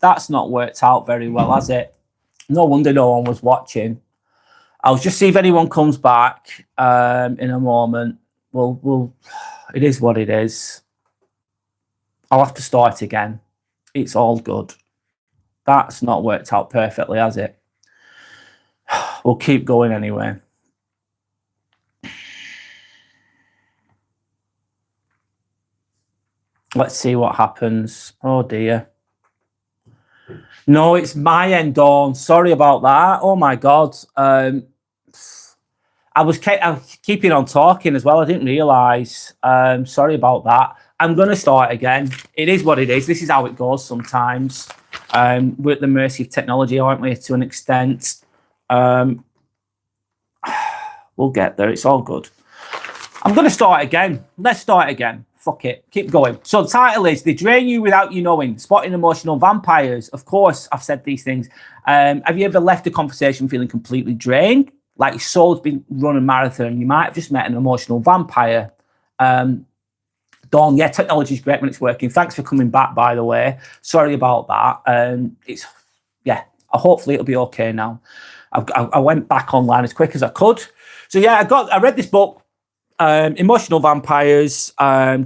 That's not worked out very well, has it? No wonder no one was watching. I'll just see if anyone comes back in a moment. We'll. It is what it is. I'll have to start again. It's all good. That's not worked out perfectly, has it? We'll keep going anyway. Let's see what happens. Oh dear. No, it's my end, Dawn. Sorry about that. Oh my God. I was keeping on talking as well. I didn't realise. Sorry about that. I'm going to start again. It is what it is. This is how it goes sometimes. We're at the mercy of technology, aren't we, to an extent? We'll get there. It's all good. I'm going to start again. Let's start again. Fuck it. Keep going. So the title is They Drain You Without You Knowing, Spotting Emotional Vampires. Of course, I've said these things. Have you ever left a conversation feeling completely drained? Like your soul's been running a marathon. You might have just met an emotional vampire. Dawn, yeah, technology is great when it's working. Thanks for coming back, by the way. Sorry about that. Hopefully it'll be okay now. I went back online as quick as I could. So yeah, I read this book, Emotional Vampires,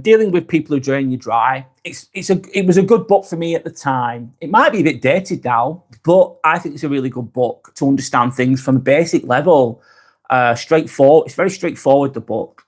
dealing with people who drain you dry. It was a good book for me at the time. It might be a bit dated now, but I think it's a really good book to understand things from a basic level. Straightforward. It's very straightforward, the book.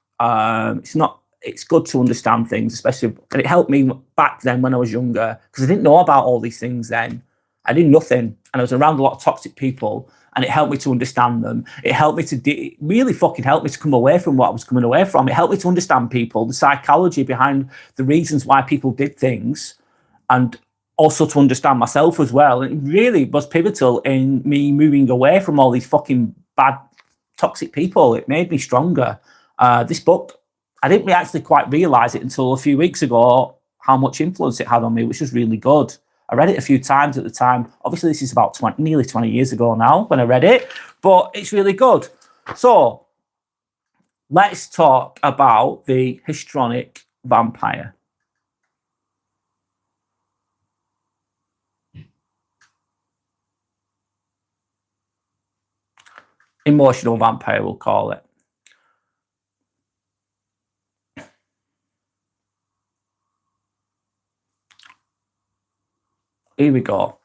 It's good to understand things, especially, and it helped me back then when I was younger, because I didn't know about all these things then. I knew nothing, and I was around a lot of toxic people, and it helped me to understand them. It helped me to really fucking helped me to come away from what I was coming away from. It helped me to understand people, the psychology behind the reasons why people did things, and also to understand myself as well. And it really was pivotal in me moving away from all these fucking bad, toxic people. It made me stronger. This book, I didn't actually quite realise it until a few weeks ago how much influence it had on me, which was really good. I read it a few times at the time. Obviously, this is about nearly 20 years ago now when I read it, but it's really good. So let's talk about the histrionic vampire. Emotional vampire, we'll call it. Here we go.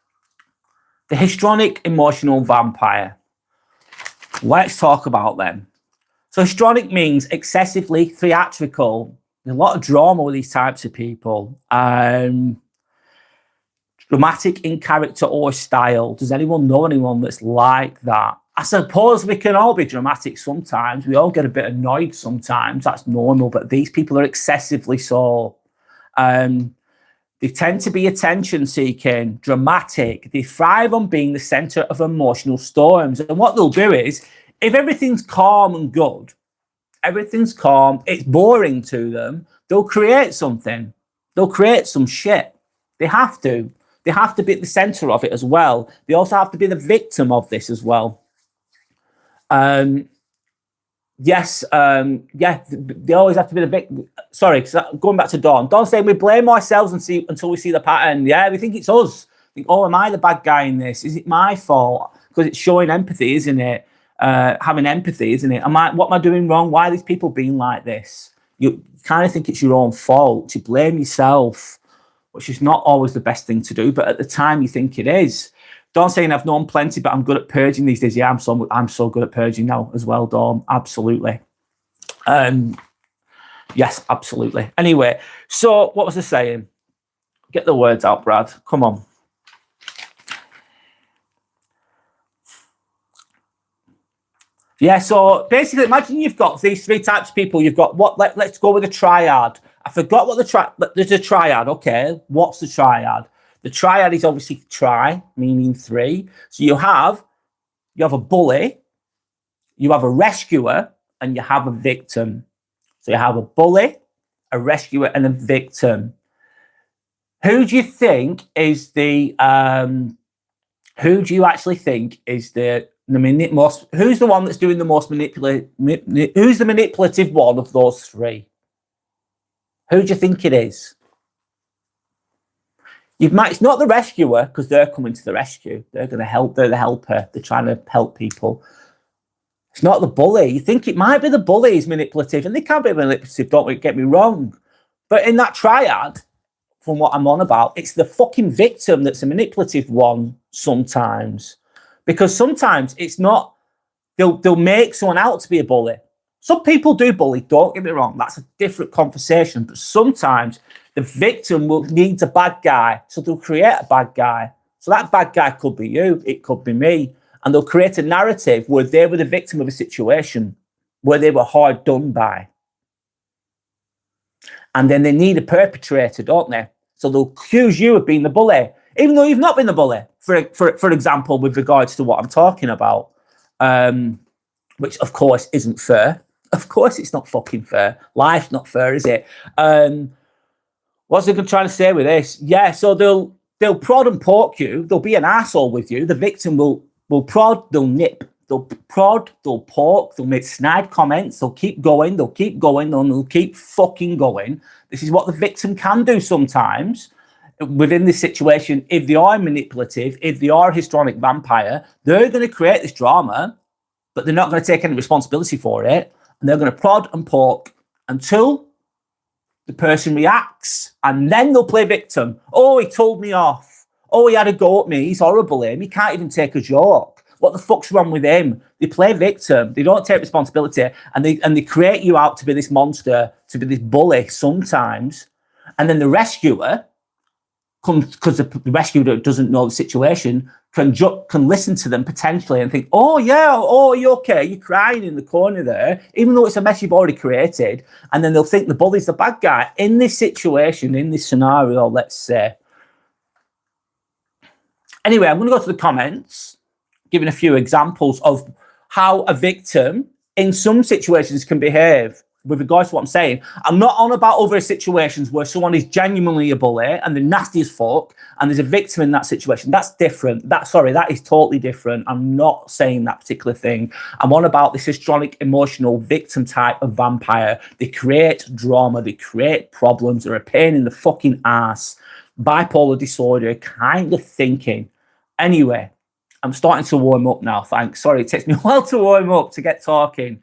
The histrionic emotional vampire. Let's talk about them. So histrionic means excessively theatrical. There's a lot of drama with these types of people. Dramatic in character or style. Does anyone know anyone that's like that? I suppose we can all be dramatic sometimes. We all get a bit annoyed sometimes. That's normal. But these people are excessively so. They tend to be attention-seeking, dramatic. They thrive on being the centre of emotional storms. And what they'll do is, if everything's calm and good, everything's calm, it's boring to them, they'll create something. They'll create some shit. They have to. They have to be at the centre of it as well. They also have to be the victim of this as well. They always have to be the victim. Sorry, going back to Dawn. Dawn saying we blame ourselves until we see the pattern. Yeah, we think it's us. Think, oh, am I the bad guy in this? Is it my fault? Because it's showing empathy, isn't it? Having empathy, isn't it? What am I doing wrong? Why are these people being like this? You kind of think it's your own fault. You blame yourself, which is not always the best thing to do. But at the time, you think it is. Dawn saying I've known plenty, but I'm good at purging these days. Yeah, I'm so good at purging now as well, Dawn. Absolutely. Yes, absolutely. Anyway, so what was I saying? Get the words out, Brad. Come on. Yeah, so basically, imagine you've got these three types of people. You've got what? Let's go with a triad. I forgot what there's a triad. Okay, what's the triad? The triad is obviously tri, meaning three. So you have a bully, you have a rescuer, and you have a victim. So you have a bully, a rescuer, and a victim. Who do you think is the? Who do you actually think is the most? Who's the one that's doing the most manipulative? Who's the manipulative one of those three? Who do you think it is? It's not the rescuer, because they're coming to the rescue. They're going to help. They're the helper. They're trying to help people. It's not the bully. You think it might be the bully who's manipulative, and they can be manipulative, don't get me wrong. But in that triad, from what I'm on about, it's the fucking victim that's a manipulative one sometimes. Because sometimes it's not, they'll make someone out to be a bully. Some people do bully, don't get me wrong. That's a different conversation. But sometimes the victim will need a bad guy. So they'll create a bad guy. So that bad guy could be you. It could be me. And they'll create a narrative where they were the victim of a situation, where they were hard done by. And then they need a perpetrator, don't they? So they'll accuse you of being the bully, even though you've not been the bully, for example, with regards to what I'm talking about, which, of course, isn't fair. Of course, it's not fucking fair. Life's not fair, is it? What's they trying to say with this? Yeah, so they'll prod and poke you. They'll be an asshole with you. The victim will prod, they'll nip. They'll prod, they'll poke, they'll make snide comments, they'll keep going, they'll keep fucking going. This is what the victim can do sometimes within this situation. If they are manipulative, if they are a histrionic vampire, they're going to create this drama, but they're not going to take any responsibility for it. And they're going to prod and poke until the person reacts, and then they'll play victim. Oh, he told me off. Oh, he had a go at me. He's horrible, him. He can't even take a joke. What the fuck's wrong with him? They play victim. They don't take responsibility, and they create you out to be this monster, to be this bully sometimes. And then the rescuer comes, because the rescuer doesn't know the situation, can listen to them potentially and think, oh yeah, oh, are you okay? You're crying in the corner there, even though it's a mess you've already created. And then they'll think the bully's the bad guy in this situation, in this scenario, let's say. Anyway, I'm going to go to the comments, giving a few examples of how a victim in some situations can behave with regards to what I'm saying. I'm not on about other situations where someone is genuinely a bully and they're nasty as fuck and there's a victim in that situation. That's different. That is totally different. I'm not saying that particular thing. I'm on about this histrionic, emotional victim type of vampire. They create drama. They create problems. They're a pain in the fucking ass. Bipolar disorder kind of thinking. Anyway, I'm starting to warm up now, thanks. Sorry, it takes me a while to warm up, to get talking.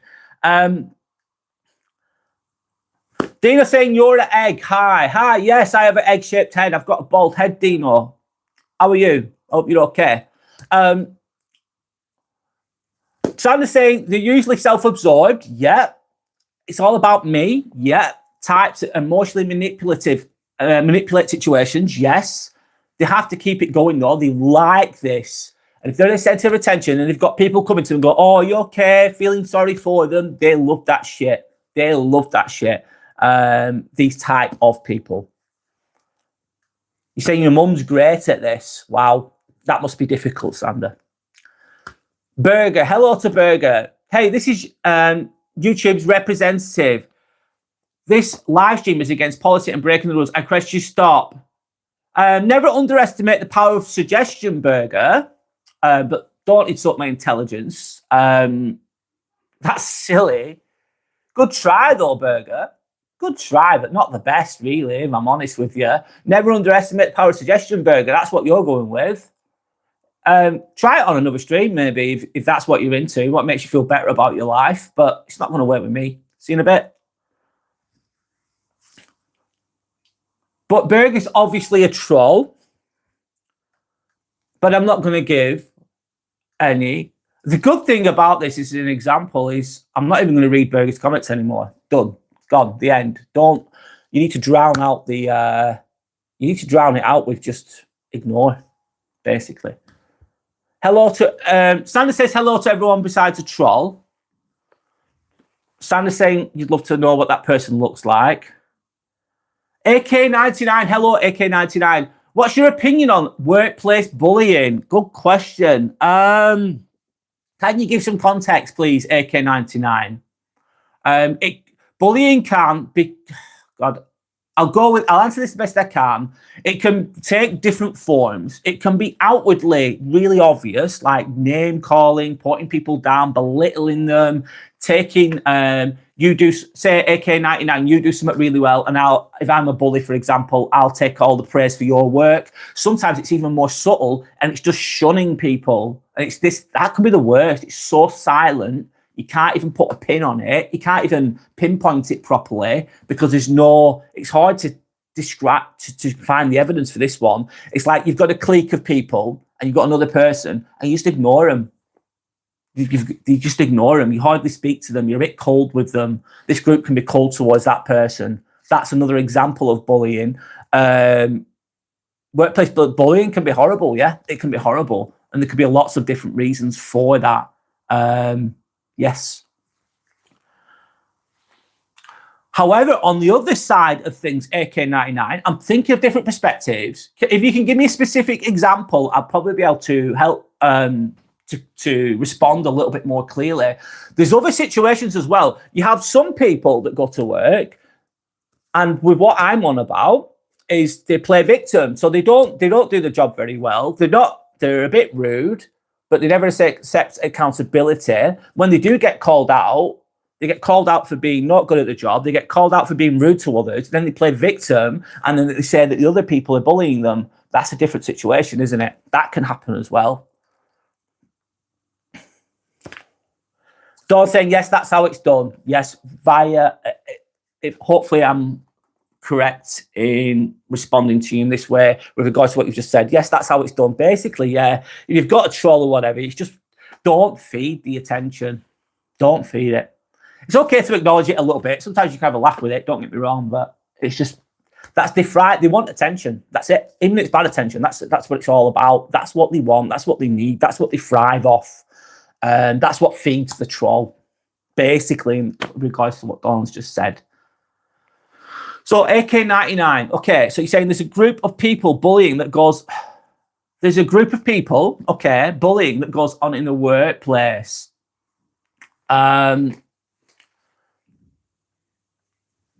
Dino saying, you're an egg. Hi. Yes, I have an egg-shaped head. I've got a bald head, Dino. How are you? Hope you're okay. Sandra's saying, they're usually self-absorbed. Yeah. It's all about me. Yeah. Types emotionally manipulate situations. Yes. They have to keep it going, though. They like this. And if they're a centre of attention and they've got people coming to them and go, oh, you okay? Feeling sorry for them. They love that shit. They love that shit. These type of people. You're saying your mum's great at this. Wow. That must be difficult, Sandra. Burger. Hello to Burger. Hey, this is YouTube's representative. This live stream is against policy and breaking the rules. I request you stop. Never underestimate the power of suggestion, Burger. But don't insult my intelligence. That's silly. Good try, though, Burger. Good try, but not the best, really, if I'm honest with you. Never underestimate the power of suggestion, Burger. That's what you're going with. Try it on another stream, maybe, if that's what you're into, what makes you feel better about your life. But it's not going to work with me. See you in a bit. But Burger's obviously a troll. But I'm not going to give any. The good thing about this is an example is I'm not even going to read Burger's comments anymore. Done. Gone. The end. Don't. You need to drown out the. You need to drown it out with just ignore, basically. Hello to. Sandra says hello to everyone besides a troll. Sandra saying you'd love to know what that person looks like. AK99. Hello, AK99. What's your opinion on workplace bullying? Good question. Can you give some context, please, AK99? Bullying can be... God, I'll answer this the best I can. It can take different forms. It can be outwardly really obvious, like name calling, putting people down, belittling them, taking you do, say AK99, you do something really well, and if I'm a bully, for example, I'll take all the praise for your work. Sometimes it's even more subtle, and it's just shunning people. And that can be the worst. It's so silent, you can't even put a pin on it. You can't even pinpoint it properly because it's hard to to find the evidence for this one. It's like you've got a clique of people and you've got another person and you just ignore them. You just ignore them. You hardly speak to them. You're a bit cold with them. This group can be cold towards that person. That's another example of bullying. Workplace bullying can be horrible. Yeah, it can be horrible. And there could be lots of different reasons for that. Yes. However, on the other side of things, AK99, I'm thinking of different perspectives. If you can give me a specific example, I'll probably be able to help to respond a little bit more clearly. There's other situations as well. You have some people that go to work, and with what I'm on about is they play victim. So they don't do the job very well. They're a bit rude, but they never accept accountability. When they do get called out, they get called out for being not good at the job. They get called out for being rude to others. Then they play victim, and then they say that the other people are bullying them. That's a different situation, isn't it? That can happen as well. Dawn saying, yes, that's how it's done. Yes, hopefully I'm correct in responding to you in this way with regards to what you've just said. Yes, that's how it's done. Basically, yeah, if you've got a troll or whatever, it's just don't feed the attention. Don't feed it. It's okay to acknowledge it a little bit. Sometimes you can have a laugh with it, don't get me wrong, but it's just, they want attention. That's it. Even if it's bad attention, that's what it's all about. That's what they want. That's what they need. That's what they thrive off. And that's what feeds the troll, basically, in regards to what Dawn's just said. So AK99, okay, so you're saying there's a group of people bullying that goes, there's a group of people, okay, bullying that goes on in the workplace. Ignoring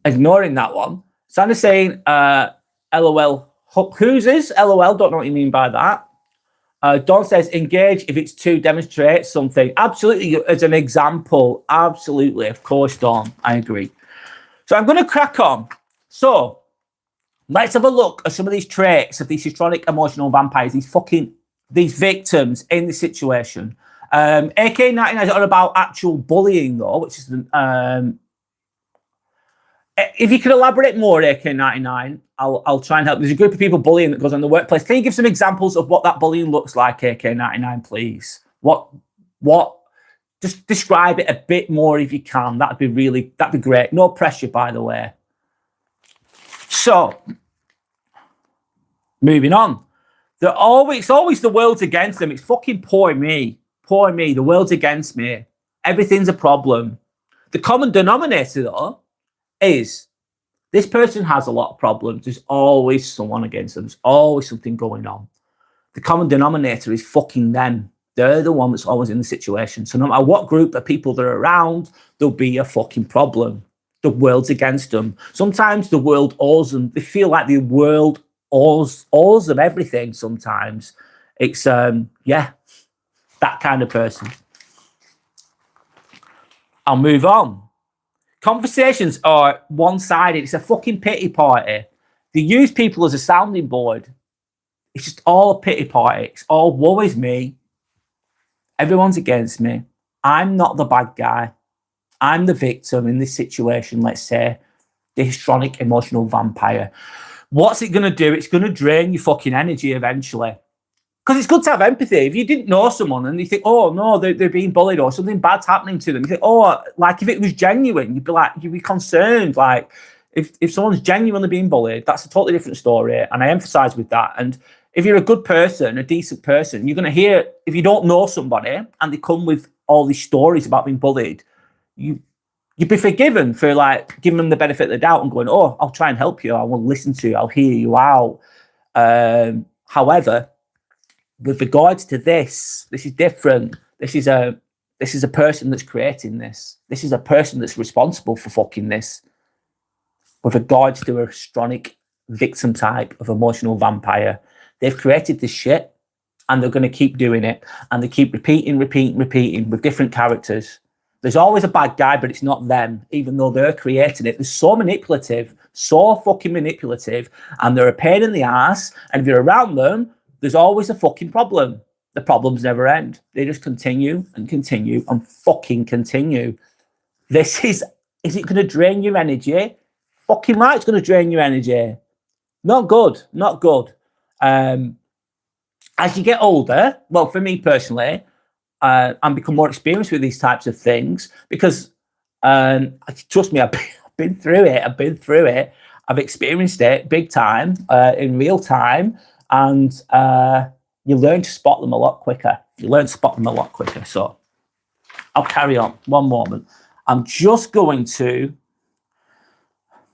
that one. Sandra's saying, LOL, whose is LOL? Don't know what you mean by that. Dawn says, engage if it's to demonstrate something. Absolutely, as an example. Absolutely, of course, Dawn. I agree. So I'm going to crack on. So let's have a look at some of these traits of these histrionic emotional vampires, these victims in the situation. AK99 is all about actual bullying, though, which is if you could elaborate more, AK99, I'll try and help. There's a group of people bullying that goes on in the workplace. Can you give some examples of what that bullying looks like, AK99, please? Just describe it a bit more if you can. That'd be great. No pressure, by the way. So, moving on. It's always the world's against them. It's fucking poor me. Poor me. The world's against me. Everything's a problem. The common denominator, though, is this person has a lot of problems. There's always someone against them. There's always something going on. The common denominator is fucking them. They're the one that's always in the situation. So no matter what group of people they're around, there'll be a fucking problem. The world's against them. Sometimes the world owes them. They feel like the world owes them everything sometimes. It's, yeah, that kind of person. I'll move on. Conversations are one-sided. It's a fucking pity party. They use people as a sounding board. It's just all a pity party. It's all woe is me. Everyone's against me. I'm not the bad guy. I'm the victim in this situation, let's say. The histrionic emotional vampire. What's it going to do? It's going to drain your fucking energy eventually. Because it's good to have empathy. If you didn't know someone and you think, oh, no, they're being bullied or something bad's happening to them, you think, oh, like if it was genuine, you'd be concerned. Like if someone's genuinely being bullied, that's a totally different story. And I emphasize with that. And if you're a good person, a decent person, you're going to hear, if you don't know somebody and they come with all these stories about being bullied, you'd be forgiven for like giving them the benefit of the doubt and going, oh, I'll try and help you. I will listen to you. I'll hear you out. However, with regards to this is different. This is a person that's creating this. This is a person that's responsible for fucking this. With regards to a histrionic victim type of emotional vampire, they've created this shit and they're going to keep doing it. And they keep repeating with different characters. There's always a bad guy, but it's not them, even though they're creating it. They're so manipulative, so fucking manipulative, and they're a pain in the ass. And if you're around them, there's always a fucking problem. The problems never end. They just continue and continue and fucking continue. Is it going to drain your energy? Fucking right, it's going to drain your energy. Not good, not good. As you get older, well, for me personally, and become more experienced with these types of things, because trust me, I've been through it. I've experienced it big time, in real time, and you learn to spot them a lot quicker. So I'll carry on. One moment. I'm just going to,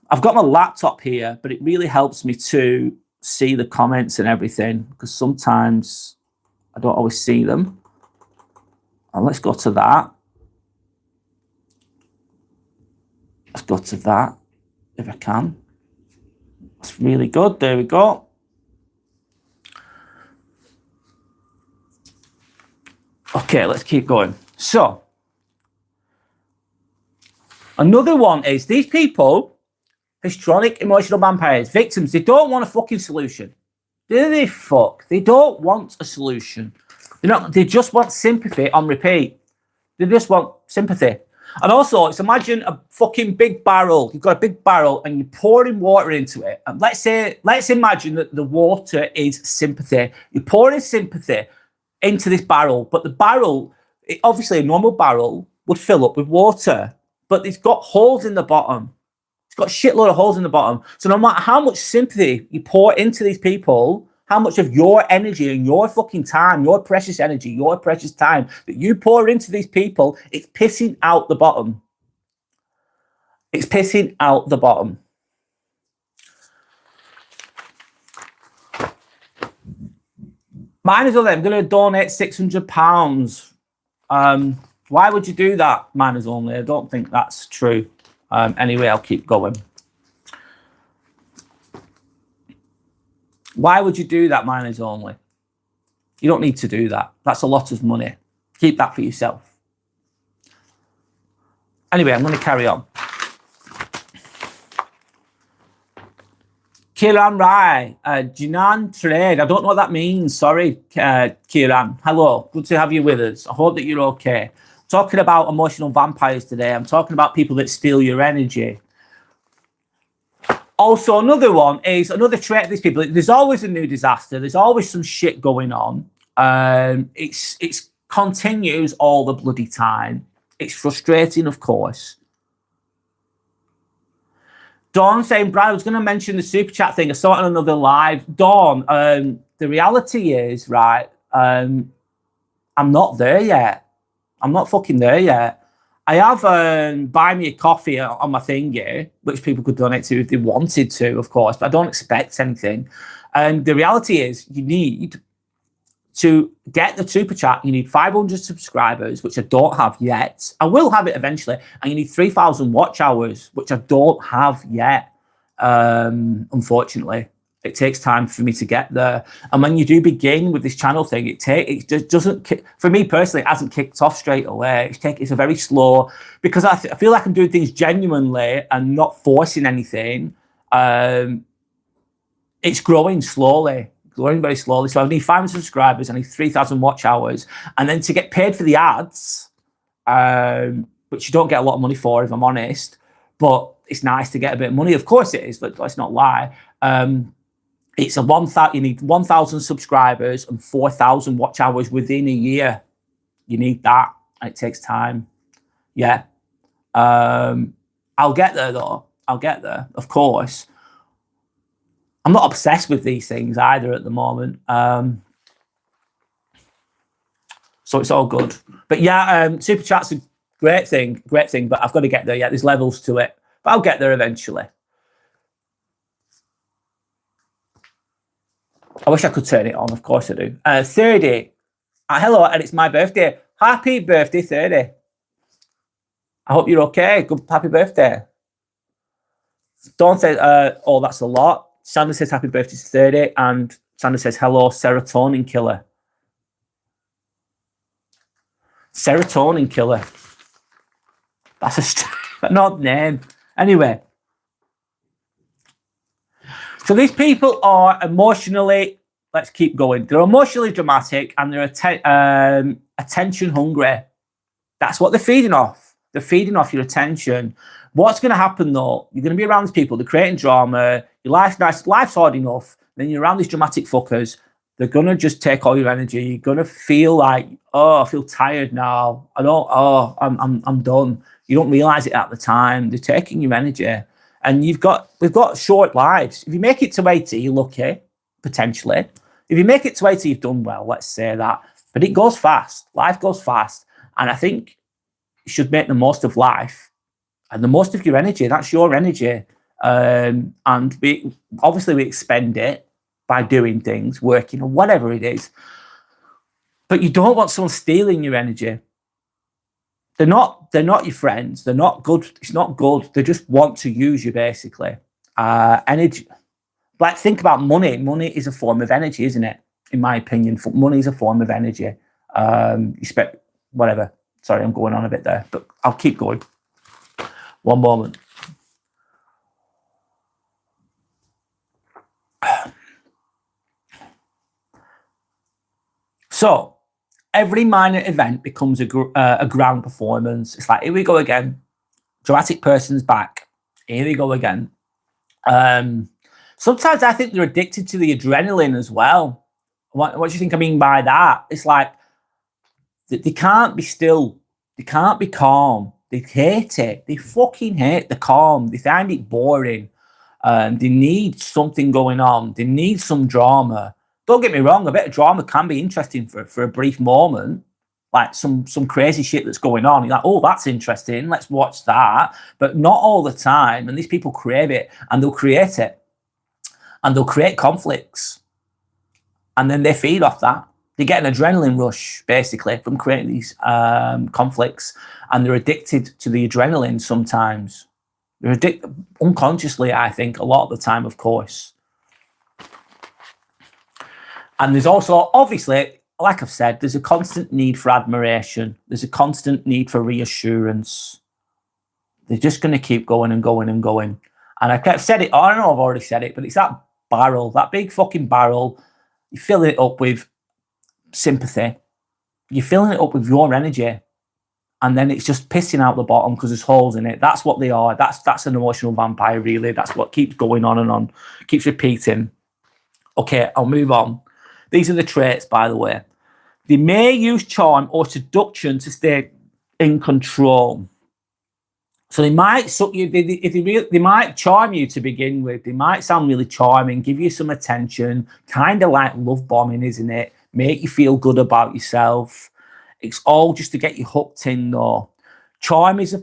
I've got my laptop here, but it really helps me to see the comments and everything, because sometimes I don't always see them. And let's go to that. Let's go to that, if I can. That's really good. There we go. Okay, let's keep going. So, another one is these people, histrionic emotional vampires, victims, they don't want a fucking solution. Do they fuck? They don't want a solution. They just want sympathy on repeat. They just want sympathy. And also, it's imagine a fucking big barrel. You've got a big barrel and you're pouring water into it. And let's imagine that the water is sympathy. You're pouring sympathy into this barrel, but the barrel, obviously a normal barrel would fill up with water, but it's got holes in the bottom. It's got a shitload of holes in the bottom. So no matter how much sympathy you pour into these people, how much of your energy and your fucking time, your precious energy, your precious time that you pour into these people, it's pissing out the bottom. It's pissing out the bottom. Mine is only, I'm going to donate £600. Why would you do that? Mine is only. I don't think that's true. Anyway, I'll keep going. Why would you do that, mine is only? You don't need to do that. That's a lot of money. Keep that for yourself. Anyway, I'm going to carry on. Kiran Rai, Jinan Trade. I don't know what that means. Sorry, Kiran. Hello. Good to have you with us. I hope that you're okay. Talking about emotional vampires today. I'm talking about people that steal your energy. Also, another one is another trait of these people. There's always a new disaster. There's always some shit going on. It's continues all the bloody time. It's frustrating, of course. Dawn saying, Brad, I was going to mention the super chat thing. I saw it on another live. Dawn, the reality is, right, I'm not there yet. I'm not fucking there yet. I have buy me a coffee on my thingy, which people could donate to if they wanted to, of course, but I don't expect anything. And the reality is you need to get the super chat, you need 500 subscribers, which I don't have yet. I will have it eventually. And you need 3,000 watch hours, which I don't have yet, unfortunately. It takes time for me to get there. And when you do begin with this channel thing, it just doesn't, for me personally, it hasn't kicked off straight away. It's a very slow, because I feel like I'm doing things genuinely and not forcing anything. It's growing slowly, growing very slowly. So I need 500 subscribers, I need 3,000 watch hours. And then to get paid for the ads, which you don't get a lot of money for, if I'm honest, but it's nice to get a bit of money. Of course it is, but let's not lie. It's you need 1,000 subscribers and 4,000 watch hours within a year. You need that, and it takes time. Yeah. I'll get there though. I'll get there, of course. I'm not obsessed with these things either at the moment. So it's all good. But yeah, super chat's a great thing, but I've got to get there. Yeah, there's levels to it, but I'll get there eventually. I wish I could turn it on. Of course I do. 30. Hello, and it's my birthday. Happy birthday, 30. I hope you're okay. Good, happy birthday. Dawn says, oh, that's a lot. Sandra says, happy birthday to 30. And Sandra says, hello, serotonin killer. Serotonin killer. That's an odd name. Anyway. So these people are emotionally, let's keep going. They're emotionally dramatic and they're attention hungry. That's what they're feeding off. They're feeding off your attention. What's going to happen though? You're going to be around these people. They're creating drama. Your life's nice. Life's hard enough. Then you're around these dramatic fuckers. They're going to just take all your energy. You're going to feel like, oh, I feel tired now. I'm done. You don't realize it at the time. They're taking your energy. And we've got short lives. If you make it to 80, you're lucky, potentially. If you make it to 80, you've done well, let's say that. But it goes fast. Life goes fast. And I think you should make the most of life and the most of your energy. That's your energy. And we expend it by doing things, working, or whatever it is. But you don't want someone stealing your energy. They're not your friends. They're not good. It's not good. They just want to use you, basically. Energy. Like, think about money. Money is a form of energy, isn't it? In my opinion, money is a form of energy. Whatever. Sorry, I'm going on a bit there, but I'll keep going. One moment. So, every minor event becomes a ground performance. It's like, here we go again. Dramatic person's back. Here we go again. Sometimes I think they're addicted to the adrenaline as well. What do you think I mean by that? It's like they can't be still. They can't be calm. They hate it. They fucking hate the calm. They find it boring. They need something going on. They need some drama. Don't get me wrong, a bit of drama can be interesting for a brief moment, like some crazy shit that's going on. You're like, oh, that's interesting, let's watch that. But not all the time. And these people crave it and they'll create it. And they'll create conflicts. And then they feed off that. They get an adrenaline rush, basically, from creating these conflicts. And they're addicted to the adrenaline sometimes. They're addicted unconsciously, I think, a lot of the time, of course. And there's also, obviously, like I've said, there's a constant need for admiration. There's a constant need for reassurance. They're just going to keep going and going and going. And I've said it, I don't know I've already said it, but it's that barrel, that big fucking barrel. You're filling it up with sympathy. You're filling it up with your energy. And then it's just pissing out the bottom because there's holes in it. That's what they are. That's an emotional vampire, really. That's what keeps going on and on, keeps repeating. Okay, I'll move on. These are the traits, by the way. They may use charm or seduction to stay in control. So they might suck you. They might charm you to begin with. They might sound really charming, give you some attention, kind of like love bombing, isn't it? Make you feel good about yourself. It's all just to get you hooked in, though. Charm is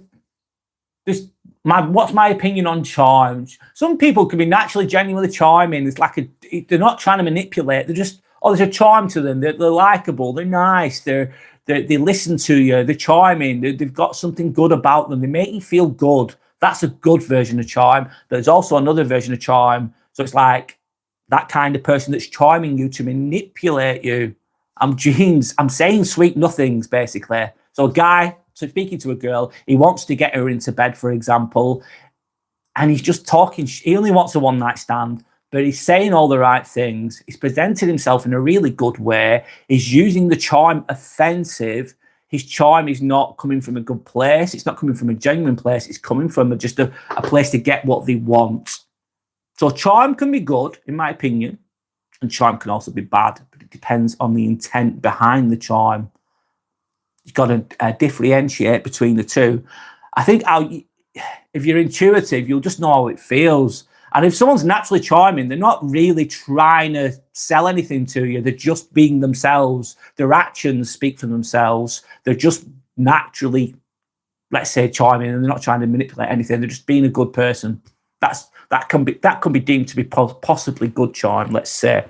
what's my opinion on charm? Some people can be naturally, genuinely charming. It's like they're not trying to manipulate. They're just, there's a charm to them. They're likable. They're nice. They listen to you. They're charming. They've got something good about them. They make you feel good. That's a good version of charm. There's also another version of charm. So it's like that kind of person that's charming you to manipulate you. I'm saying sweet nothings, basically. So a guy, speaking to a girl, he wants to get her into bed, for example, and he's just talking. He only wants a one-night stand, but he's saying all the right things. He's presented himself in a really good way. He's using the charm offensive. His charm is not coming from a good place. It's not coming from a genuine place. It's coming from just a place to get what they want. So charm can be good, in my opinion, and charm can also be bad, but it depends on the intent behind the charm. You've got to differentiate between the two. I think if you're intuitive, you'll just know how it feels. And if someone's naturally charming, they're not really trying to sell anything to you. They're just being themselves. Their actions speak for themselves. They're just naturally, let's say, charming, and they're not trying to manipulate anything. They're just being a good person. That can be deemed to be possibly good charm, let's say.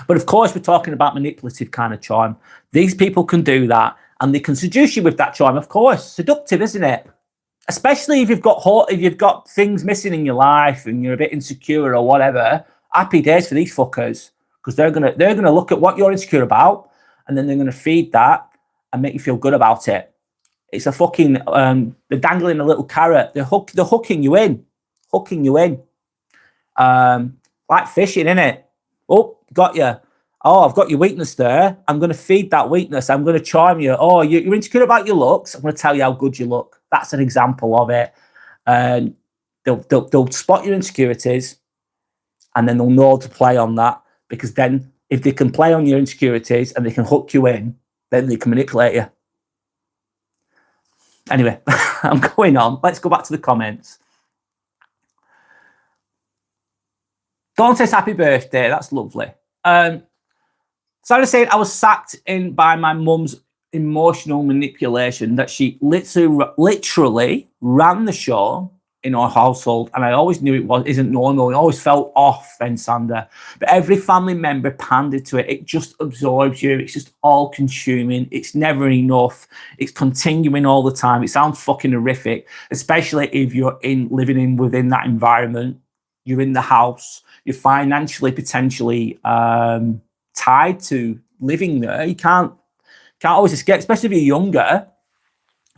But of course, we're talking about manipulative kind of charm. These people can do that, and they can seduce you with that charm. Of course, seductive, isn't it? Especially if you've got things missing in your life and you're a bit insecure or whatever. Happy days for these fuckers, because they're gonna look at what you're insecure about, and then they're gonna feed that and make you feel good about it. It's a fucking, they're dangling a little carrot. They're hooking you in. Hooking you in. Like fishing, innit? Oh, got you. Oh, I've got your weakness there. I'm going to feed that weakness. I'm going to charm you. Oh, you're insecure about your looks. I'm going to tell you how good you look. That's an example of it. They'll spot your insecurities, and then they'll know to play on that, because then if they can play on your insecurities and they can hook you in, then they can manipulate you. Anyway, I'm going on. Let's go back to the comments. Dawn says happy birthday. That's lovely. Sarah said, I was sacked in by my mum's emotional manipulation, that she literally ran the show in our household, and I always knew it isn't normal. It always felt off then, Sandra. But every family member pandered to it. It just absorbs you. It's just all consuming. It's never enough. It's continuing all the time. It sounds fucking horrific, especially if you're within that environment. You're in the house. You're financially potentially tied to living there. You can't always escape, especially if you're younger.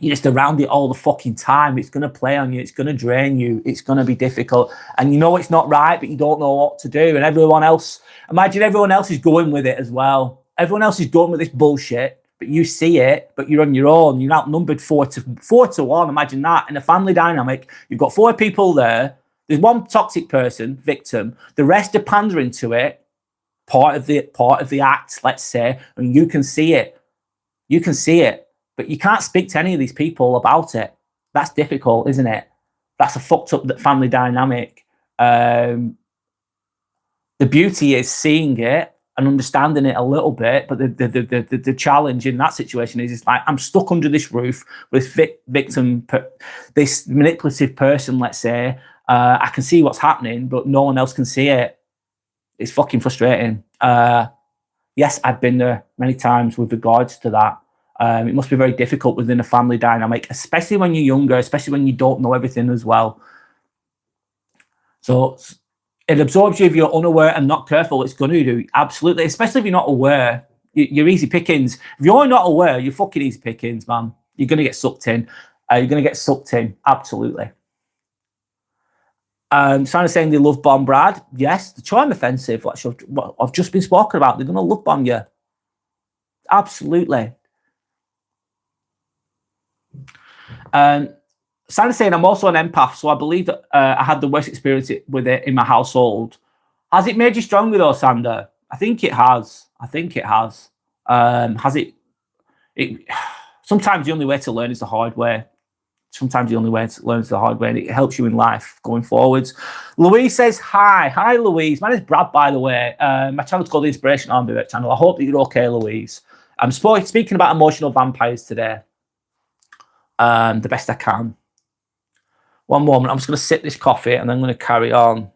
You're just around it all the fucking time. It's going to play on you. It's going to drain you. It's going to be difficult. And you know it's not right, but you don't know what to do. And everyone else, imagine everyone else is going with it as well. Everyone else is going with this bullshit, but you see it, but you're on your own. You're outnumbered 4-1. Imagine that. In a family dynamic, you've got 4 people there. There's one toxic person, victim. The rest are pandering to it. Part of the act, let's say, and you can see it. You can see it. But you can't speak to any of these people about it. That's difficult, isn't it? That's a fucked up family dynamic. The beauty is seeing it and understanding it a little bit, but the challenge in that situation is, it's like, I'm stuck under this roof with victim, this manipulative person, let's say. I can see what's happening, but no one else can see it. It's fucking frustrating. Yes, I've been there many times with regards to that. It must be very difficult within a family dynamic, especially when you're younger, especially when you don't know everything as well. So it absorbs you if you're unaware and not careful. It's going to do, absolutely, especially if you're not aware. You're easy pickings. If you're not aware, you're fucking easy pickings, man. You're going to get sucked in. You're going to get sucked in, absolutely. Trying to say they love bomb Brad. Yes, the charm offensive, what I've just been spoken about. They're going to love bomb you. Absolutely. Sandy saying, I'm also an empath, so I believe that I had the worst experience with it in my household. Has it made you stronger though, Sander? I think it has. Has it? Sometimes the only way to learn is the hard way. Sometimes the only way to learn is the hard way, and it helps you in life going forwards. Louise says, hi Louise. My name's Brad, by the way. My channel's called the Inspirational Ambivert channel. I hope that you're okay, Louise. I'm speaking about emotional vampires today. The best I can. One moment, I'm just going to sip this coffee and then I'm going to carry on.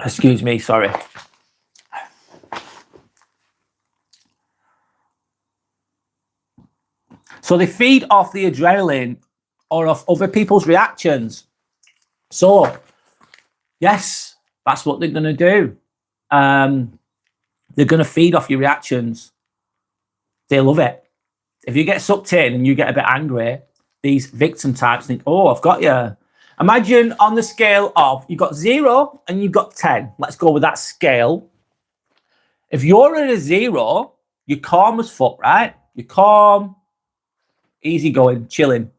Excuse me, sorry. So they feed off the adrenaline or off other people's reactions. So, yes, that's what they're going to do. They're going to feed off your reactions. They love it. If you get sucked in and you get a bit angry, these victim types think, oh, I've got you. Imagine on the scale of, you've got 0 and you've got 10. Let's go with that scale. If you're at a 0, you're calm as fuck, right? You're calm, easy going, chilling.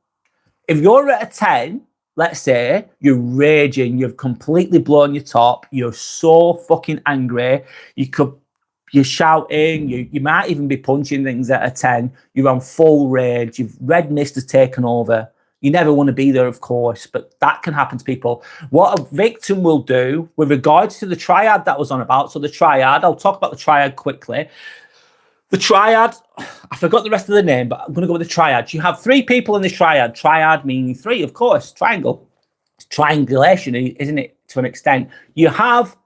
If you're at a 10, let's say, you're raging, you've completely blown your top, you're so fucking angry, you're shouting, you might even be punching things at a 10, you're on full rage, red mist has taken over. You never want to be there, of course, but that can happen to people. What a victim will do with regards to the triad that was on about, so the triad, I'll talk about the triad quickly. The triad, I forgot the rest of the name, but I'm going to go with the triad. You have 3 people in this triad. Triad meaning 3, of course. Triangle. It's triangulation, isn't it, to an extent? You have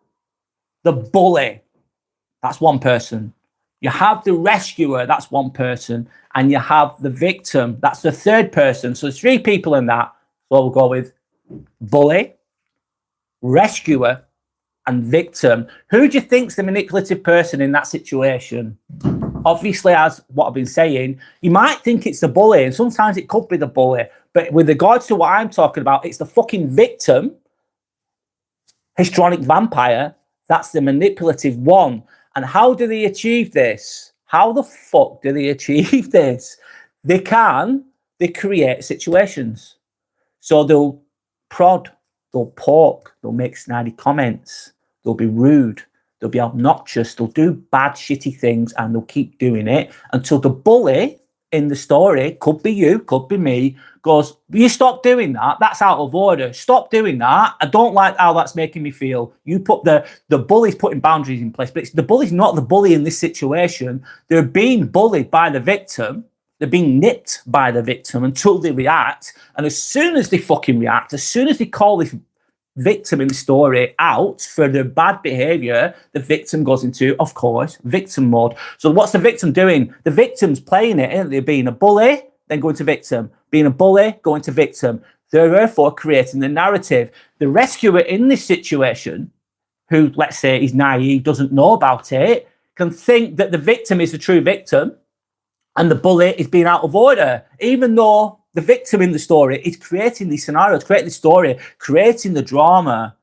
the bully. That's one person. You have the rescuer. That's one person. And you have the victim. That's the third person. So there's 3 people in that. So we'll go with bully, rescuer, and victim. Who do you think's the manipulative person in that situation? Obviously, as what I've been saying, you might think it's the bully, and sometimes it could be the bully. But with regards to what I'm talking about, it's the fucking victim, histrionic vampire, that's the manipulative one. And how do they achieve this? How the fuck do they achieve this? They create situations. So they'll prod, they'll poke, they'll make snidey comments, they'll be rude, they'll be obnoxious, they'll do bad, shitty things, and they'll keep doing it until the bully in the story, could be you, could be me, goes, you stop doing that, that's out of order, stop doing that, I don't like how that's making me feel. You put the bully's putting boundaries in place, but the bully's not the bully in this situation. They're being bullied by the victim, they're being nipped by the victim until they react, and as soon as they fucking react, as soon as they call this victim in the story out for their bad behavior, the victim goes into, of course, victim mode. So what's the victim doing? The victim's playing it, isn't they? Being a bully, then going to victim. Being a bully, going to victim. They're therefore creating the narrative. The rescuer in this situation, who, let's say, is naive, doesn't know about it, can think that the victim is the true victim and the bully is being out of order, even though the victim in the story is creating these scenarios, creating the story, creating the drama.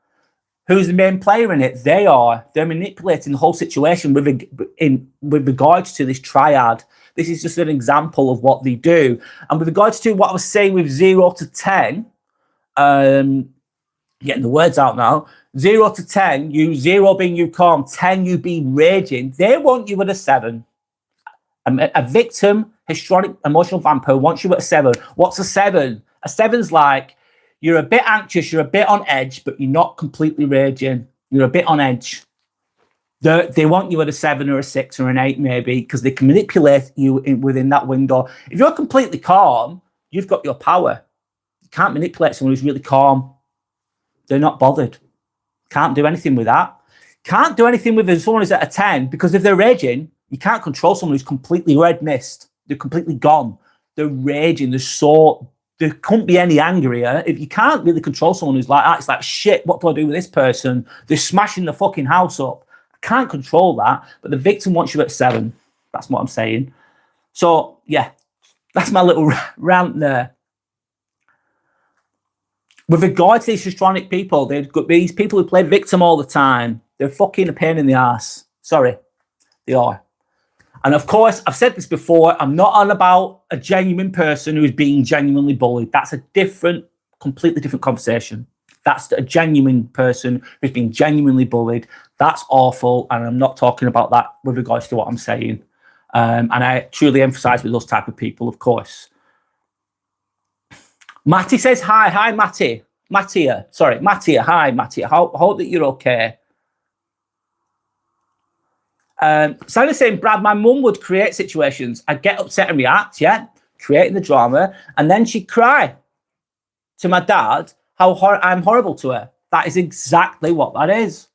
Who's the main player in it? They are. They're manipulating the whole situation with regards to this triad. This is just an example of what they do. And with regards to what I was saying with 0 to 10, getting the words out now, 0 to 10, you 0 being you calm, 10 you being raging, they want you at a 7. A victim, histrionic, emotional vampire wants you at a 7. What's a 7? A 7's like, you're a bit anxious, you're a bit on edge, but you're not completely raging. You're a bit on edge. They want you at a 7 or a 6 or an 8 maybe, because they can manipulate you within that window. If you're completely calm, you've got your power. You can't manipulate someone who's really calm. They're not bothered. Can't do anything with that. Can't do anything with someone who's at a 10, because if they're raging, you can't control someone who's completely red mist. They're completely gone. They're raging. There couldn't be any angrier. If you can't really control someone who's like that, it's like, shit, what do I do with this person? They're smashing the fucking house up. I can't control that. But the victim wants you at 7. That's what I'm saying. So, yeah, that's my little rant there. With regard to these histrionic people, they've got these people who play victim all the time. They're fucking a pain in the ass. Sorry, they are. And of course, I've said this before, I'm not on about a genuine person who is being genuinely bullied. That's a completely different conversation. That's a genuine person who's being genuinely bullied. That's awful. And I'm not talking about that with regards to what I'm saying. And I truly emphasize with those type of people, of course. Matty says, hi, Matty. Mattia, hi, Mattia. Hope that you're okay. Sandy's saying, Brad, my mum would create situations. I'd get upset and react, creating the drama. And then she'd cry to my dad how I'm horrible to her. That is exactly what that is.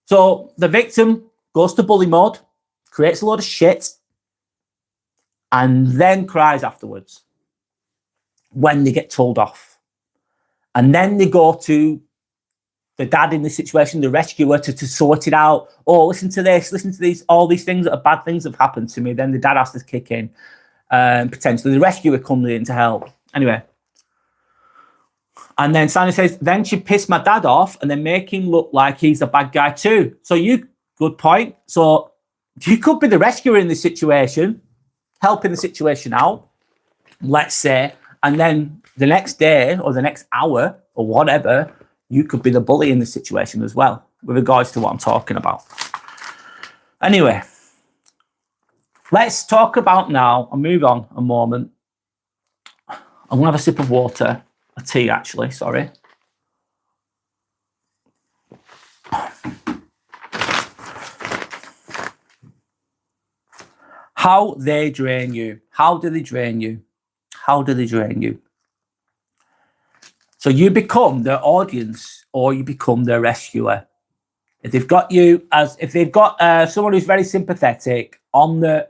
So the victim goes to bully mode, creates a load of shit, and then cries afterwards when they get told off. And then they go to the dad in this situation, the rescuer, to sort it out. Oh, listen to this, listen to these, all these things that are bad things have happened to me. Then the dad has to kick in. Potentially the rescuer comes in to help. Anyway. And then Sandy says, then she pissed my dad off and then make him look like he's a bad guy too. So good point. So you could be the rescuer in this situation, helping the situation out, let's say, and then the next day or the next hour or whatever, you could be the bully in this situation as well, with regards to what I'm talking about. Anyway, let's talk about now, I'll move on a moment. I'm going to have a sip of water, a tea actually, sorry. How they drain you. How do they drain you? How do they drain you? So you become their audience or you become their rescuer. If they've got someone who's very sympathetic on the,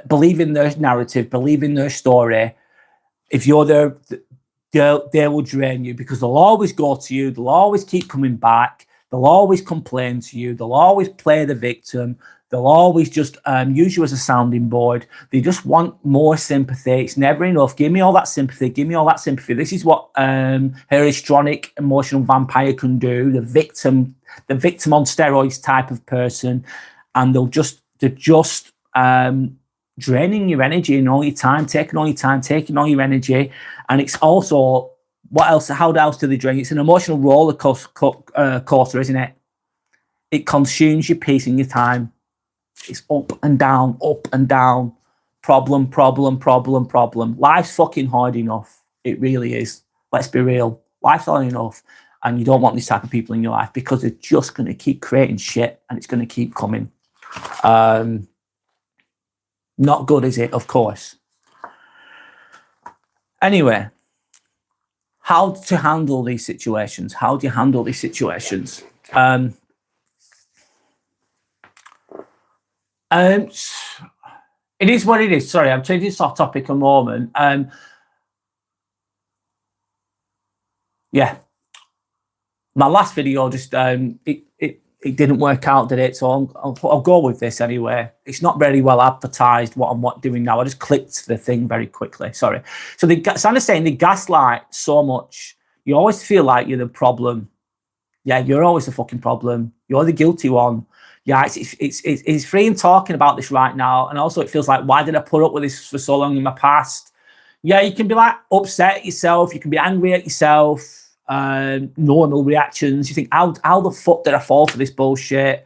believe in their narrative, believe in their story, if you're they will drain you, because they'll always go to you. They'll always keep coming back. They'll always complain to you. They'll always play the victim. They'll always just use you as a sounding board. They just want more sympathy. It's never enough. Give me all that sympathy. Give me all that sympathy. This is what her histrionic emotional vampire can do. The victim on steroids type of person, and they're just draining your energy and all your time, taking all your energy. And it's also, what else? How else do they drain? It's an emotional roller coaster, isn't it? It consumes your peace and your time. It's up and down, problem. Life's fucking hard enough. It really is. Let's be real. Life's hard enough. And you don't want these type of people in your life, because they're just going to keep creating shit, and it's going to keep coming. Not good, is it? Of course. Anyway, how to handle these situations? How do you handle these situations? It is what it is. Sorry, I'm changing this off topic a moment. Yeah, my last video just it didn't work out, did it? So I'll go with this anyway. It's not very well advertised what I'm doing now. I just clicked the thing very quickly. Sorry. So Sandra's saying they gaslight so much. You always feel like you're the problem. Yeah, you're always the fucking problem. You're the guilty one. Yeah, it's free in talking about this right now. And also it feels like, why did I put up with this for so long in my past? Yeah, you can be like upset at yourself. You can be angry at yourself. Normal reactions. You think, how the fuck did I fall for this bullshit?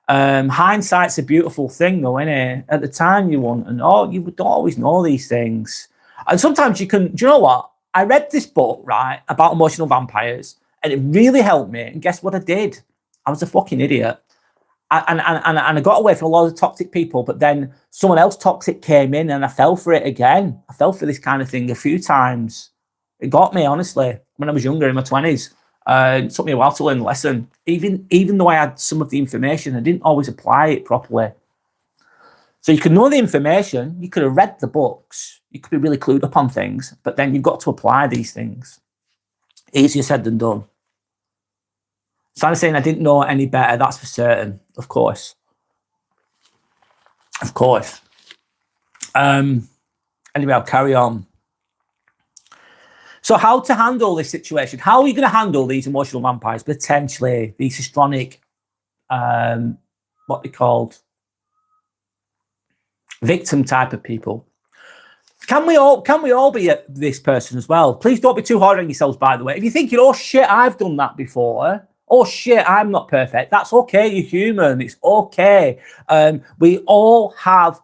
Hindsight's a beautiful thing though, isn't it? At the time you want, and you don't always know these things. And sometimes you can, do you know what? I read this book, right, about emotional vampires, and it really helped me. And guess what I did? I was a fucking idiot. And I got away from a lot of toxic people, but then someone else toxic came in and I fell for it again. I fell for this kind of thing a few times. It got me, honestly, when I was younger, in my 20s. It took me a while to learn the lesson. Even though I had some of the information, I didn't always apply it properly. So you could know the information, you could have read the books, you could be really clued up on things, but then you've got to apply these things. Easier said than done. So I'm saying I didn't know any better, that's for certain, of course. Of course. Anyway, I'll carry on. So how to handle this situation? How are you going to handle these emotional vampires, potentially these histrionic, what they called, victim type of people? Can we all be this person as well? Please don't be too hard on yourselves, by the way. If you're thinking, oh shit, I've done that before. Oh shit, I'm not perfect. That's okay. You're human. It's okay. We all have.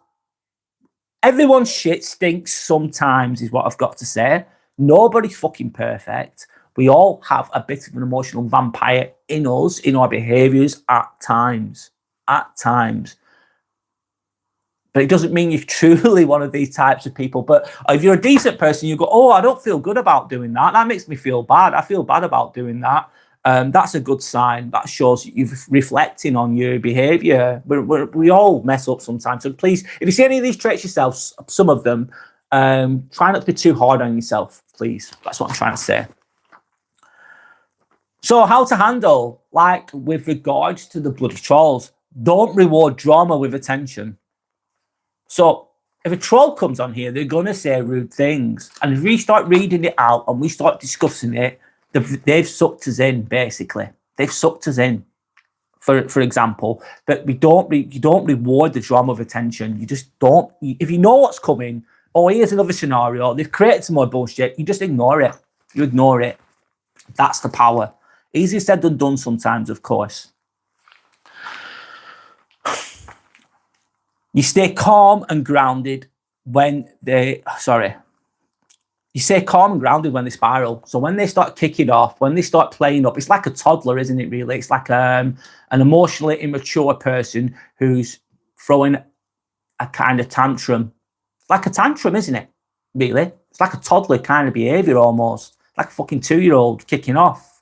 Everyone's shit stinks sometimes, is what I've got to say. Nobody's fucking perfect. We all have a bit of an emotional vampire in us, in our behaviors at times. At times. But it doesn't mean you're truly one of these types of people. But if you're a decent person, you go, oh, I don't feel good about doing that. That makes me feel bad. I feel bad about doing that. That's a good sign. That shows you're reflecting on your behavior. We all mess up sometimes. So please, if you see any of these traits yourself, some of them, try not to be too hard on yourself, please. That's what I'm trying to say. So how to handle, like with regards to the bloody trolls, don't reward drama with attention. So if a troll comes on here, they're going to say rude things. And if we start reading it out and we start discussing it, they've sucked us in, basically. They've sucked us in, for example. But you don't reward the drama with attention. You just don't. If you know what's coming, oh, here's another scenario, they've created some more bullshit, you just ignore it. You ignore it. That's the power. Easier said than done sometimes, of course. You stay calm and grounded when they, you stay calm and grounded when they spiral. So when they start kicking off, when they start playing up, it's like a toddler, isn't it, really? It's like an emotionally immature person who's throwing a kind of tantrum. It's like a tantrum, isn't it, really? It's like a toddler kind of behavior almost. Like a fucking 2-year-old kicking off.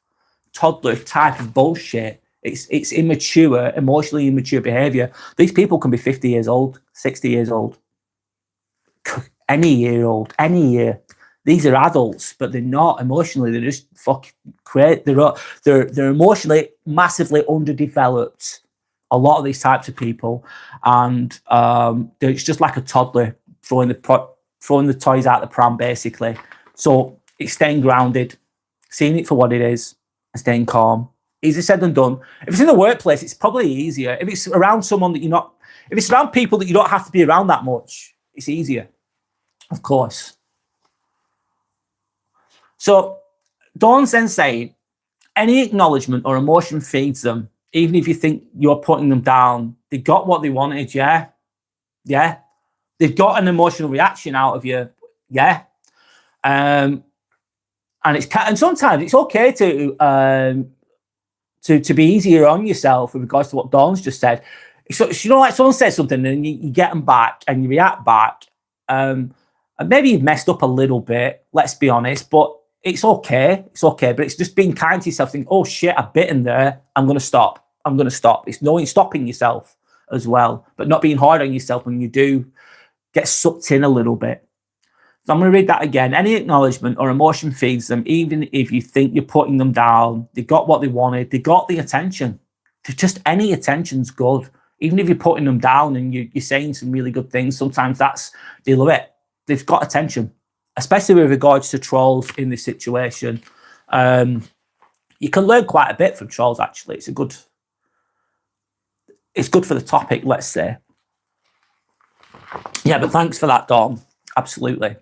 Toddler type of bullshit. It's immature, emotionally immature behavior. These people can be 50 years old, 60 years old. Any year old, any year. These are adults, but they're not emotionally. They're just fucking great. They're emotionally massively underdeveloped. A lot of these types of people, and it's just like a toddler throwing the toys out the pram, basically. So it's staying grounded, seeing it for what it is, and staying calm. Easier said than done. If it's in the workplace, it's probably easier. If it's around someone that if it's around people that you don't have to be around that much, it's easier, of course. So Dawn's then saying, any acknowledgement or emotion feeds them, even if you think you're putting them down. They got what they wanted, yeah. They've got an emotional reaction out of you, yeah. And sometimes it's okay to be easier on yourself with regards to what Dawn's just said. So, like someone says something and you get them back and you react back. And maybe you've messed up a little bit, let's be honest, but it's okay. It's okay. But it's just being kind to yourself, thinking, oh shit, I've bitten there. I'm going to stop. It's knowing, stopping yourself as well, but not being hard on yourself when you do get sucked in a little bit. So I'm going to read that again. Any acknowledgement or emotion feeds them, even if you think you're putting them down. They got what they wanted. They got the attention. Just any attention's good. Even if you're putting them down and you're saying some really good things, sometimes they love it. They've got attention, especially with regards to trolls in this situation. You can learn quite a bit from trolls, actually. It's good for the topic, let's say. Yeah, but thanks for that, Dawn. Absolutely.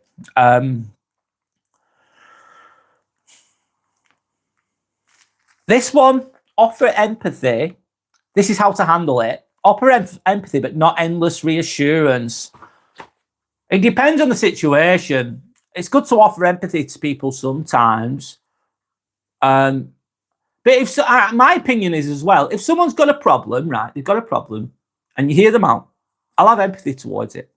This one, offer empathy. This is how to handle it. Offer empathy, but not endless reassurance. It depends on the situation. It's good to offer empathy to people sometimes. But my opinion is as well, if someone's got a problem, right, they've got a problem, and you hear them out, I'll have empathy towards it.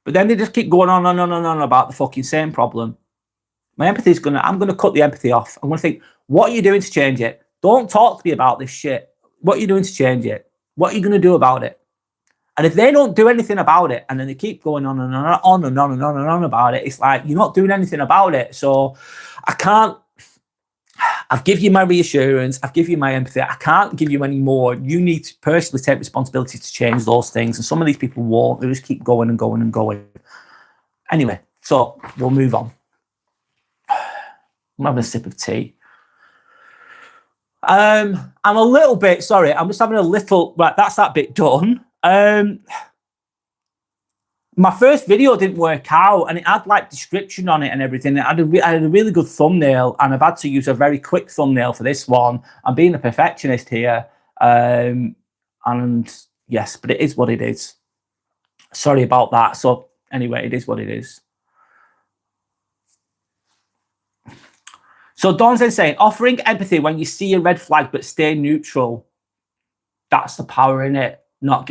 But then they just keep going on about the fucking same problem. My empathy is I'm going to cut the empathy off. I'm going to think, what are you doing to change it? Don't talk to me about this shit. What are you doing to change it? What are you going to do about it? And if they don't do anything about it, and then they keep going on about it, it's like, you're not doing anything about it. So I've given you my reassurance. I've given you my empathy. I can't give you any more. You need to personally take responsibility to change those things. And some of these people won't. They just keep going and going and going. Anyway, so we'll move on. I'm having a sip of tea. I'm a little bit, sorry, I'm just having a little, right, that's that bit done. My first video didn't work out, and it had like description on it and everything. I had a really good thumbnail, and I've had to use a very quick thumbnail for this one. I'm being a perfectionist here. And yes, but it is what it is. Sorry about that. So anyway, it is what it is. So Dawn's then saying, offering empathy when you see a red flag, but stay neutral. That's the power in it. Not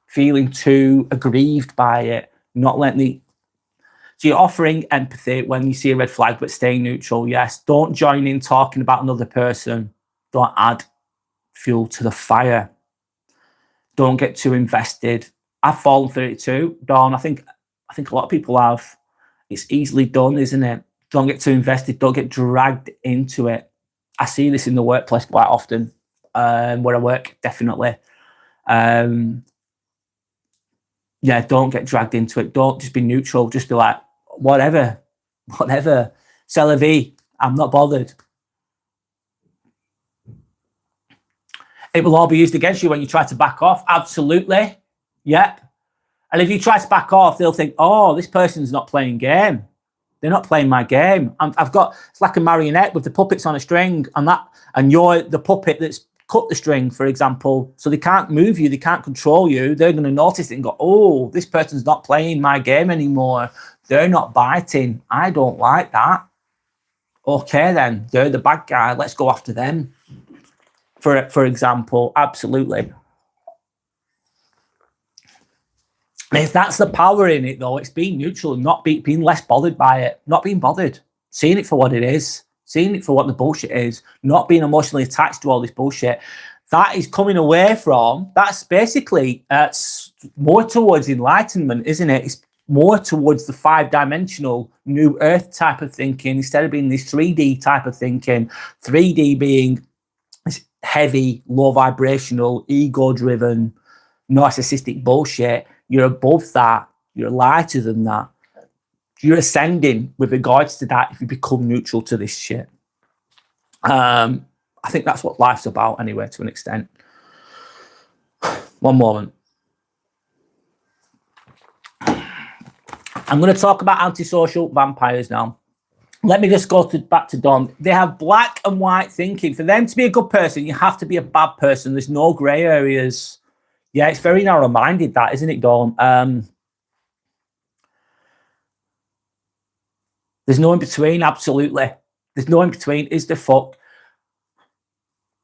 feeling too aggrieved by it. So you're offering empathy when you see a red flag, but staying neutral. Yes. Don't join in talking about another person. Don't add fuel to the fire. Don't get too invested. I've fallen for it too, Dawn. I think a lot of people have. It's easily done, isn't it? Don't get too invested. Don't get dragged into it. I see this in the workplace quite often, where I work, definitely. Yeah, don't get dragged into it. Don't just be neutral. Just be like, whatever. C'est la vie. I'm not bothered. It will all be used against you when you try to back off. Absolutely. Yep. And if you try to back off, they'll think, oh, this person's not playing game. They're not playing my game. It's like a marionette with the puppets on a string, and you're the puppet that's cut the string, for example. So they can't move you, they can't control you. They're going to notice it and go, oh, this person's not playing my game anymore. They're not biting. I don't like that. Okay, then they're the bad guy. Let's go after them. For example, absolutely. If that's the power in it, though, it's being neutral and not being less bothered by it, not being bothered, seeing it for what it is, seeing it for what the bullshit is, not being emotionally attached to all this bullshit. That is coming away from, that's basically more towards enlightenment, isn't it? It's more towards the 5-dimensional new earth type of thinking instead of being this 3D type of thinking. 3D being this heavy, low vibrational, ego driven, narcissistic bullshit. You're above that. You're lighter than that. You're ascending with regards to that if you become neutral to this shit. I think that's what life's about anyway, to an extent. One moment. I'm going to talk about antisocial vampires now. Let me just go back to Don. They have black and white thinking. For them to be a good person, you have to be a bad person. There's no grey areas. Yeah, it's very narrow-minded, that, isn't it, Dawn? There's no in-between, absolutely. There's no in-between. Is the fuck?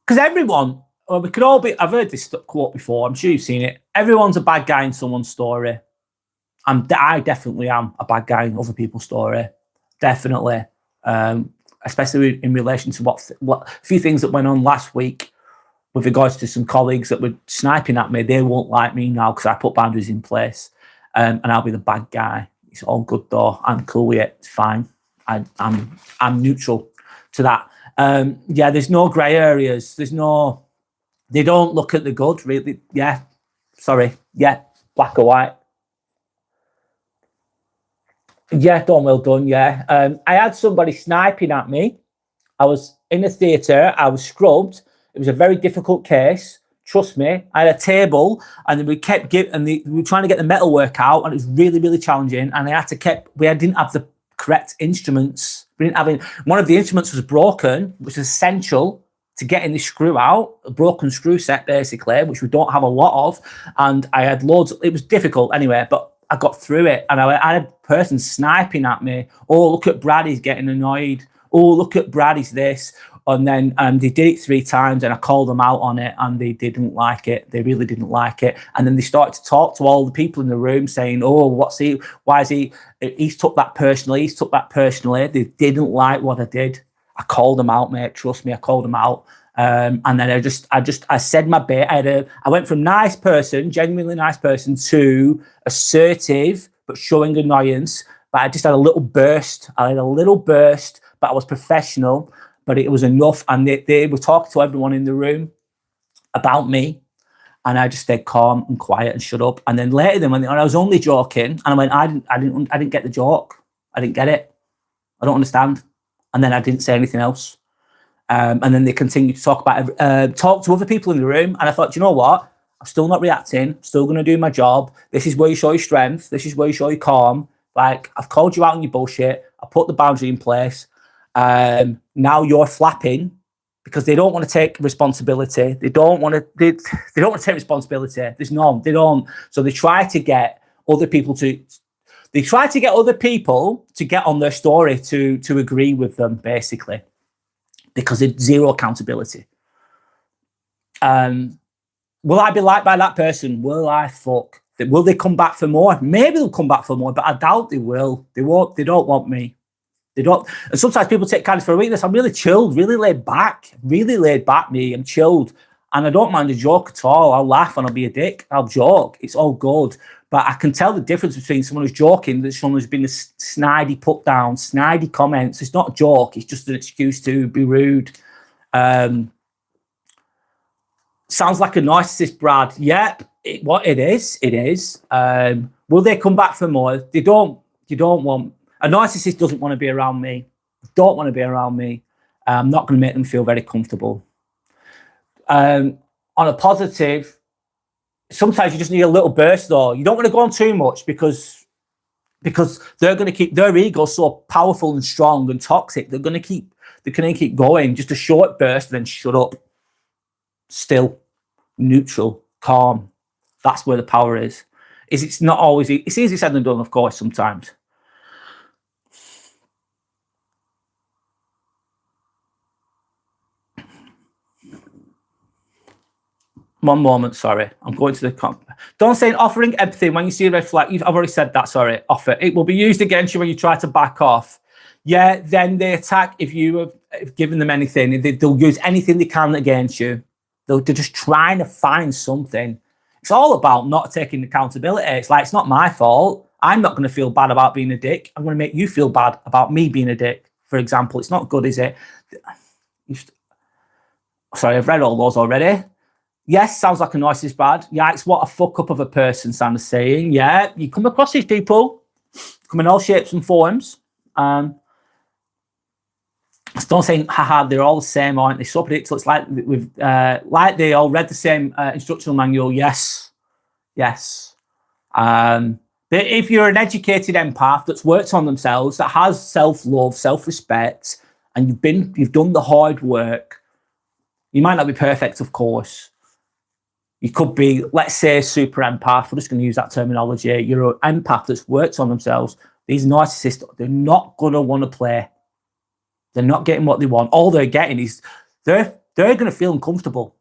Because everyone, well, we could all be, I've heard this quote before, I'm sure you've seen it. Everyone's a bad guy in someone's story. I definitely am a bad guy in other people's story. Definitely. Especially in relation to what a few things that went on last week with regards to some colleagues that were sniping at me. They won't like me now because I put boundaries in place, and I'll be the bad guy. It's all good though. I'm cool with it. It's fine. I'm neutral to that. Yeah, there's no grey areas. They don't look at the good, really. Yeah, sorry. Yeah, black or white. Yeah, done, well done, yeah. I had somebody sniping at me. I was in a theatre. I was scrubbed. It was a very difficult case. Trust me. I had a table, and then we kept we were trying to get the metal work out, and it was really, really challenging. And I had to we didn't have the correct instruments. We didn't have one of the instruments was broken, which is essential to getting the screw out. A broken screw set, basically, which we don't have a lot of. And I had loads. It was difficult anyway, but I got through it, and I had a person sniping at me. Oh, look at Brad, he's getting annoyed. Oh, look at Brad, he's this. And then they did it 3 times, and I called them out on it, and they didn't like it. They really didn't like it. And then they started to talk to all the people in the room saying, oh, what's he? Why is he? He's took that personally. He's took that personally. They didn't like what I did. I called them out, mate. Trust me, I called them out. And then I said my bit. I went from nice person, genuinely nice person, to assertive but showing annoyance. But I just had a little burst. But I was professional. But it was enough, and they were talking to everyone in the room about me, and I just stayed calm and quiet and shut up. And then later, when I was only joking, and I went, I didn't get the joke. I didn't get it. I don't understand. And then I didn't say anything else. And then they continued to talk to other people in the room. And I thought, you know what? I'm still not reacting. I'm still going to do my job. This is where you show your strength. This is where you show your calm. Like, I've called you out on your bullshit. I put the boundary in place. Now you're flapping because they don't want to take responsibility. They don't want to take responsibility. There's none. They don't. So they try to get other people to get on their story to agree with them, basically, because there's zero accountability. Will I be liked by that person? Will I fuck? Will they come back for more? Maybe they'll come back for more, but I doubt they will. They won't. They don't want me. They don't. And sometimes people take kindness for a weakness. I'm really chilled, really laid back, me. I'm chilled. And I don't mind a joke at all. I'll laugh and I'll be a dick. I'll joke. It's all good. But I can tell the difference between someone who's joking and someone who's been a snidey put down, snidey comments. It's not a joke. It's just an excuse to be rude. Sounds like a narcissist, Brad. Yep. It is. Will they come back for more? They don't want. A narcissist doesn't want to be around me. Don't want to be around me. I'm not going to make them feel very comfortable. On a positive, sometimes you just need a little burst, though. You don't want to go on too much because they're going to keep their ego so powerful and strong and toxic. They're going to keep going. Just a short burst, then shut up. Still, neutral, calm. That's where the power is. It's not always. It's easier said than done, of course. Sometimes. One moment, sorry. I'm going to the Don't say offering empathy when you see a red flag. I've already said that, sorry. Offer. It will be used against you when you try to back off. Yeah, then they attack if you have given them anything. They'll use anything they can against you. They're just trying to find something. It's all about not taking accountability. It's like, it's not my fault. I'm not going to feel bad about being a dick. I'm going to make you feel bad about me being a dick, for example. It's not good, is it? Sorry, I've read all those already. Yes, sounds like a narcissist, Brad. Yikes, what a fuck up of a person, Sam is saying. Yeah, you come across these people, come in all shapes and forms. Don't say, haha, they're all the same, aren't they? So predictable. It's like like they all read the same instructional manual. Yes. But if you're an educated empath that's worked on themselves, that has self-love, self-respect, and you've done the hard work, you might not be perfect, of course. You could be, let's say, a super empath. We're just going to use that terminology. You're an empath that's worked on themselves. These narcissists, they're not going to want to play. They're not getting what they want. All they're getting is they're going to feel uncomfortable.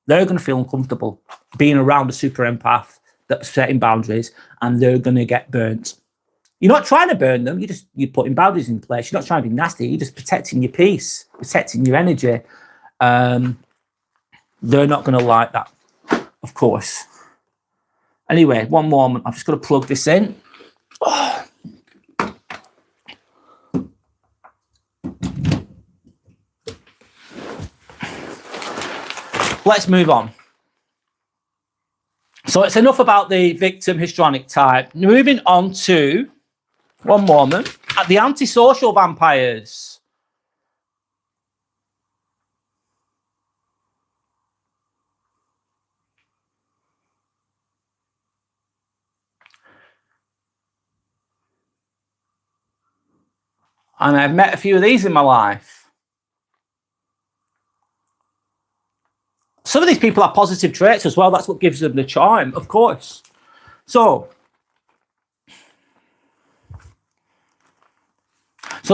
They're going to feel uncomfortable being around a super empath that's setting boundaries, and they're going to get burnt. You're not trying to burn them. You're putting boundaries in place. You're not trying to be nasty. You're just protecting your peace, protecting your energy. They're not going to like that, of course. Anyway, one moment. I've just got to plug this in. Oh. Let's move on. So it's enough about the victim histrionic type. Moving on to, one moment, at the antisocial vampires. And I've met a few of these in my life. Some of these people have positive traits as well. That's what gives them the charm, of course. So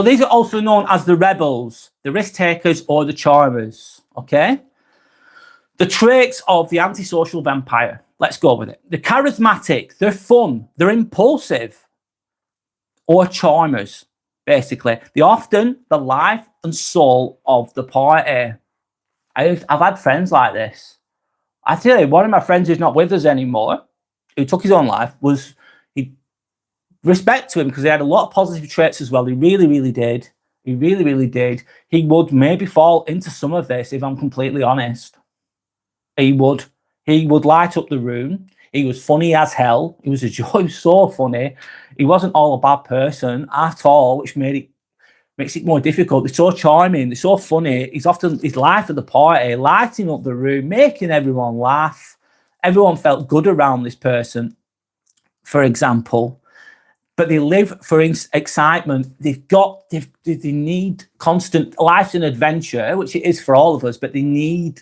these are also known as the rebels, the risk takers, or the charmers, okay? The traits of the antisocial vampire. Let's go with it. They're charismatic, they're fun, they're impulsive, or charmers, basically. They're often the life and soul of the party. I've had friends like this. I tell you, one of my friends who's not with us anymore, who took his own life, respect to him because he had a lot of positive traits as well. He really, really did. He really, really did. He would maybe fall into some of this, if I'm completely honest. He would light up the room. He was funny as hell. He was a joy. He was so funny. He wasn't all a bad person at all, which makes it more difficult. They're so charming. They're so funny. He's often his life at the party, lighting up the room, making everyone laugh. Everyone felt good around this person, for example. But they live for excitement. They need constant life and adventure, which it is for all of us. But they're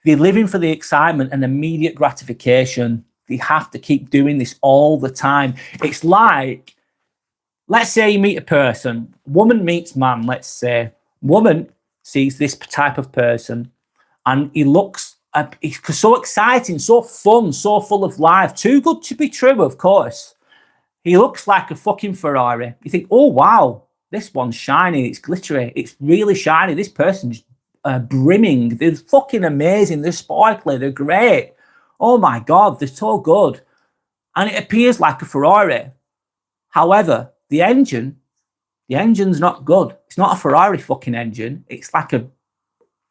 living for the excitement and immediate gratification. They have to keep doing this all the time. It's like, let's say you meet a person, woman meets man, let's say. Woman sees this type of person and he's so exciting, so fun, so full of life. Too good to be true, of course. He looks like a fucking Ferrari. You think, oh, wow, this one's shiny, it's glittery, it's really shiny. This person's brimming. They're fucking amazing. They're sparkly. They're great. Oh, my God, they're so good. And it appears like a Ferrari. However, the engine's not good. It's not a Ferrari fucking engine. It's like a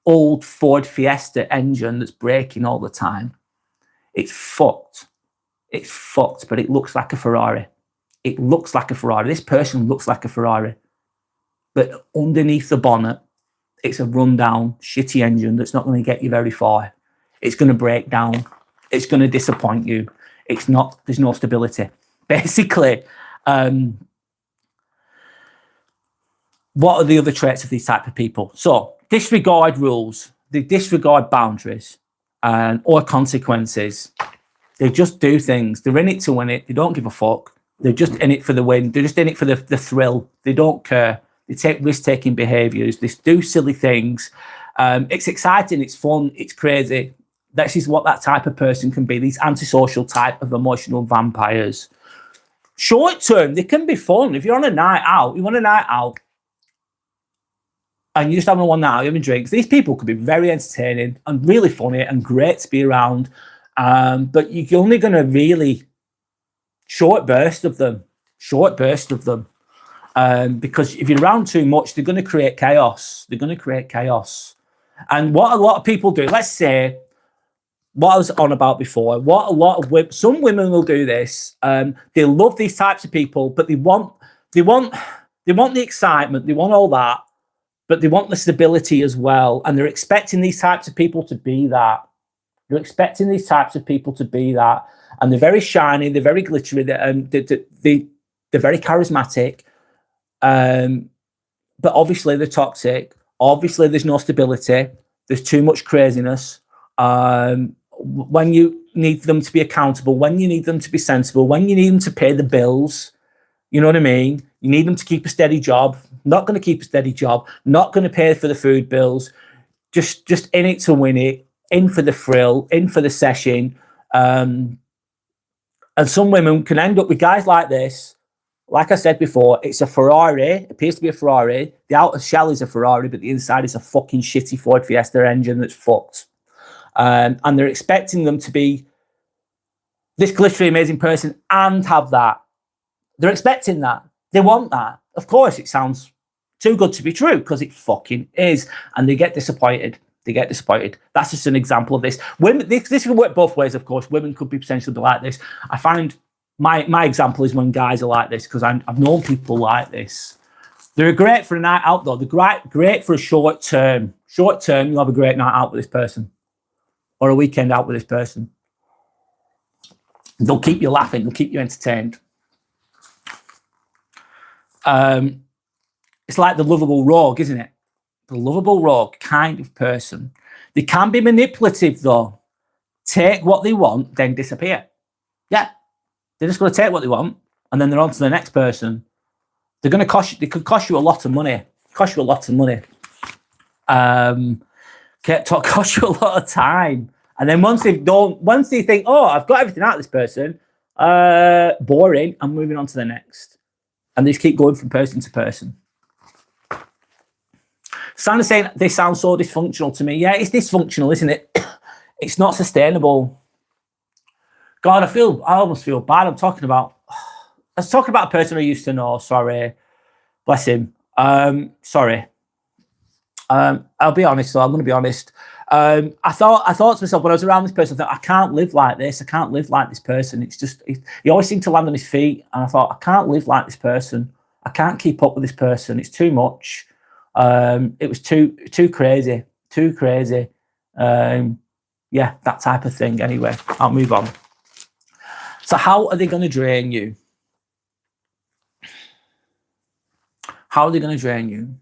old Ford Fiesta engine that's braking all the time. It's fucked. It's fucked, but it looks like a Ferrari. It looks like a Ferrari. This person looks like a Ferrari. But underneath the bonnet, it's a rundown, shitty engine that's not going to get you very far. It's going to break down. It's going to disappoint you. There's no stability. Basically, what are the other traits of these type of people? So disregard rules. They disregard boundaries or consequences. They just do things. They're in it to win it. They don't give a fuck. They're just in it for the win. They're just in it for the thrill. They don't care. They take risk-taking behaviours. They do silly things. It's exciting. It's fun. It's crazy. This is what that type of person can be. These antisocial type of emotional vampires. Short term, they can be fun. If you're on a night out, you want a night out, and you're just having one night out, having drinks, these people could be very entertaining and really funny and great to be around. But you're only going to really Short bursts of them. Short bursts of them. Because if you're around too much, they're going to create chaos. They're going to create chaos. And what a lot of people do, let's say, what I was on about before, what a lot of women, some women will do this. They love these types of people, but they want the excitement, they want all that, but they want the stability as well. And they're expecting these types of people to be that. They're expecting these types of people to be that. And they're very shiny, they're very glittery, they're very charismatic. But obviously they're toxic. Obviously there's no stability. There's too much craziness. When you need them to be accountable, when you need them to be sensible, when you need them to pay the bills, you know what I mean? You need them to keep a steady job. Not going to keep a steady job. Not going to pay for the food bills. Just in it to win it. In for the thrill. In for the session. And some women can end up with guys like this. Like I said before, it's a Ferrari. It appears to be a Ferrari. The outer shell is a Ferrari, but the inside is a fucking shitty Ford Fiesta engine that's fucked. And they're expecting them to be this glittery, amazing person and have that. They're expecting that. They want that. Of course, it sounds too good to be true because it fucking is. And they get disappointed. They get disappointed. That's just an example of this. Women, this can work both ways, of course. Women could be potentially be like this. I find my example is when guys are like this because I've known people like this. They're great for a night out, though. They're great for a short term. Short term, you'll have a great night out with this person or a weekend out with this person. They'll keep you laughing. They'll keep you entertained. It's like the lovable rogue, isn't it? The lovable rogue kind of person. They can be manipulative, though. Take what they want, then disappear. Yeah. They're just going to take what they want, and then they're on to the next person. They're going to cost you, they could cost you a lot of money. Cost you a lot of money. Cost you a lot of time. And then once they think, oh, I've got everything out of this person, boring, I'm moving on to the next. And they just keep going from person to person. Sandra's saying they sound so dysfunctional to me. Yeah, it's dysfunctional, isn't it? It's not sustainable. God, I almost feel bad. I was talking about a person I used to know. Sorry. Bless him. Sorry. I'll be honest, though. I'm going to be honest. I thought to myself when I was around this person, I thought, I can't live like this. I can't live like this person. It's just, he always seemed to land on his feet. And I thought, I can't live like this person. I can't keep up with this person. It's too much. It was too crazy. Too crazy. Yeah, that type of thing. Anyway, I'll move on. So how are they going to drain you? How are they going to drain you?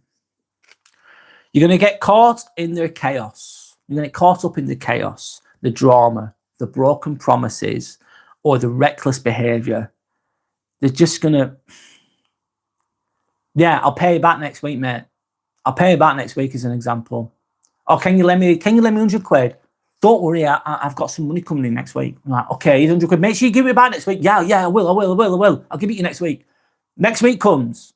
You're going to get caught in their chaos. You're going to get caught up in the chaos, the drama, the broken promises, or the reckless behavior. They're just going to, yeah, I'll pay you back next week, mate. I'll pay you back next week as an example. Oh, can you lend me 100 quid? Don't worry, I've got some money coming in next week. I'm like, okay, 100 quid. Make sure you give me it back next week. Yeah, I will. I'll give it you next week. Next week comes.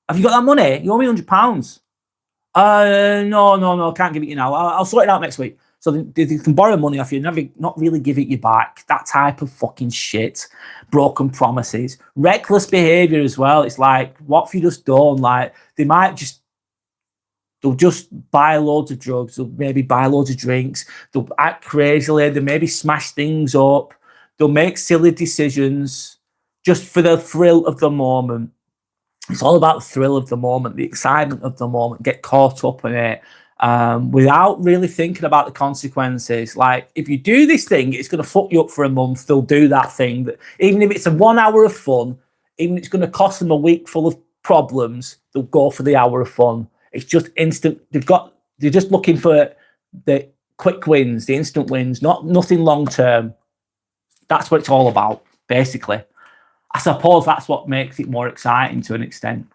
Have you got that money? You owe me £100. No, I can't give it you now. I'll sort it out next week. So they can borrow money off you and not really give it you back. That type of fucking shit. Broken promises. Reckless behaviour as well. It's like, what have you just done? Like, they'll just buy loads of drugs. They'll maybe buy loads of drinks. They'll act crazily. They'll maybe smash things up. They'll make silly decisions just for the thrill of the moment. It's all about the thrill of the moment, the excitement of the moment, get caught up in it without really thinking about the consequences. Like, if you do this thing, it's going to fuck you up for a month. They'll do that thing. That, even if it's a 1 hour of fun, even if it's going to cost them a week full of problems, they'll go for the hour of fun. It's just instant. They're just looking for the quick wins, the instant wins, nothing long term. That's what it's all about, basically. I suppose that's what makes it more exciting to an extent.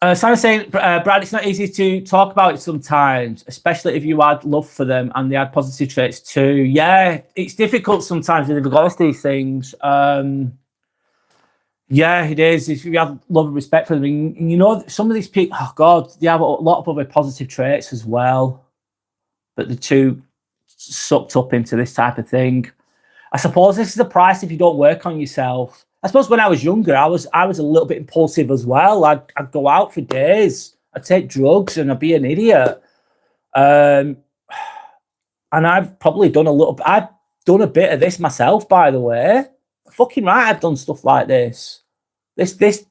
Sarah's saying, Brad, it's not easy to talk about it sometimes, especially if you had love for them and they had positive traits too. Yeah, it's difficult sometimes with regards to these things. Yeah, it is. If you have love and respect for them, and you know, some of these people, oh God, they have a lot of other positive traits as well. But they're too sucked up into this type of thing. I suppose this is the price if you don't work on yourself. I suppose when I was younger, I was a little bit impulsive as well. I'd go out for days. I'd take drugs and I'd be an idiot. And I've probably done I've done a bit of this myself, by the way. Fucking right, I've done stuff like this. This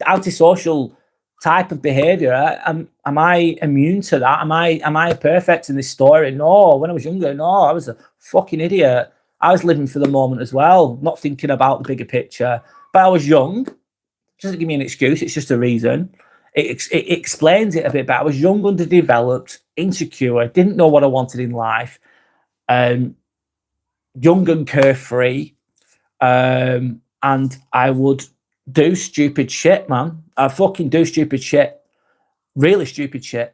antisocial type of behaviour. Am I immune to that? Am I perfect in this story? No. When I was younger, no, I was a fucking idiot. I was living for the moment as well, not thinking about the bigger picture. But I was young. It doesn't give me an excuse. It's just a reason. It explains it a bit better. I was young, underdeveloped, insecure, didn't know what I wanted in life. Young and carefree. And I would do stupid shit, man. I fucking do stupid shit. Really stupid shit.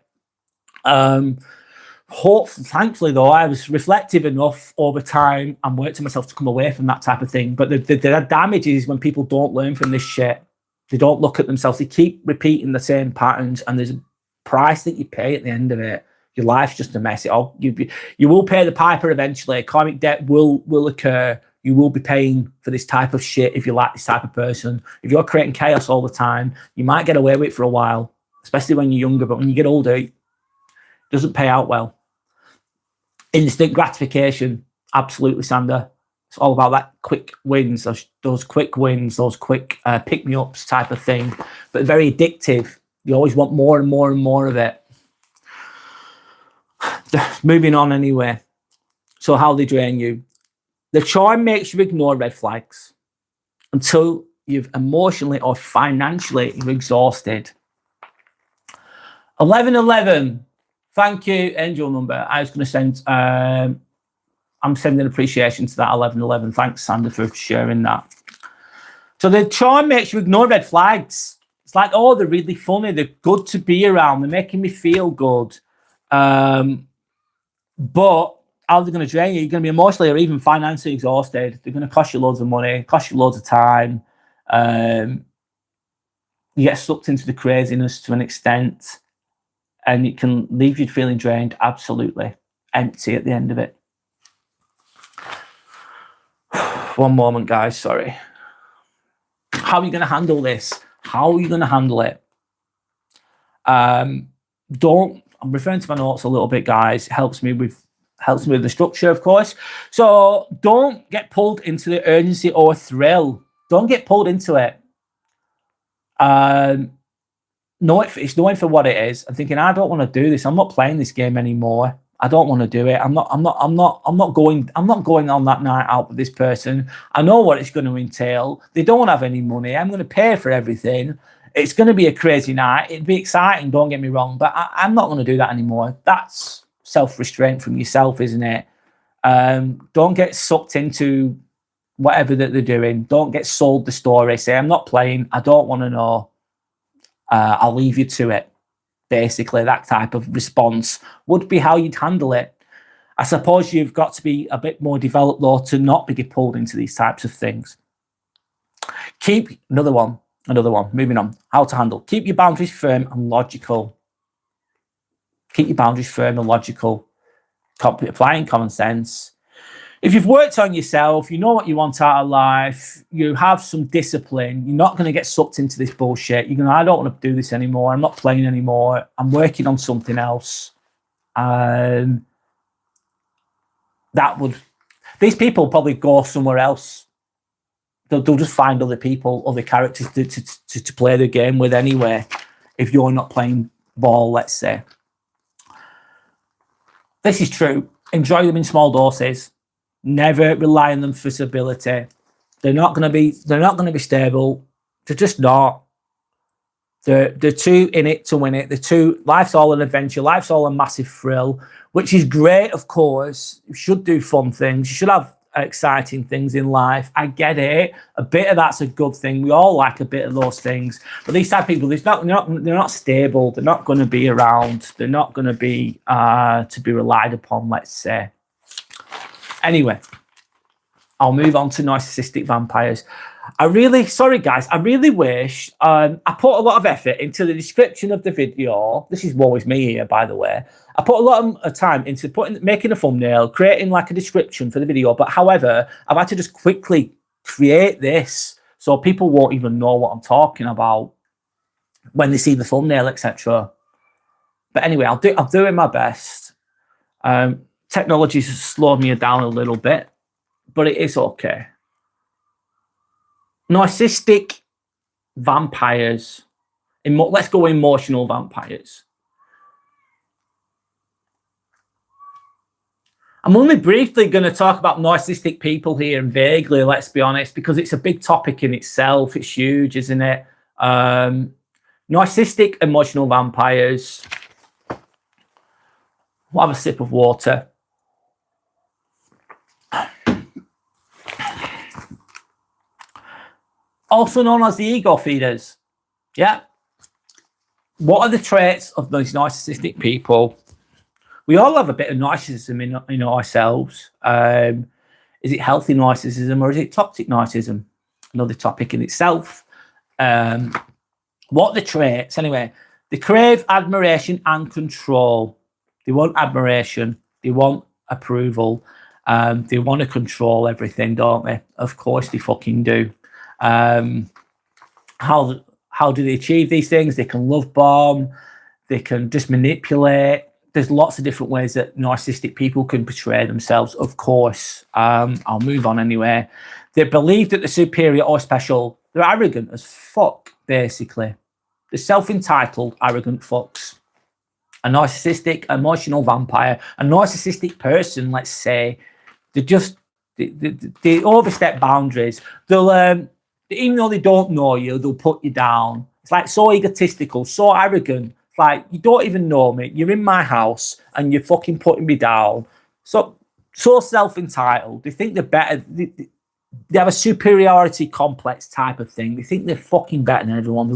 Thankfully, though, I was reflective enough over time and worked on myself to come away from that type of thing. But the damage is when people don't learn from this shit. They don't look at themselves. They keep repeating the same patterns, and there's a price that you pay at the end of it. Your life's just a mess. You will pay the piper eventually. Karmic debt will occur. You will be paying for this type of shit if you're like this type of person. If you're creating chaos all the time, you might get away with it for a while, especially when you're younger. But when you get older, it doesn't pay out well. Instant gratification, absolutely, Sander. It's all about that quick wins, those quick wins, those quick pick-me-ups type of thing, but very addictive. You always want more and more and more of it. Moving on anyway. So how they drain you. The charm makes you ignore red flags until you've emotionally or financially exhausted. 1111. Thank you, angel number. I was going to send, I'm sending appreciation to that 1111. Thanks, Sander, for sharing that. So the charm makes you ignore red flags. It's like, oh, they're really funny. They're good to be around. They're making me feel good. But how they're going to drain you? You're going to be emotionally or even financially exhausted. They're going to cost you loads of money, cost you loads of time. You get sucked into the craziness to an extent. And it can leave you feeling drained, absolutely empty at the end of it. One moment, guys, sorry. How are you going to handle this? How are you going to handle it? I'm referring to my notes a little bit, guys. It helps me with the structure, of course. So don't get pulled into the urgency or thrill. Don't get pulled into it. It's knowing for what it is. I'm thinking, I don't want to do this. I'm not playing this game anymore. I don't want to do it. I'm not going on that night out with this person. I know what it's going to entail. They don't have any money. I'm going to pay for everything. It's going to be a crazy night. It'd be exciting, don't get me wrong, but I'm not going to do that anymore. That's self-restraint from yourself, isn't it? Don't get sucked into whatever that they're doing. Don't get sold the story. Say, I'm not playing. I don't want to know. I'll leave you to it. Basically, that type of response would be how you'd handle it. I suppose you've got to be a bit more developed, though, to not be pulled into these types of things. Another one. Moving on. How to handle. Keep your boundaries firm and logical. Applying common sense. If you've worked on yourself, you know what you want out of life, you have some discipline, you're not going to get sucked into this bullshit. You're going to, I don't want to do this anymore. I'm not playing anymore. I'm working on something else. These people probably go somewhere else. They'll just find other people, other characters to play the game with anyway. If you're not playing ball, let's say. This is true. Enjoy them in small doses. Never rely on them for stability. They're not going to be stable. They're just not. They're too in it to win it. Life's all an adventure. Life's all a massive thrill, which is great, of course. You should do fun things. You should have exciting things in life. I get it. A bit of that's a good thing. We all like a bit of those things. But these type of people, they're not stable. They're not going to be around. They're not going to be to be relied upon, let's say. Anyway, I'll move on to narcissistic vampires. Sorry guys, I really wish, I put a lot of effort into the description of the video. This is always me here, by the way. I put a lot of time into making a thumbnail, creating like a description for the video. But however, I've had to just quickly create this so people won't even know what I'm talking about when they see the thumbnail, etc. But anyway, I'm doing my best. Technology's slowed me down a little bit, but it is okay. Narcissistic vampires. Let's go emotional vampires. I'm only briefly going to talk about narcissistic people here, and vaguely, let's be honest, because it's a big topic in itself. It's huge, isn't it? Narcissistic emotional vampires. We'll have a sip of water. Also known as the ego feeders. Yeah. What are the traits of those narcissistic people? We all have a bit of narcissism in ourselves. Is it healthy narcissism or is it toxic narcissism? Another topic in itself. What are the traits? Anyway, they crave admiration and control. They want admiration. They want approval. They want to control everything, don't they? Of course they fucking do. How do they achieve these things? They can love bomb. They can just manipulate. There's lots of different ways that narcissistic people can portray themselves, of course. I'll move on anyway. They believe that they're superior or special. They're arrogant as fuck, basically. They're self-entitled, arrogant fucks. A narcissistic, emotional vampire, a narcissistic person, let's say, they overstep boundaries. They'll, even though they don't know you, they'll put you down. It's like so egotistical, so arrogant. It's like, you don't even know me. You're in my house and you're fucking putting me down. So self-entitled. They think they're better. They have a superiority complex type of thing. They think they're fucking better than everyone.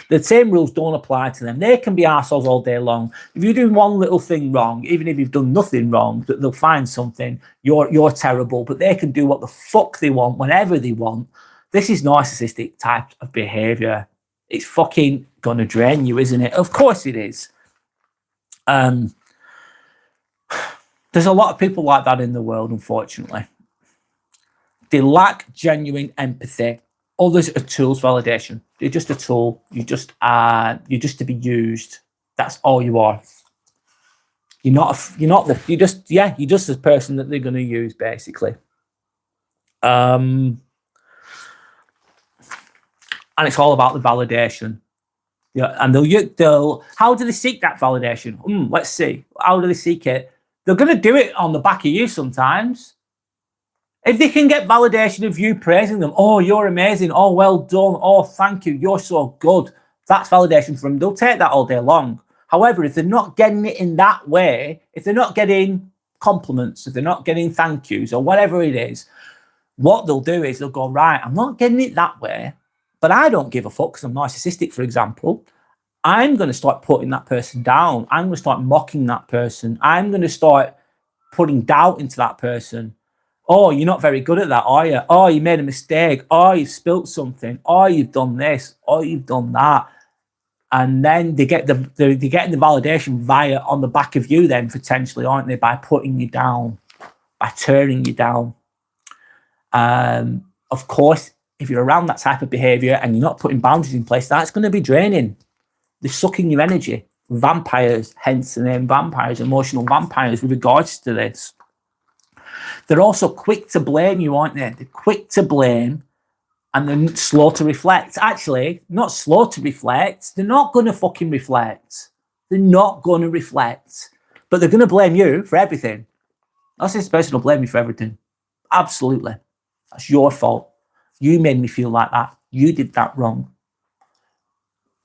The same rules don't apply to them. They can be arseholes all day long. If you do one little thing wrong, even if you've done nothing wrong, they'll find something. You're terrible, but they can do what the fuck they want whenever they want. This is narcissistic type of behavior. It's fucking gonna drain you, isn't it? Of course it is. There's a lot of people like that in the world, unfortunately. They lack genuine empathy. Others are tools this a tool. You're just to be used. That's all you are. You're just the person that they're going to use, basically. And it's all about the validation. Yeah, and they'll how do they seek that validation? Let's see. How do they seek it? They're going to do it on the back of you sometimes. If they can get validation of you praising them, oh, you're amazing, oh, well done, oh, thank you, you're so good, that's validation from them. They'll take that all day long. However, if they're not getting it in that way, if they're not getting compliments, if they're not getting thank yous or whatever it is, what they'll do is they'll go, right, I'm not getting it that way, but I don't give a fuck because I'm narcissistic, for example. I'm going to start putting that person down. I'm going to start mocking that person. I'm going to start putting doubt into that person. Oh, you're not very good at that, are you? Oh, you made a mistake. Oh, you've spilt something. Oh, you've done this. Oh, you've done that. And then they're getting the validation via on the back of you then, potentially, aren't they? By putting you down, by turning you down. Of course, if you're around that type of behavior and you're not putting boundaries in place, that's going to be draining. They're sucking your energy. Vampires, hence the name vampires, emotional vampires with regards to this. They're also quick to blame you, aren't they? They're quick to blame and they're slow to reflect. Actually, not slow to reflect. They're not going to fucking reflect. They're not going to reflect. But they're going to blame you for everything. This person will blame you for everything. Absolutely. That's your fault. You made me feel like that. You did that wrong.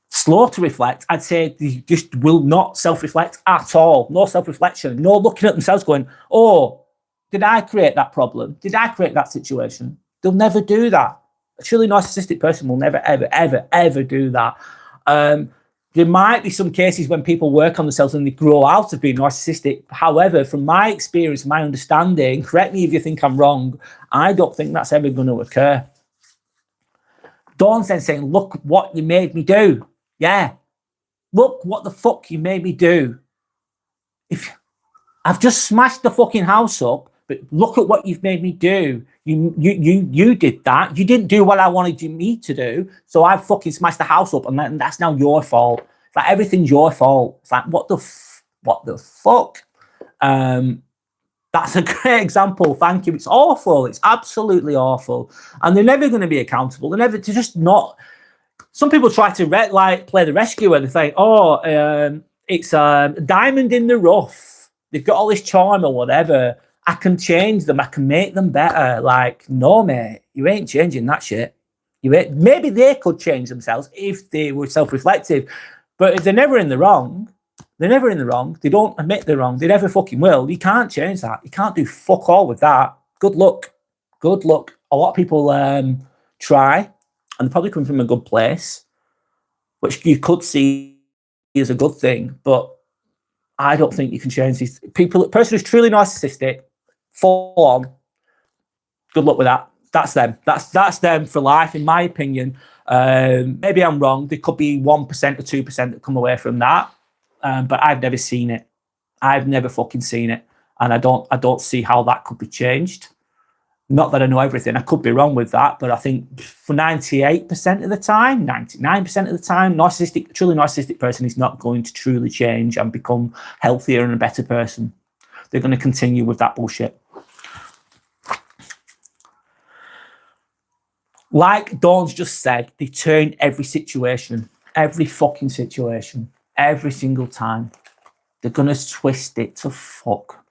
Slow to reflect, I'd say they just will not self-reflect at all. No self-reflection. No looking at themselves going, oh, did I create that problem? Did I create that situation? They'll never do that. A truly narcissistic person will never, ever, ever, ever do that. There might be some cases when people work on themselves and they grow out of being narcissistic. However, from my experience, my understanding, correct me if you think I'm wrong, I don't think that's ever going to occur. Dawn's then saying, look what you made me do. Yeah. Look what the fuck you made me do. If I've just smashed the fucking house up, but look at what you've made me do. You did that. You didn't do what I wanted me to do. So I fucking smashed the house up, and that's now your fault. It's like everything's your fault. It's like, what the fuck? That's a great example. Thank you. It's awful. It's absolutely awful. And they're never going to be accountable. They're just not. Some people try to play the rescuer. They think, it's a diamond in the rough. They've got all this charm or whatever. I can change them. I can make them better. Like, no, mate, you ain't changing that shit. Maybe they could change themselves if they were self-reflective. But if they're never in the wrong, they don't admit they're wrong. They never fucking will. You can't change that. You can't do fuck all with that. Good luck. A lot of people try, and they're probably coming from a good place, which you could see as a good thing. But I don't think you can change these people. A person who's truly narcissistic, full on, good luck with that. That's them. That's them for life, in my opinion. Maybe I'm wrong. There could be 1% or 2% that come away from that. But I've never seen it. I've never fucking seen it. And I don't see how that could be changed. Not that I know everything. I could be wrong with that, but I think for 98% of the time, 99% of the time, truly narcissistic person is not going to truly change and become healthier and a better person. They're going to continue with that bullshit. Like Dawn's just said, they turn every fucking situation, every single time. They're going to twist it to fuck.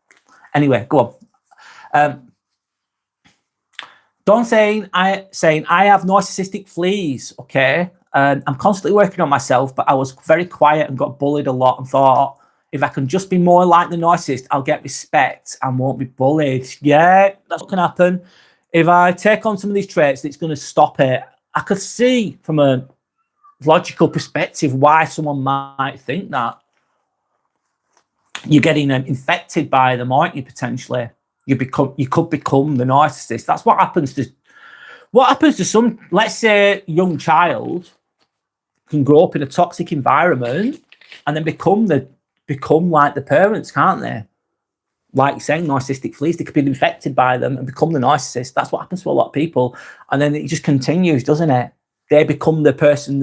Anyway, go on. Dawn saying I have narcissistic fleas, okay? I'm constantly working on myself, but I was very quiet and got bullied a lot and thought, if I can just be more like the narcissist, I'll get respect and won't be bullied. Yeah, that's what can happen. If I take on some of these traits, it's going to stop it. I could see from a logical perspective why someone might think that. You're getting infected by them, aren't you, potentially? You could become the narcissist. That's what happens to some, let's say, young child can grow up in a toxic environment and then become like the parents, can't they? Like you're saying, narcissistic fleas, they could be infected by them and become the narcissist. That's what happens to a lot of people. And then it just continues, doesn't it? They become the person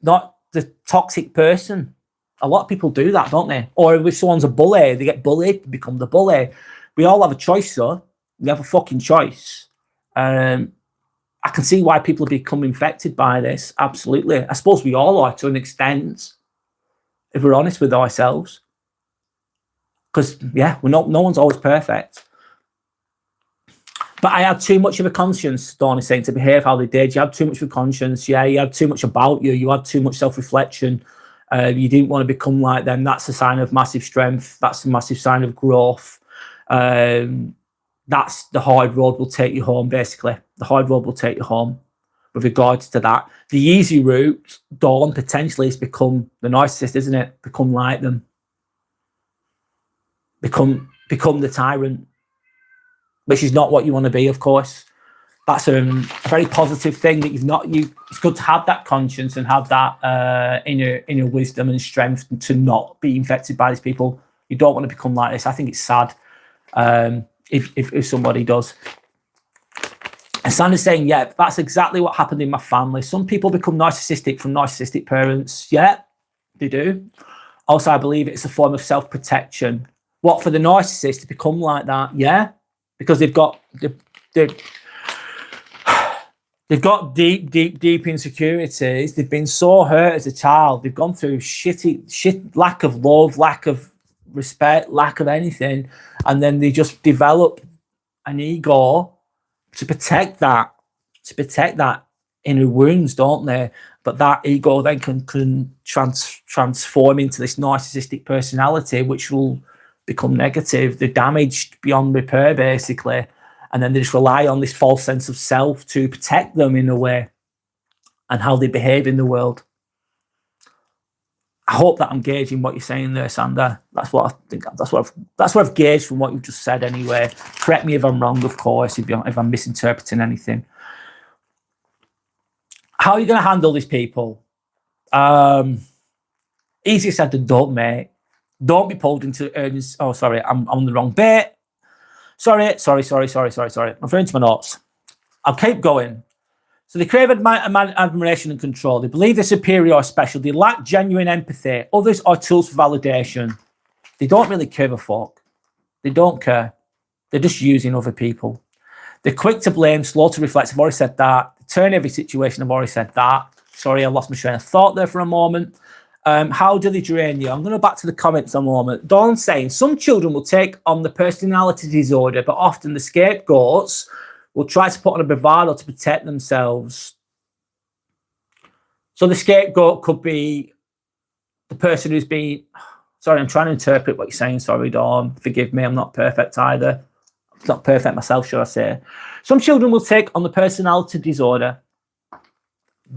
not the toxic person. A lot of people do that, don't they? Or if someone's a bully, they get bullied, become the bully. We all have a choice, though. We have a fucking choice. I can see why people become infected by this. Absolutely. I suppose we all are to an extent, if we're honest with ourselves. Because, yeah, no one's always perfect. But I had too much of a conscience, Dawn is saying, to behave how they did. You had too much of a conscience. Yeah, you had too much about you. You had too much self-reflection. You didn't want to become like them. That's a sign of massive strength. That's a massive sign of growth. That's the hard road will take you home, basically. The hard road will take you home with regards to that. The easy route, Dawn, potentially is become the narcissist, isn't it? Become like them. Become the tyrant, which is not what you want to be, of course. That's a very positive thing that it's good to have that conscience and have that inner wisdom and strength to not be infected by these people. You don't want to become like this. I think it's sad if somebody does. And Sandra's saying, yeah, that's exactly what happened in my family. Some people become narcissistic from narcissistic parents. Yeah, they do. Also, I believe it's a form of self-protection. What, for the narcissist to become like that? Yeah, because they've got deep insecurities. They've been so hurt as a child. They've gone through shit, lack of love, lack of respect, lack of anything. And then they just develop an ego to protect that inner wounds, don't they? But that ego then can transform into this narcissistic personality, which will become negative. They're damaged beyond repair, basically. And then they just rely on this false sense of self to protect them in a way and how they behave in the world. I hope that I'm gauging what you're saying there, Sandra. That's what I think. That's what I've gauged from what you've just said anyway. Correct me if I'm wrong, of course, if I'm misinterpreting anything. How are you going to handle these people? Easier said than done, mate. Don't be pulled into earnings. Oh, sorry, I'm on the wrong bit. Sorry. I'm referring to my notes. I'll keep going. So they crave admiration and control. They believe they're superior or special. They lack genuine empathy. Others are tools for validation. They don't really give a fuck. They don't care. They're just using other people. They're quick to blame, slow to reflect. I've already said that. They turn every situation. I've already said that. Sorry, I lost my train of thought there for a moment. How do they drain you? I'm going to go back to the comments a moment. Dawn saying, some children will take on the personality disorder, but often the scapegoats will try to put on a bravado to protect themselves. So the scapegoat could be the person who's been... Sorry, I'm trying to interpret what you're saying. Sorry, Dawn. Forgive me, I'm not perfect either. I'm not perfect myself, should I say. Some children will take on the personality disorder.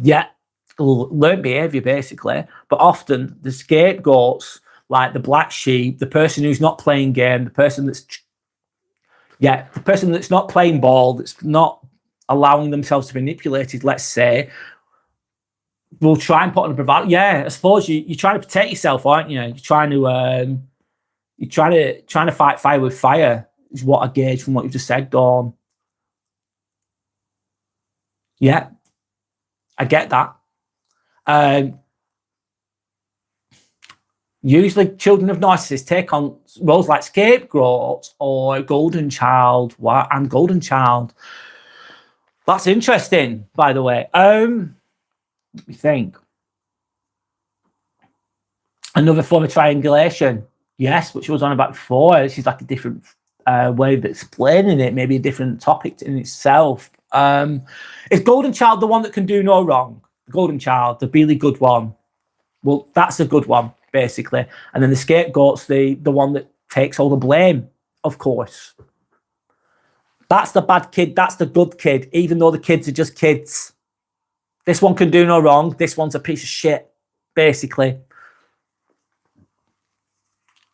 Yeah, learn behaviour, basically. But often the scapegoats, like the black sheep, the person who's not playing game, the person that's not playing ball, that's not allowing themselves to be manipulated, let's say, will try and put on a bravado. Yeah, I suppose you're trying to protect yourself, aren't you? You're trying to fight fire with fire, is what I gauge from what you just said, Dawn. Yeah, I get that. Usually children of narcissists take on roles like scapegoat or golden child. What? And golden child. That's interesting, by the way. Let me think. Another form of triangulation. Yes, which was on about before. This is like a different way of explaining it, maybe a different topic in itself. Is golden child the one that can do no wrong? Golden child, the really good one. Well, that's a good one, basically. And then the scapegoat's the one that takes all the blame, of course. That's the bad kid, that's the good kid, even though the kids are just kids. This one can do no wrong. This one's a piece of shit, basically.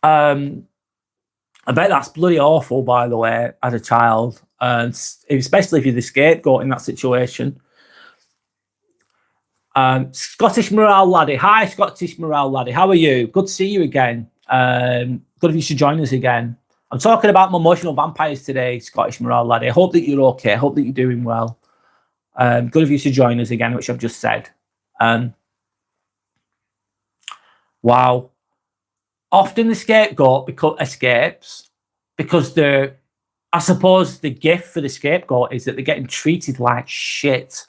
I bet that's bloody awful, by the way, as a child. Especially if you're the scapegoat in that situation. Scottish Morale Laddie. Hi, Scottish Morale Laddie. How are you? Good to see you again. Good if you should join us again. I'm talking about my emotional vampires today, Scottish Morale Laddie. I hope that you're okay. I hope that you're doing well. Good of you to join us again, which I've just said. Wow. Often the scapegoat escapes because I suppose the gift for the scapegoat is that they're getting treated like shit.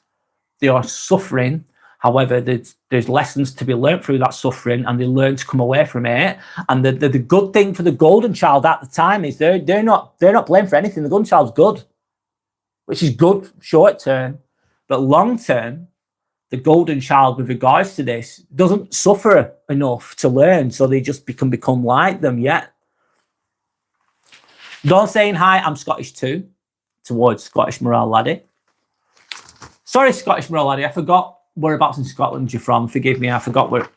They are suffering. However, there's lessons to be learned through that suffering, and they learn to come away from it. And the good thing for the golden child at the time is they're not blamed for anything. The golden child's good, which is good short term, but long term, the golden child with regards to this doesn't suffer enough to learn, so they just become like them. Yeah. Dawn saying hi, I'm Scottish too, towards Scottish Morale Laddie. Sorry, Scottish Morale Laddie, I forgot whereabouts in Scotland you're from. Forgive me, I forgot where.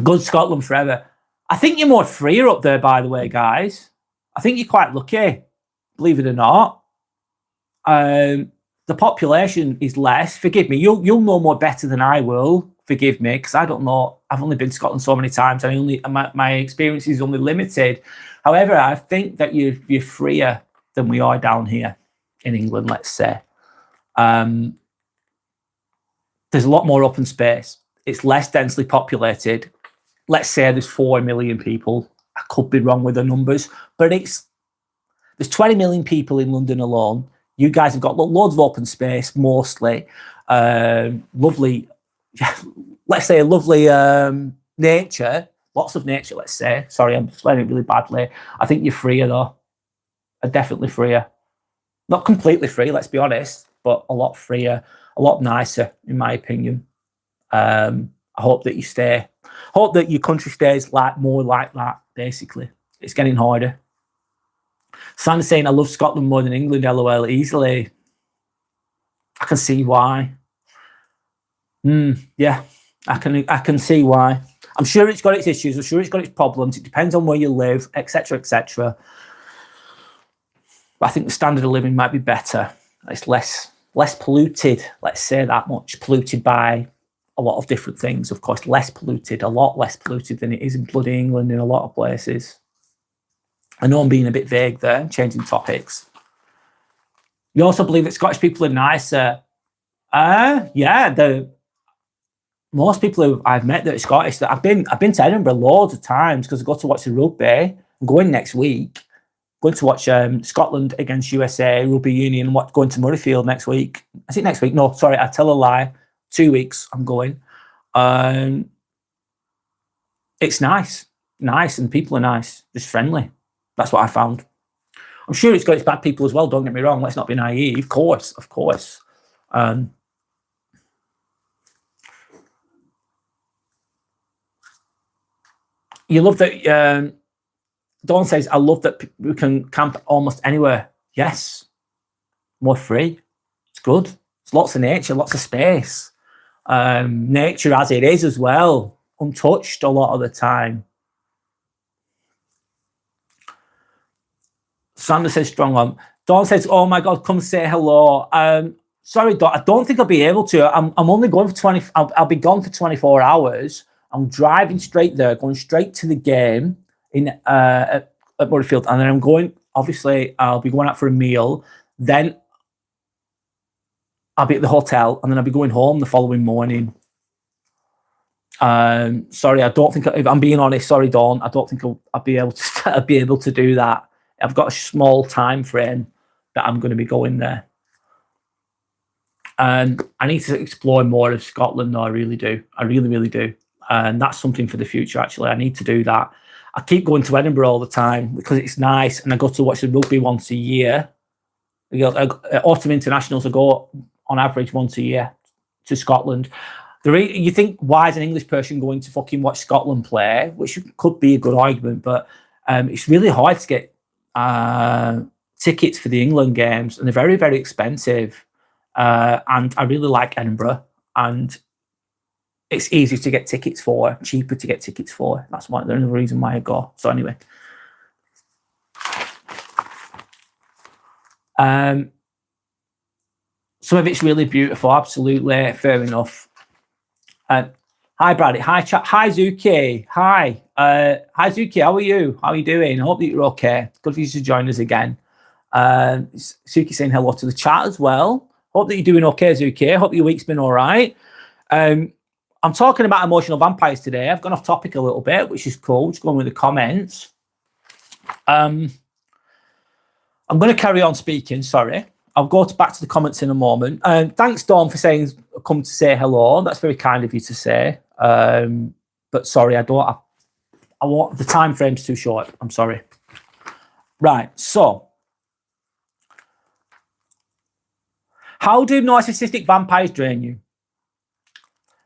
Good Scotland forever. I think you're more freer up there, by the way, guys. I think you're quite lucky, believe it or not. The population is less. Forgive me, you'll know more better than I will. Forgive me, because I don't know. I've only been to Scotland so many times, and my experience is only limited. However, I think that you're freer than we are down here in England, let's say. There's a lot more open space. It's less densely populated. Let's say there's 4 million people. I could be wrong with the numbers, but there's 20 million people in London alone. You guys have got loads of open space, mostly. Lovely, let's say lovely nature. Lots of nature, let's say. Sorry, I'm explaining it really badly. I think you're freer, though. Definitely freer. Not completely free, let's be honest, but a lot freer, a lot nicer, in my opinion. I hope that you stay. Hope that your country stays more like that, basically. It's getting harder. Sandy's saying, I love Scotland more than England, LOL, easily. I can see why. Yeah, I can see why. I'm sure it's got its issues. I'm sure it's got its problems. It depends on where you live, etc., etc. But I think the standard of living might be better. It's less less polluted, let's say that much, polluted by a lot of different things. Of course, less polluted, a lot less polluted than it is in bloody England in a lot of places. I know I'm being a bit vague there, changing topics. You also believe that Scottish people are nicer. Yeah, most people who I've met that are Scottish, that I've been to Edinburgh loads of times because I go to watch the rugby. I'm going next week. Going to watch Scotland against USA rugby union. Going to Murrayfield next week. Is it next week? No, sorry, I tell a lie. 2 weeks I'm going. It's nice, and people are nice, just friendly. That's what I found. I'm sure it's got its bad people as well. Don't get me wrong. Let's not be naive. Of course. You love that. Dawn says, I love that we can camp almost anywhere. Yes. More free. It's good. It's lots of nature, lots of space. Nature as it is as well. Untouched a lot of the time. Sandra says, strong on. Dawn says, oh my God, come say hello. Sorry, Dawn, I don't think I'll be able to. I'm only going for 20. I'll be gone for 24 hours. I'm driving straight there, going straight to the game at Murrayfield, and then I'm going. Obviously, I'll be going out for a meal. Then I'll be at the hotel, and then I'll be going home the following morning. Sorry, I don't think. If I'm being honest, sorry, Dawn, I don't think I'll be able to. I'll be able to do that. I've got a small time frame that I'm going to be going there. I need to explore more of Scotland. No, I really do. I really, really do. And that's something for the future, actually. I need to do that. I keep going to Edinburgh all the time because it's nice, and I go to watch the rugby once a year. Autumn internationals, I go on average once a year to Scotland. You think, why is an English person going to fucking watch Scotland play? Which could be a good argument, but it's really hard to get tickets for the England games, and they're very, very expensive. And I really like Edinburgh, and it's easier to get tickets for, cheaper to get tickets for. That's the only reason why I go. So anyway. Some of it's really beautiful, absolutely, fair enough. Hi, Brady. Hi, chat. Hi, Zuki. Hi. Hi, Zuki. How are you? How are you doing? I hope that you're okay. Good for you to join us again. Zuki saying hello to the chat as well. Hope that you're doing okay, Zuki. Hope your week's been all right. I'm talking about emotional vampires today. I've gone off topic a little bit, which is cool. Just going with the comments. I'm going to carry on speaking. Sorry. I'll go back to the comments in a moment. Thanks, Dawn, for saying come to say hello. That's very kind of you to say. But sorry, I want the time frame's too short. I'm sorry. Right. So, how do narcissistic vampires drain you?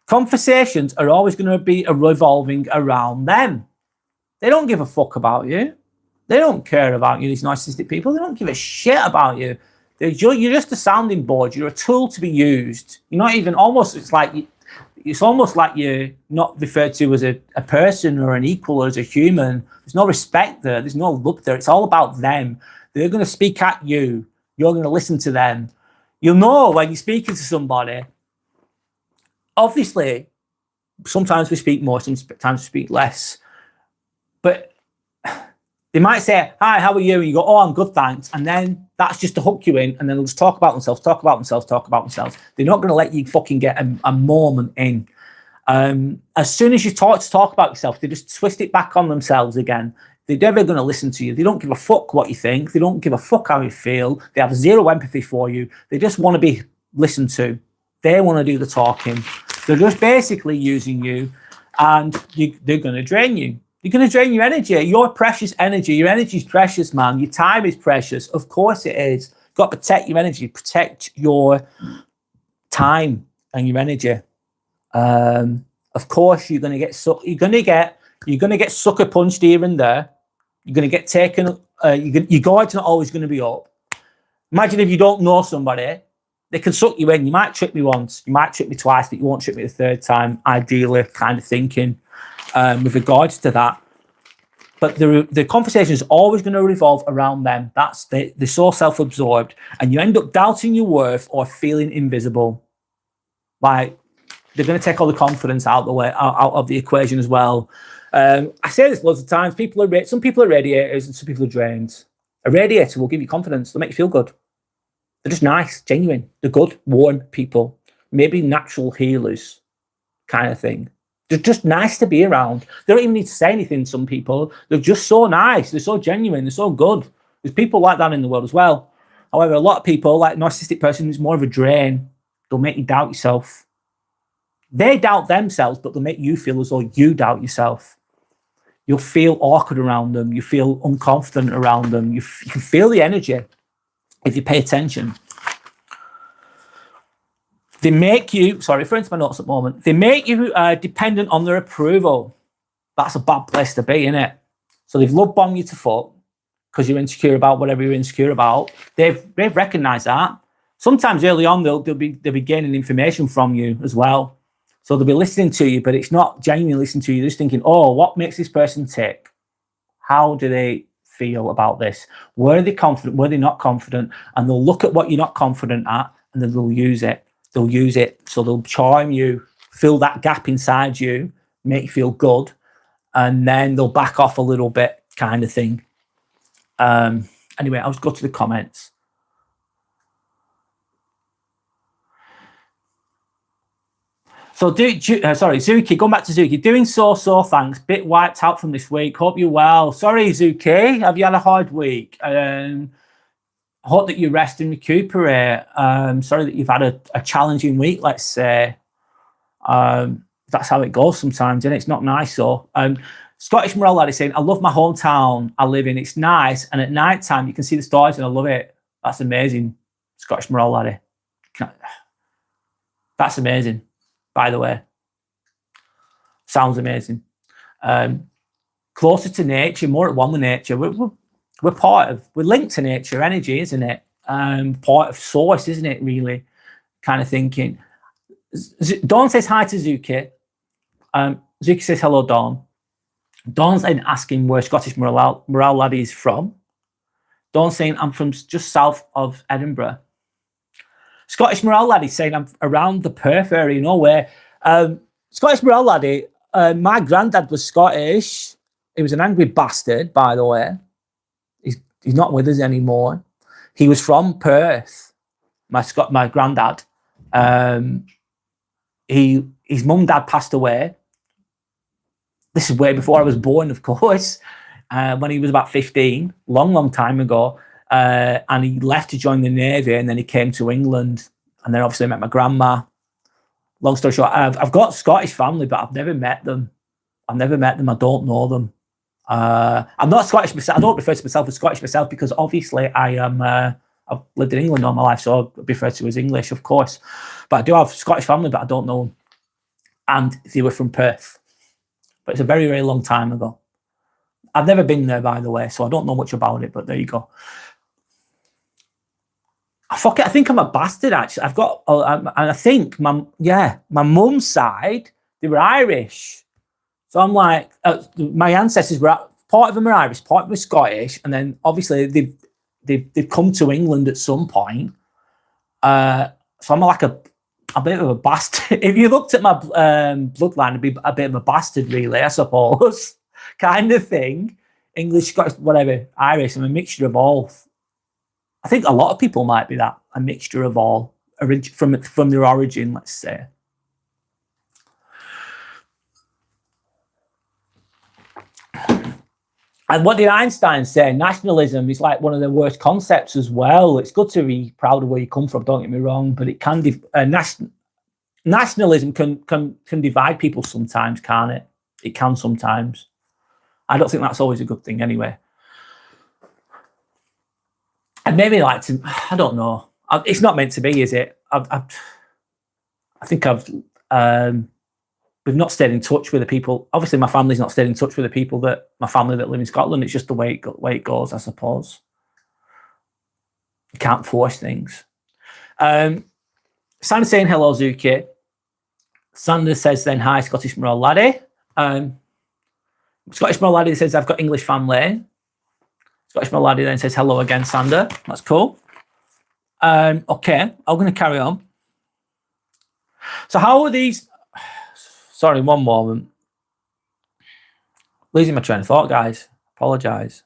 Conversations are always going to be revolving around them. They don't give a fuck about you. They don't care about you, these narcissistic people. They don't give a shit about you. You're just a sounding board. You're a tool to be used. You're not even it's almost like you're not referred to as a person or an equal or as a human. There's no respect there. There's no love there. It's all about them. They're going to speak at you. You're going to listen to them. You'll know when you're speaking to somebody. Obviously, sometimes we speak more, sometimes we speak less. But they might say, hi, how are you? And you go, oh, I'm good, thanks. And then that's just to hook you in. And then they'll just talk about themselves. They're not going to let you fucking get a moment in. As soon as you talk about yourself, they just twist it back on themselves again. They're never going to listen to you. They don't give a fuck what you think. They don't give a fuck how you feel. They have zero empathy for you. They just want to be listened to. They want to do the talking. They're just basically using you, and they're going to drain you. You're going to drain your energy. Your precious energy. Your energy is precious, man. Your time is precious. Of course it is. You've got to protect your energy. Protect your time and your energy. Of course, you're going to get you're going to get sucker punched here and there. You're going to get taken. Your guard's not always going to be up. Imagine if you don't know somebody. They can suck you in. You might trick me once. You might trick me twice, but you won't trick me the third time, ideally, kind of thinking with regards to that. but the conversation is always going to revolve around them. They're so self-absorbed, and you end up doubting your worth or feeling invisible. Like, they're going to take all the confidence out of the equation as well. I say this loads of times. Some people are radiators and some people are drains. A radiator will give you confidence. They'll make you feel good. They're just nice, genuine. They're good, warm people. Maybe natural healers kind of thing. They're just nice to be around. They don't even need to say anything, some people. They're just so nice. They're so genuine. They're so good. There's people like that in the world as well. However, a lot of people, like a narcissistic person, is more of a drain. They'll make you doubt yourself. They doubt themselves, but they'll make you feel as though you doubt yourself. You'll feel awkward around them. You feel unconfident around them. You can feel the energy if you pay attention. They make you, referring to my notes at the moment, they make you dependent on their approval. That's a bad place to be, isn't it? So they've love bombed you to fuck because you're insecure about whatever you're insecure about. They've recognised that. Sometimes early on, they'll be gaining information from you as well. So they'll be listening to you, but it's not genuinely listening to you. They're just thinking, oh, what makes this person tick? How do they feel about this? Were they confident? Were they not confident? And they'll look at what you're not confident at, and then they'll use it. They'll use it. So they'll charm you, fill that gap inside you, make you feel good, and then they'll back off a little bit, kind of thing. Anyway, I'll just go to the comments. So, Zuki, going back to Zuki, doing so, thanks. Bit wiped out from this week. Hope you're well. Sorry, Zuki, have you had a hard week? I hope that you rest and recuperate. Sorry that you've had a challenging week, let's say. That's how it goes sometimes, and it's not nice. So, Scottish Morale Lad is saying, I love my hometown I live in. It's nice, and at night time you can see the stars, and I love it. That's amazing, Scottish Morale Laddie. That's amazing. By the way, sounds amazing. Closer to nature, more at one with nature. We're linked to nature energy, isn't it? Part of source, isn't it? Really, kind of thinking. Dawn says hi to Zuki. Zuki says hello, Dawn. Dawn's then asking where Scottish Morale Laddie is from. Dawn's saying I'm from just south of Edinburgh. Scottish Morale Laddie saying I'm around the Perth area, nowhere. Scottish Morale Laddie, my granddad was Scottish. He was an angry bastard, by the way. He's not with us anymore. He was from Perth, my granddad. His mum and dad passed away. This is way before I was born, of course, when he was about 15, long time ago. And he left to join the Navy, and then he came to England, and then obviously met my grandma. Long story short, I've got Scottish family, but I've never met them. I don't know them. I'm not Scottish myself. I don't refer to myself as Scottish myself because obviously I've lived in England all my life, so I refer to as English, of course. But I do have Scottish family, but I don't know them. And they were from Perth. But it's a very, very long time ago. I've never been there, by the way, so I don't know much about it, but there you go. I think I'm a bastard, actually. I've got, and I think my mum's side, they were Irish. So I'm like, my ancestors were, part of them are Irish, part of them are Scottish, and then obviously they've come to England at some point. So I'm like a bit of a bastard. If you looked at my bloodline, it'd be a bit of a bastard, really, I suppose, kind of thing. English, Scottish, whatever, Irish. I'm a mixture of all. I think a lot of people might be that, a mixture of all, from their origin, let's say. And what did Einstein say? Nationalism is like one of the worst concepts as well. It's good to be proud of where you come from, don't get me wrong, but it can nationalism can divide people sometimes, can't it? It can sometimes. I don't think that's always a good thing anyway. And maybe like to, I don't know. It's not meant to be, is it? I think we've not stayed in touch with the people. Obviously, my family's not stayed in touch with the people my family that live in Scotland. It's just the way it goes, I suppose. You can't force things. Sandra's saying hello, Zuki. Sandra says then hi, Scottish Morale Laddie. Scottish Melody says, I've got English family. Scottish Melody then says, hello again, Sander. That's cool. Okay, I'm going to carry on. So how are these... Sorry, one moment. Losing my train of thought, guys. Apologise.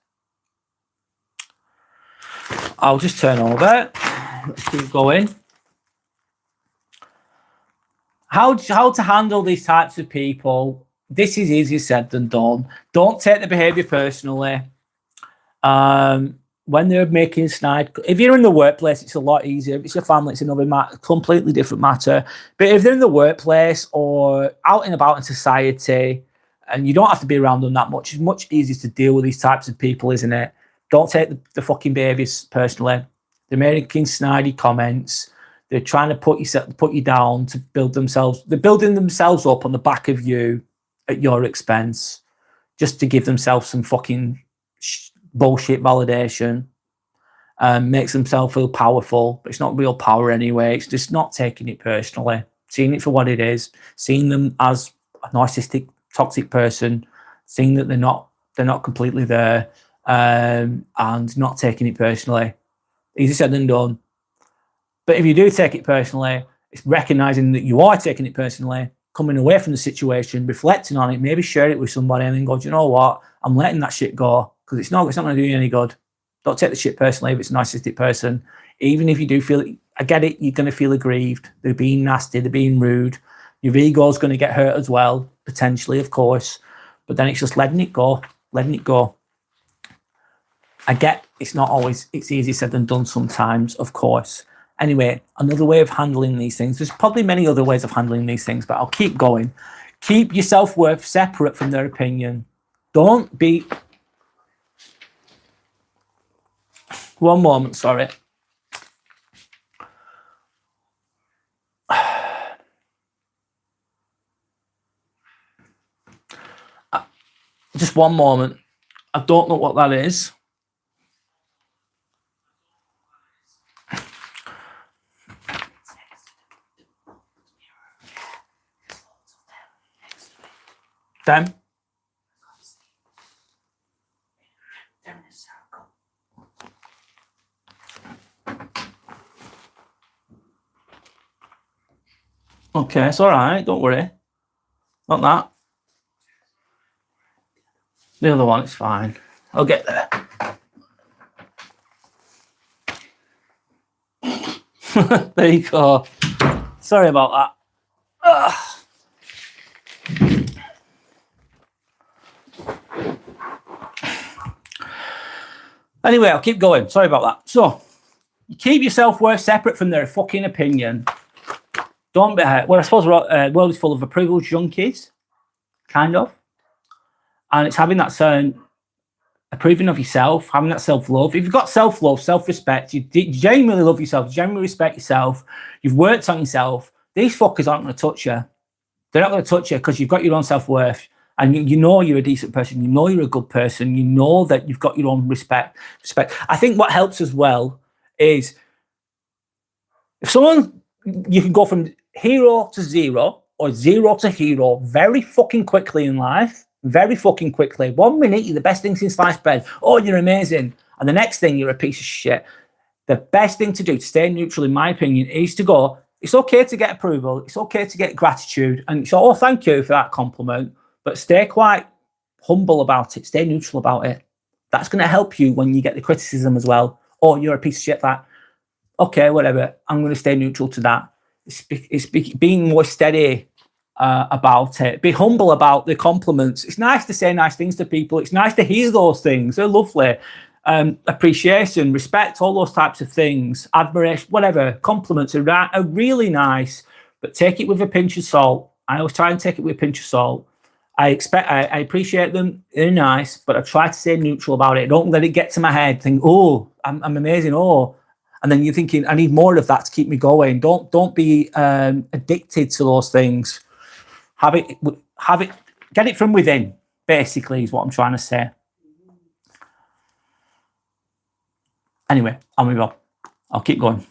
I'll just turn over. Let's keep going. How to handle these types of people. This is easier said than done. Don't take the behaviour personally. When they're making snide, if you're in the workplace, it's a lot easier. If it's your family, it's another completely different matter. But if they're in the workplace or out and about in society, and you don't have to be around them that much, it's much easier to deal with these types of people, isn't it? Don't take the fucking behaviours personally. They're making snidey comments. They're trying to put you down to build themselves. They're building themselves up on the back of you at your expense, just to give themselves some fucking bullshit validation. Makes themselves feel powerful, but it's not real power anyway. It's just not taking it personally, seeing it for what it is, seeing them as a narcissistic, toxic person, seeing that they're not completely there, and not taking it personally. Easier said than done. But if you do take it personally, it's recognizing that you are taking it personally, coming away from the situation, reflecting on it, maybe share it with somebody, and then go, do you know what? I'm letting that shit go because it's not going to do you any good. Don't take the shit personally if it's a narcissistic person. Even if you do feel it, I get it, you're going to feel aggrieved. They're being nasty, they're being rude. Your ego's going to get hurt as well, potentially, of course. But then it's just letting it go, letting it go. I get it's not always, it's easier said than done sometimes, of course. Anyway, another way of handling these things. There's probably many other ways of handling these things, but I'll keep going. Keep your self-worth separate from their opinion. Don't be... One moment, sorry. Just one moment. I don't know what that is. Them? Okay, it's all right. Don't worry. Not that. The other one, it's fine. I'll get there. There you go. Sorry about that. Ugh. Anyway, I'll keep going. Sorry about that. So, you keep your self-worth separate from their fucking opinion. Don't be... well, I suppose the world is full of approval junkies. Kind of. And it's having that certain approving of yourself, having that self-love. If you've got self-love, self-respect, you genuinely love yourself, you genuinely respect yourself, you've worked on yourself, these fuckers aren't going to touch you. They're not going to touch you because you've got your own self-worth. And you know you're a decent person. You know you're a good person. You know that you've got your own respect. I think what helps as well is if someone, you can go from hero to zero or zero to hero very fucking quickly in life. Very fucking quickly. 1 minute, you're the best thing since sliced bread. Oh, you're amazing. And the next thing, you're a piece of shit. The best thing to do to stay neutral, in my opinion, is to go, it's okay to get approval. It's okay to get gratitude. And so, oh, thank you for that compliment. But stay quite humble about it. Stay neutral about it. That's going to help you when you get the criticism as well. Oh, you're a piece of shit. That. Okay, whatever. I'm going to stay neutral to that. It's being more steady about it. Be humble about the compliments. It's nice to say nice things to people. It's nice to hear those things. They're lovely. Appreciation, respect, all those types of things. Admiration, whatever. Compliments are really nice, but take it with a pinch of salt. I always try and take it with a pinch of salt. I appreciate them. They're nice, but I try to stay neutral about it. Don't let it get to my head. Think, oh, I'm amazing. Oh, and then you're thinking, I need more of that to keep me going. Don't be addicted to those things. Have it. Get it from within. Basically, is what I'm trying to say. Anyway, I'll move on. I'll keep going.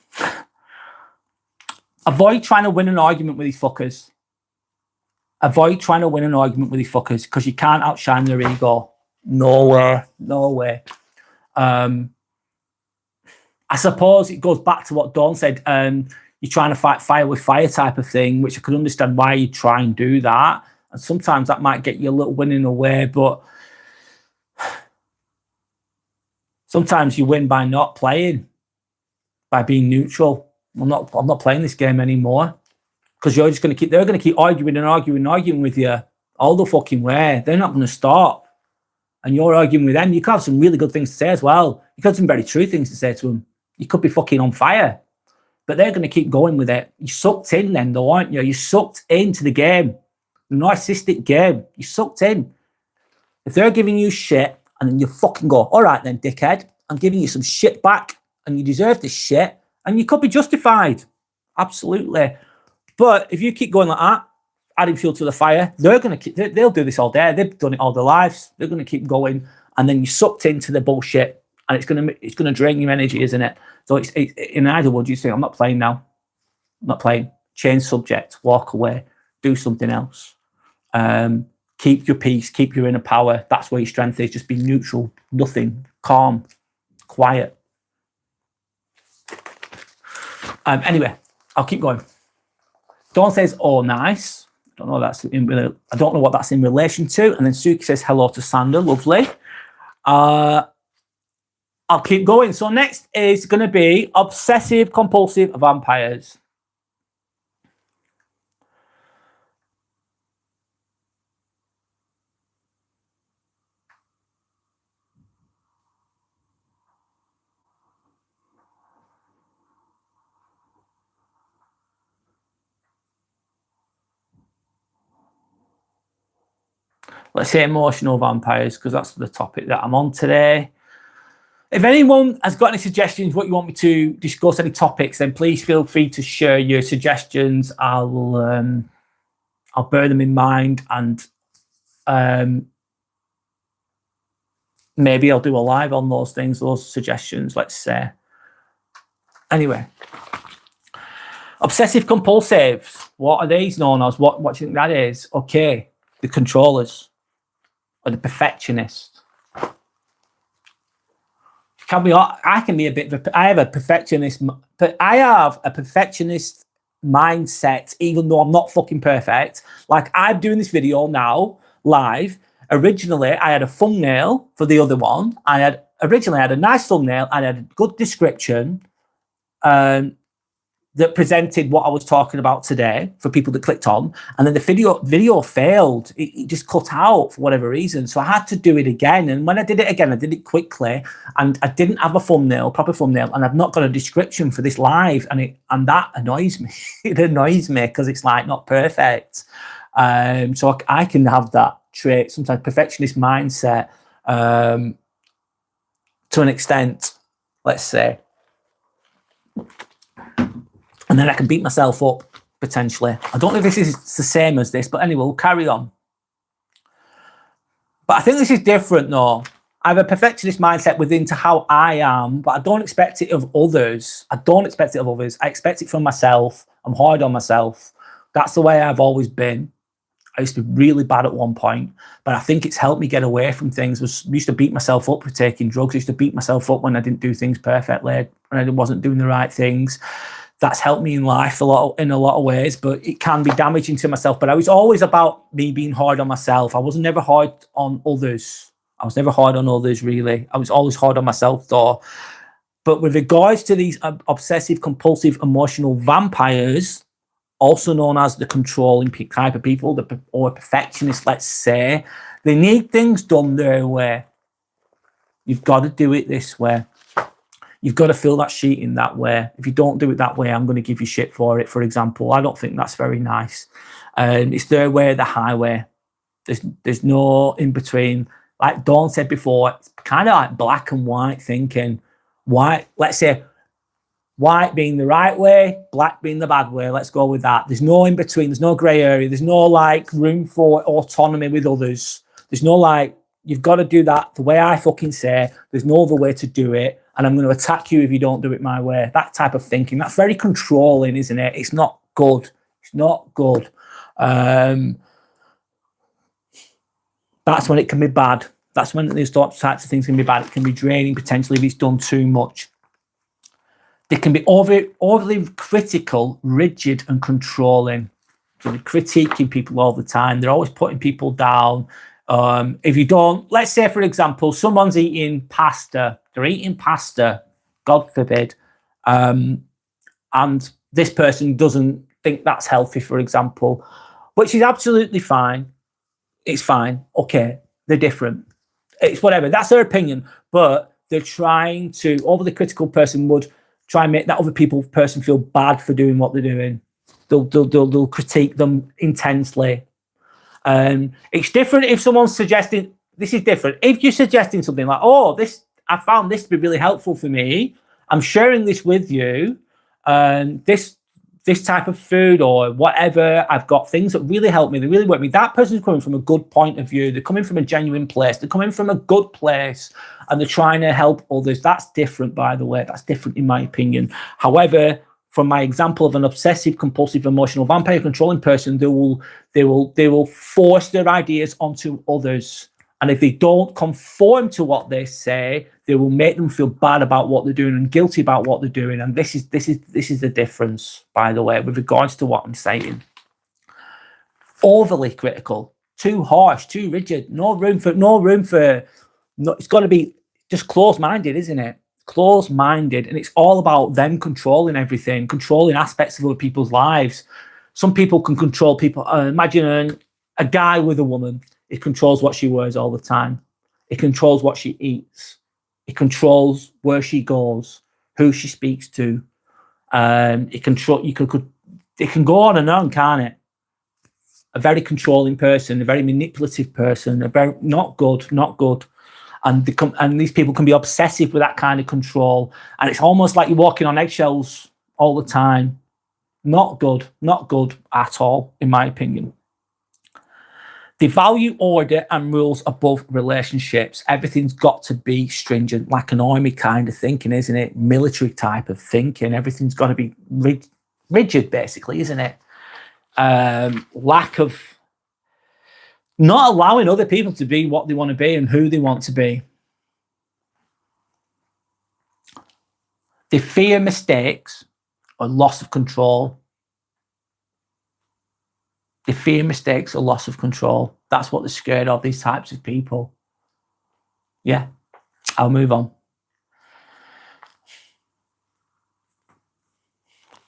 Avoid trying to win an argument with these fuckers. avoid trying to win an argument with these fuckers because you can't outshine their ego. No way. No way. I suppose it goes back to what Dawn said. You're trying to fight fire with fire type of thing, which I could understand why you try and do that. And sometimes that might get you a little win in a way, but sometimes you win by not playing, by being neutral. I'm not playing this game anymore because they're going to keep arguing and arguing and arguing with you all the fucking way. They're not going to stop. And you're arguing with them. You could have some really good things to say as well. You could have some very true things to say to them. You could be fucking on fire. But they're going to keep going with it. You're sucked in then, though, aren't you? You're sucked into the game. The narcissistic game. You're sucked in. If they're giving you shit, and then you fucking go, all right then, dickhead, I'm giving you some shit back, and you deserve this shit, and you could be justified. Absolutely. But if you keep going like that, adding fuel to the fire, they'll do this all day. They've done it all their lives. They're going to keep going, and then you're sucked into the bullshit, and it's going to drain your energy, isn't it? So it's in either words, you say, I'm not playing now. I'm not playing. Change subject, walk away, do something else. Keep your peace, keep your inner power. That's where your strength is. Just be neutral, nothing, calm, quiet. Anyway, I'll keep going. Dawn says, oh, nice. I don't know what that's in relation to. And then Suki says, hello to Sandra, lovely. I'll keep going. So next is going to be obsessive compulsive vampires. Let's say emotional vampires, because that's the topic that I'm on today. If anyone has got any suggestions, what you want me to discuss, any topics, then please feel free to share your suggestions. I'll bear them in mind, and maybe I'll do a live on those things, those suggestions, let's say. Anyway, obsessive compulsives. What are these known as? What do you think that is? Okay, the controllers or the perfectionists. I can be a bit of I have a perfectionist, but I have a perfectionist mindset, even though I'm not fucking perfect. Like, I'm doing this video now live. Originally, I had a thumbnail for the other one. Originally I had a nice thumbnail and I had a good description that presented what I was talking about today for people that clicked on, and then the video failed. It just cut out for whatever reason. So I had to do it again. And when I did it again, I did it quickly, and I didn't have a proper thumbnail, and I've not got a description for this live, and that annoys me. It annoys me because it's like not perfect. So I can have that trait, sometimes perfectionist mindset, to an extent, let's say. And then I can beat myself up, potentially. I don't know if this is the same as this, but anyway, we'll carry on. But I think this is different, though. I have a perfectionist mindset within to how I am, but I don't expect it of others. I expect it from myself. I'm hard on myself. That's the way I've always been. I used to be really bad at one point, but I think it's helped me get away from things. I used to beat myself up for taking drugs. I used to beat myself up when I didn't do things perfectly, when I wasn't doing the right things. That's helped me in life in a lot of ways, but it can be damaging to myself. But I was always about me being hard on myself. I was never hard on others. I was never hard on others, really. I was always hard on myself, though. But with regards to these obsessive, compulsive, emotional vampires, also known as the controlling type of people, or perfectionists, let's say, they need things done their way. You've got to do it this way. You've got to fill that sheet in that way. If you don't do it that way, I'm going to give you shit for it, for example. I don't think that's very nice. It's their way or the highway. There's no in between. Like Dawn said before, it's kind of like black and white thinking. White, let's say, white being the right way, black being the bad way. Let's go with that. There's no in between. There's no grey area. There's no like room for autonomy with others. There's no like, you've got to do that the way I fucking say. There's no other way to do it. And I'm going to attack you if you don't do it my way. That type of thinking. That's very controlling, isn't it? It's not good. It's not good. That's when it can be bad. That's when these types of things can be bad. It can be draining potentially if it's done too much. They can be overly critical, rigid, and controlling. So they're critiquing people all the time. They're always putting people down. If you don't, let's say, for example, someone's eating pasta. They're eating pasta, God forbid. And this person doesn't think that's healthy, for example, which is absolutely fine. It's fine. Okay, they're different. It's whatever. That's their opinion. But they're trying to, overly critical person would try and make that other person feel bad for doing what they're doing. They'll critique them intensely. It's different if someone's suggesting, this is different. If you're suggesting something like, oh, I found this to be really helpful for me. I'm sharing this with you. This type of food or whatever, I've got things that really help me, they really work me. That person's coming from a good point of view. They're coming from a genuine place. They're coming from a good place and they're trying to help others. That's different, by the way. That's different in my opinion. However, from my example of an obsessive, compulsive, emotional vampire controlling person, they will force their ideas onto others. And if they don't conform to what they say, they will make them feel bad about what they're doing and guilty about what they're doing. And this is the difference, by the way, with regards to what I'm saying. Overly critical, too harsh, too rigid, it's got to be just closed-minded, isn't it? Closed-minded, and it's all about them controlling everything, controlling aspects of other people's lives. Some people can control people. Imagine a guy with a woman. It controls what she wears all the time. It controls what she eats. It controls where she goes, who she speaks to. It can go on and on, can't it? A very controlling person, a very manipulative person, a very not good. And these people can be obsessive with that kind of control. And it's almost like you're walking on eggshells all the time. Not good at all, in my opinion. They value order and rules above relationships. Everything's got to be stringent, like an army kind of thinking, isn't it? Military type of thinking. Everything's got to be rigid, basically, isn't it? Lack of not allowing other people to be what they want to be and who they want to be. They fear mistakes or loss of control. They fear mistakes or loss of control. That's what they're scared of, these types of people. Yeah, I'll move on.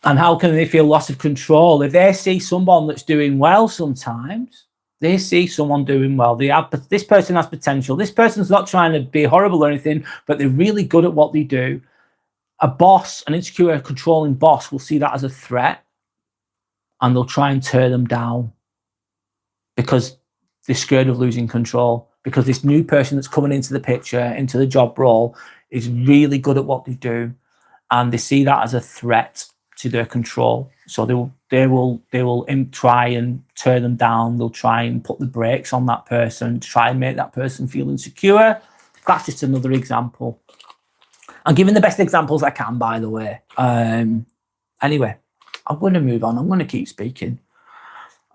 And how can they feel loss of control? If they see someone that's doing well sometimes, they see someone doing well. This person has potential. This person's not trying to be horrible or anything, but they're really good at what they do. A boss, an insecure, controlling boss will see that as a threat and they'll try and tear them down because they're scared of losing control, because this new person that's coming into the picture, into the job role, is really good at what they do and they see that as a threat to their control. So they will try and tear them down. They'll try and put the brakes on that person to try and make that person feel insecure. That's just another example. I'm giving the best examples I can, by the way. Anyway, I'm going to move on. I'm going to keep speaking.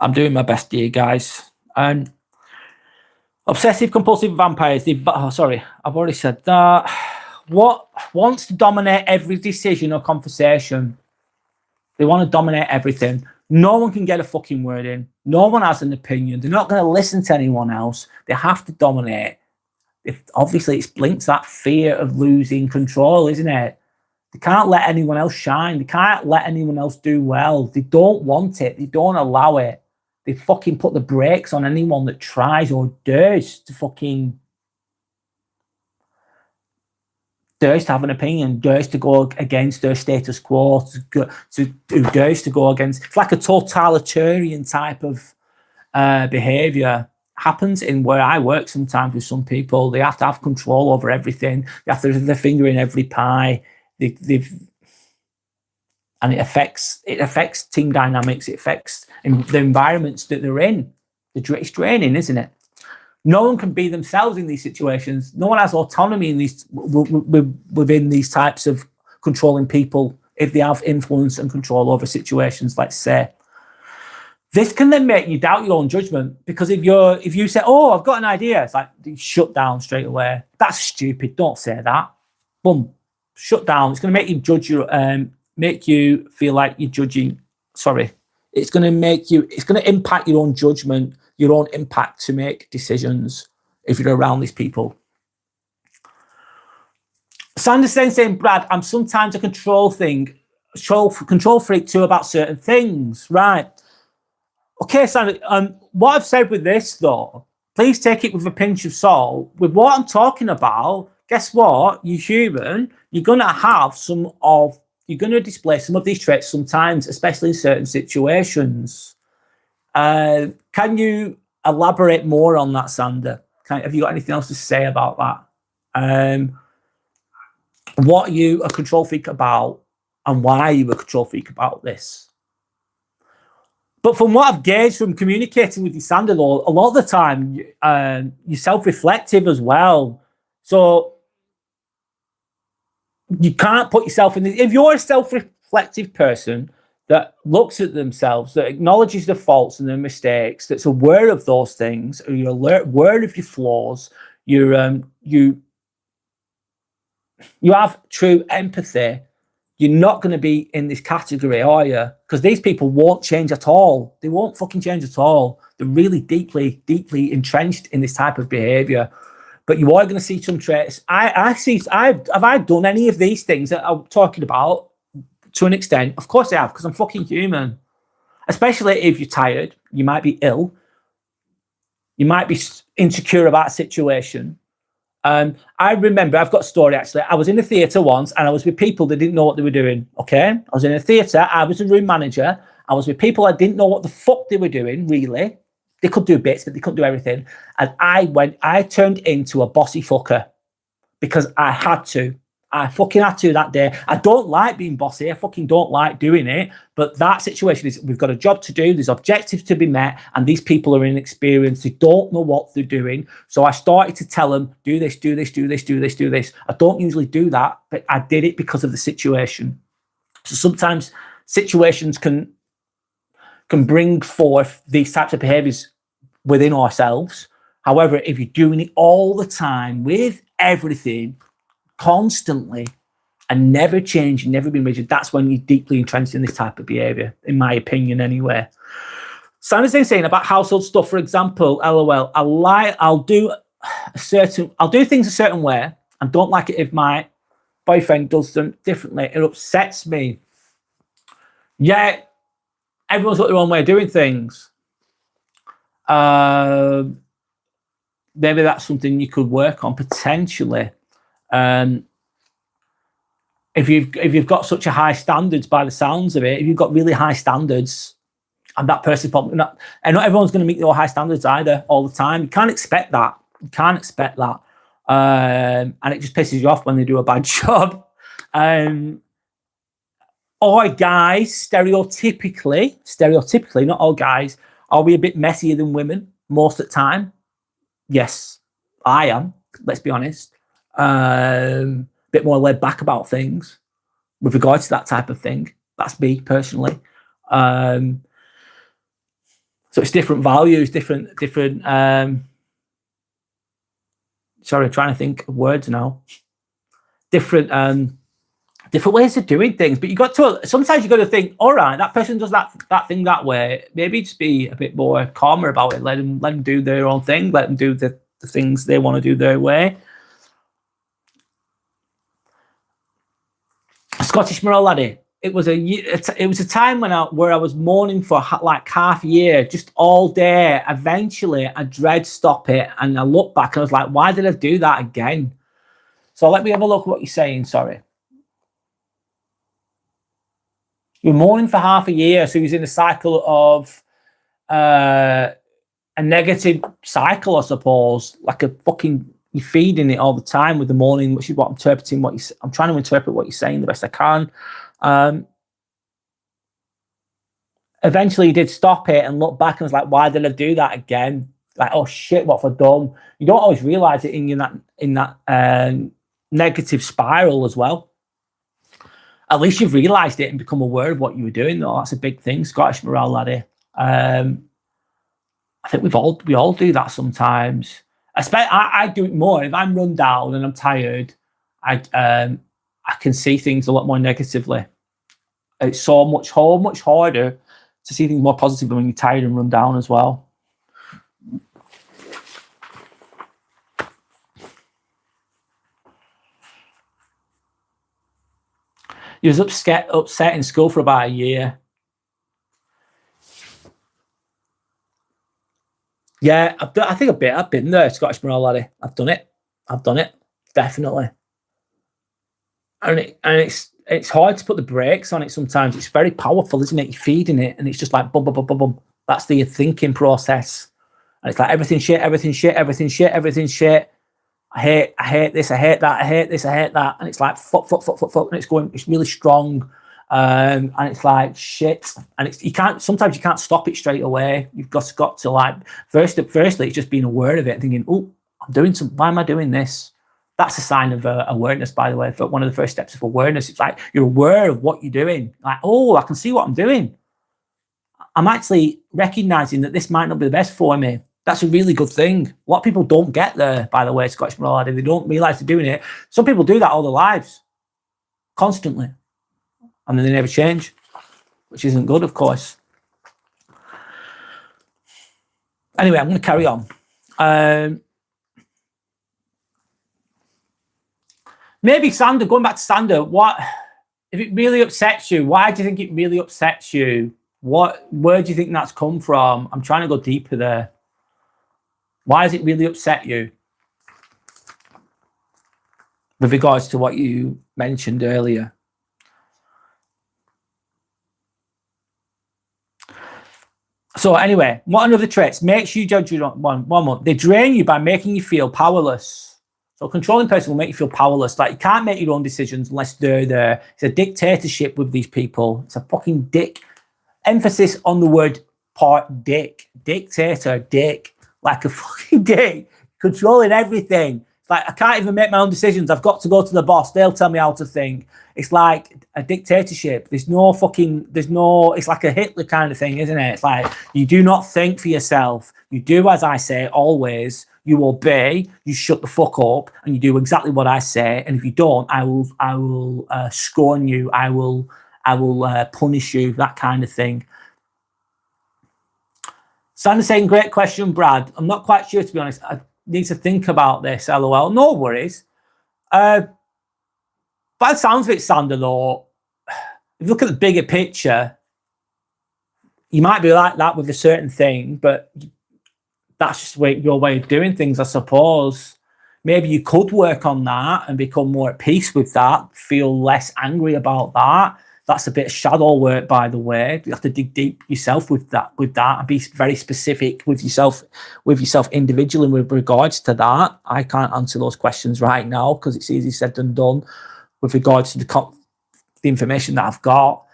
I'm doing my best here, guys. Obsessive compulsive vampires. I've already said that. What wants to dominate every decision or conversation? They want to dominate everything. No one can get a fucking word in. No one has an opinion. They're not going to listen to anyone else. They have to dominate. Obviously, it's linked to that fear of losing control, isn't it? They can't let anyone else shine. They can't let anyone else do well. They don't want it. They don't allow it. They fucking put the brakes on anyone that tries or dares to have an opinion, dares to go against their status quo, dares to go against. It's like a totalitarian type of behavior. Happens in where I work sometimes with some people. They have to have control over everything. They have to have their finger in every pie. And it affects team dynamics. It affects the environments that they're in. It's draining, isn't it? No one can be themselves in these situations. No one has autonomy in within these types of controlling people if they have influence and control over situations, let's say. This can then make you doubt your own judgment, because if you say, oh, I've got an idea, it's like you shut down straight away. That's stupid. Don't say that. Boom, shut down. It's going to make you judge make you feel like you're judging. Sorry. It's going to impact your own judgment, your own impact to make decisions if you're around these people. Sanders then saying, Brad, I'm sometimes a control freak too about certain things. Right. Okay, Sanders, what I've said with this, though, please take it with a pinch of salt. With what I'm talking about, guess what? You're human. You're going to display some of these traits sometimes, especially in certain situations. Can you elaborate more on that, Sander? Have you got anything else to say about that? What are you a control freak about, and why are you a control freak about this? But from what I've gauged from communicating with you, Sander, though, a lot of the time, you're self-reflective as well. So you can't put yourself in if you're a self-reflective person that looks at themselves, that acknowledges their faults and their mistakes, that's aware of those things, or you're aware of your flaws, you have true empathy, you're not going to be in this category, are you? Because these people won't change at all. They won't fucking change at all. They're really deeply, deeply entrenched in this type of behavior. But you are going to see some traits. Have I done any of these things that I'm talking about to an extent? Of course I have, because I'm fucking human. Especially if you're tired, you might be ill, you might be insecure about a situation. I remember, I've got a story actually. I was in a theatre once and I was with people that didn't know what they were doing, okay? I was in a theatre, I was a room manager, I was with people that didn't know what the fuck they were doing, really. They could do bits, but they couldn't do everything. And I turned into a bossy fucker because I had to. I fucking had to that day. I don't like being bossy. I fucking don't like doing it. But that situation is, we've got a job to do. There's objectives to be met. And these people are inexperienced. They don't know what they're doing. So I started to tell them, do this, do this, do this, do this, do this. I don't usually do that, but I did it because of the situation. So sometimes situations can bring forth these types of behaviors within ourselves. However, if you're doing it all the time with everything, constantly, and never changing, never being rigid, that's when you're deeply entrenched in this type of behavior, in my opinion, anyway. Sandra's saying about household stuff, for example, LOL, I'll do things a certain way and don't like it if my boyfriend does them differently. It upsets me. Yeah, everyone's got their own way of doing things. Maybe that's something you could work on potentially. If you've got such a high standards, by the sounds of it, if you've got really high standards, and that person probably not, and not everyone's going to meet your high standards either all the time. You can't expect that. You can't expect that. And it just pisses you off when they do a bad job. All guys, stereotypically, not all guys, are we a bit messier than women most of the time? Yes, I am. Let's be honest. Bit more laid back about things with regards to that type of thing. That's me personally. So it's different values, different. Sorry, I'm trying to think of words now. Different ways of doing things. But sometimes you got to think, all right, that person does that thing that way. Maybe just be a bit more calmer about it. Let them do their own thing. Let them do the things they want to do their way. Scottish Morale Laddie. It was a time where I was mourning for like half a year, just all day. Eventually, I dread stop it, and I look back and I was like, why did I do that again? So let me have a look at what you're saying. Sorry. You're mourning for half a year, so he was in a cycle of a negative cycle, I suppose, like a fucking. You're feeding it all the time with the mourning, which is what I'm interpreting. I'm trying to interpret what you're saying the best I can. Eventually, you did stop it and look back and was like, "Why did I do that again?" Like, "Oh shit, what have I done?" You don't always realize it in that negative spiral as well. At least you've realized it and become aware of what you were doing, though. That's a big thing, Scottish Morale Laddie. I think we all do that sometimes. I do it more if I'm run down and I'm tired. I can see things a lot more negatively. It's so much harder to see things more positively when you're tired and run down as well. You was upset in school for about a year. Yeah, I think I've been there, Scottish Morale laddie. I've done it, definitely. And it's hard to put the brakes on it sometimes. It's very powerful, isn't it? You're feeding it, and it's just like boom, boom, boom, boom, boom. That's the thinking process. And it's like everything shit, everything shit, everything shit, everything shit. I hate this, I hate that, I hate this, I hate that. And it's like fuck, and it's really strong. And it's like shit. And sometimes you can't stop it straight away. You've got to like, firstly, it's just being aware of it and thinking, oh, why am I doing this? That's a sign of awareness, by the way. But one of the first steps of awareness, it's like you're aware of what you're doing. Like, oh, I can see what I'm doing. I'm actually recognizing that this might not be the best for me. That's a really good thing. A lot of people don't get there, by the way, Scottish Morale. They don't realize they're doing it. Some people do that all their lives, constantly. And then they never change, which isn't good, of course. Anyway, I'm going to carry on. Maybe Sander, going back to Sander, if it really upsets you, why do you think it really upsets you? Where do you think that's come from? I'm trying to go deeper there. Why does it really upset you? With regards to what you mentioned earlier. So anyway, what another traits? Makes you judge you one more. They drain you by making you feel powerless. So a controlling person will make you feel powerless. Like you can't make your own decisions unless they're there. It's a dictatorship with these people. It's a fucking dick. Emphasis on the word part dick. Dictator, dick. Like a fucking dick. Controlling everything. It's like I can't even make my own decisions. I've got to go to the boss. They'll tell me how to think. It's like a dictatorship. It's like a Hitler kind of thing, isn't it? It's like you do not think for yourself. You do as I say always. You obey, you shut the fuck up, and you do exactly what I say. And if you don't, I will scorn you. I will punish you. That kind of thing. Sandy saying, great question, Brad. I'm not quite sure, to be honest. I need to think about this, LOL. No worries. By the sounds of it, Sander, though, if you look at the bigger picture, you might be like that with a certain thing, but that's just your way of doing things, I suppose. Maybe you could work on that and become more at peace with that, feel less angry about that. That's a bit of shadow work, by the way. You have to dig deep yourself with that, and be very specific with yourself individually with regards to that. I can't answer those questions right now because it's easy said than done with regards to the information that I've got.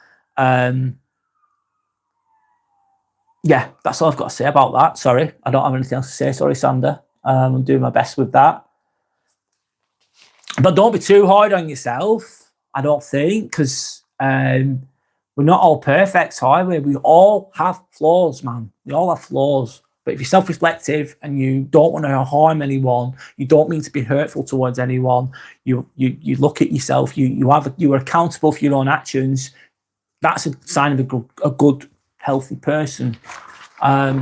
Yeah, that's all I've got to say about that. Sorry, I don't have anything else to say. Sorry, Sander. I'm doing my best with that. But don't be too hard on yourself, I don't think, because we're not all perfect, are we? We all have flaws, man. We all have flaws. But if you're self-reflective and you don't want to harm anyone, you don't mean to be hurtful towards anyone, you look at yourself, you are accountable for your own actions, that's a sign of a good, healthy person. But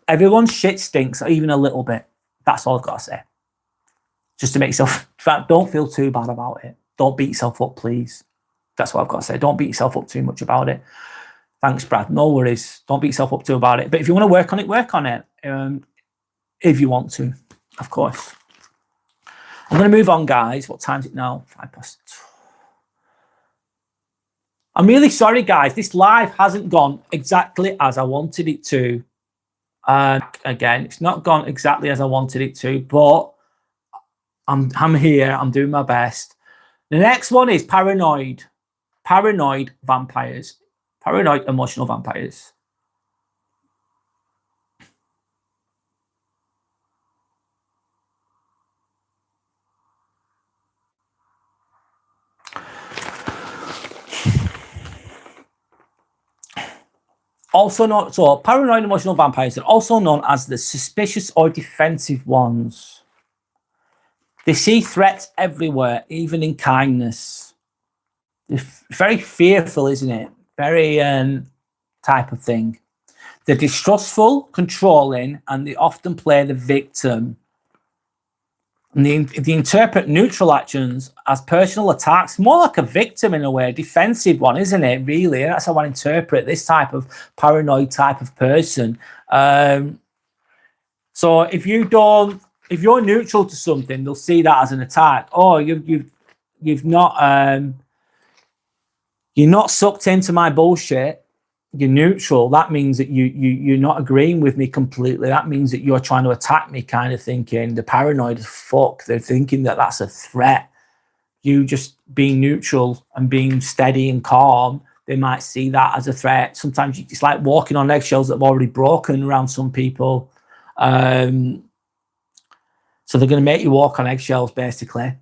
everyone's shit stinks, even a little bit. That's all I've got to say. Just to make yourself, in fact, don't feel too bad about it. Don't beat yourself up, please. That's what I've got to say. Don't beat yourself up too much about it. Thanks, Brad. No worries. Don't beat yourself up too about it. But if you want to work on it, work on it. If you want to, of course. I'm going to move on, guys. What time is it now? 2:05. I'm really sorry, guys. This live hasn't gone exactly as I wanted it to. Again, it's not gone exactly as I wanted it to, but I'm here. I'm doing my best. The next one is paranoid. Paranoid vampires. Paranoid emotional vampires. Also known, so paranoid emotional vampires are also known as the suspicious or defensive ones. They see threats everywhere, even in kindness. They're very fearful, isn't it? Very type of thing. They're distrustful, controlling, and they often play the victim. And they interpret neutral actions as personal attacks, more like a victim in a way, a defensive one, isn't it? Really, that's how I interpret this type of paranoid type of person. So if you're neutral to something, they'll see that as an attack. Oh, you've not you're not sucked into my bullshit. You're neutral. That means that you're not agreeing with me completely. That means that you're trying to attack me, kind of thinking. The paranoid as fuck. They're thinking that that's a threat. You just being neutral and being steady and calm, they might see that as a threat. Sometimes it's like walking on eggshells that have already broken around some people. So they're going to make you walk on eggshells, basically.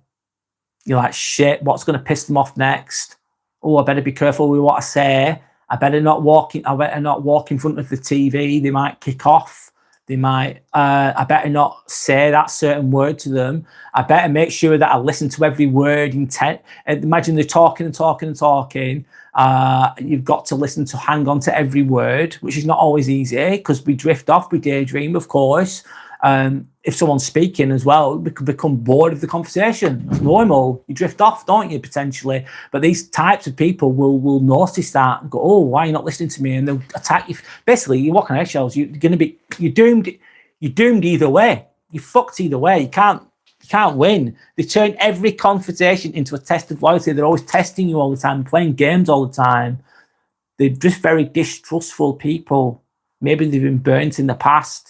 You're like, shit, what's going to piss them off next? Oh, I better be careful with what I say. I better not walk in front of the TV. They might kick off. They might, I better not say that certain word to them. I better make sure that I listen to every word intent. Imagine they're talking and talking and talking. You've got to listen to, hang on to every word, which is not always easy because we drift off, we daydream, of course. If someone's speaking as well, we could become bored of the conversation. It's normal. You drift off, don't you, potentially? But these types of people will notice that and go, oh, why are you not listening to me? And they'll attack you. Basically, you're walking on eggshells. You're doomed either way. You're fucked either way. You can't win. They turn every conversation into a test of loyalty. They're always testing you all the time, playing games all the time. They're just very distrustful people. Maybe they've been burnt in the past.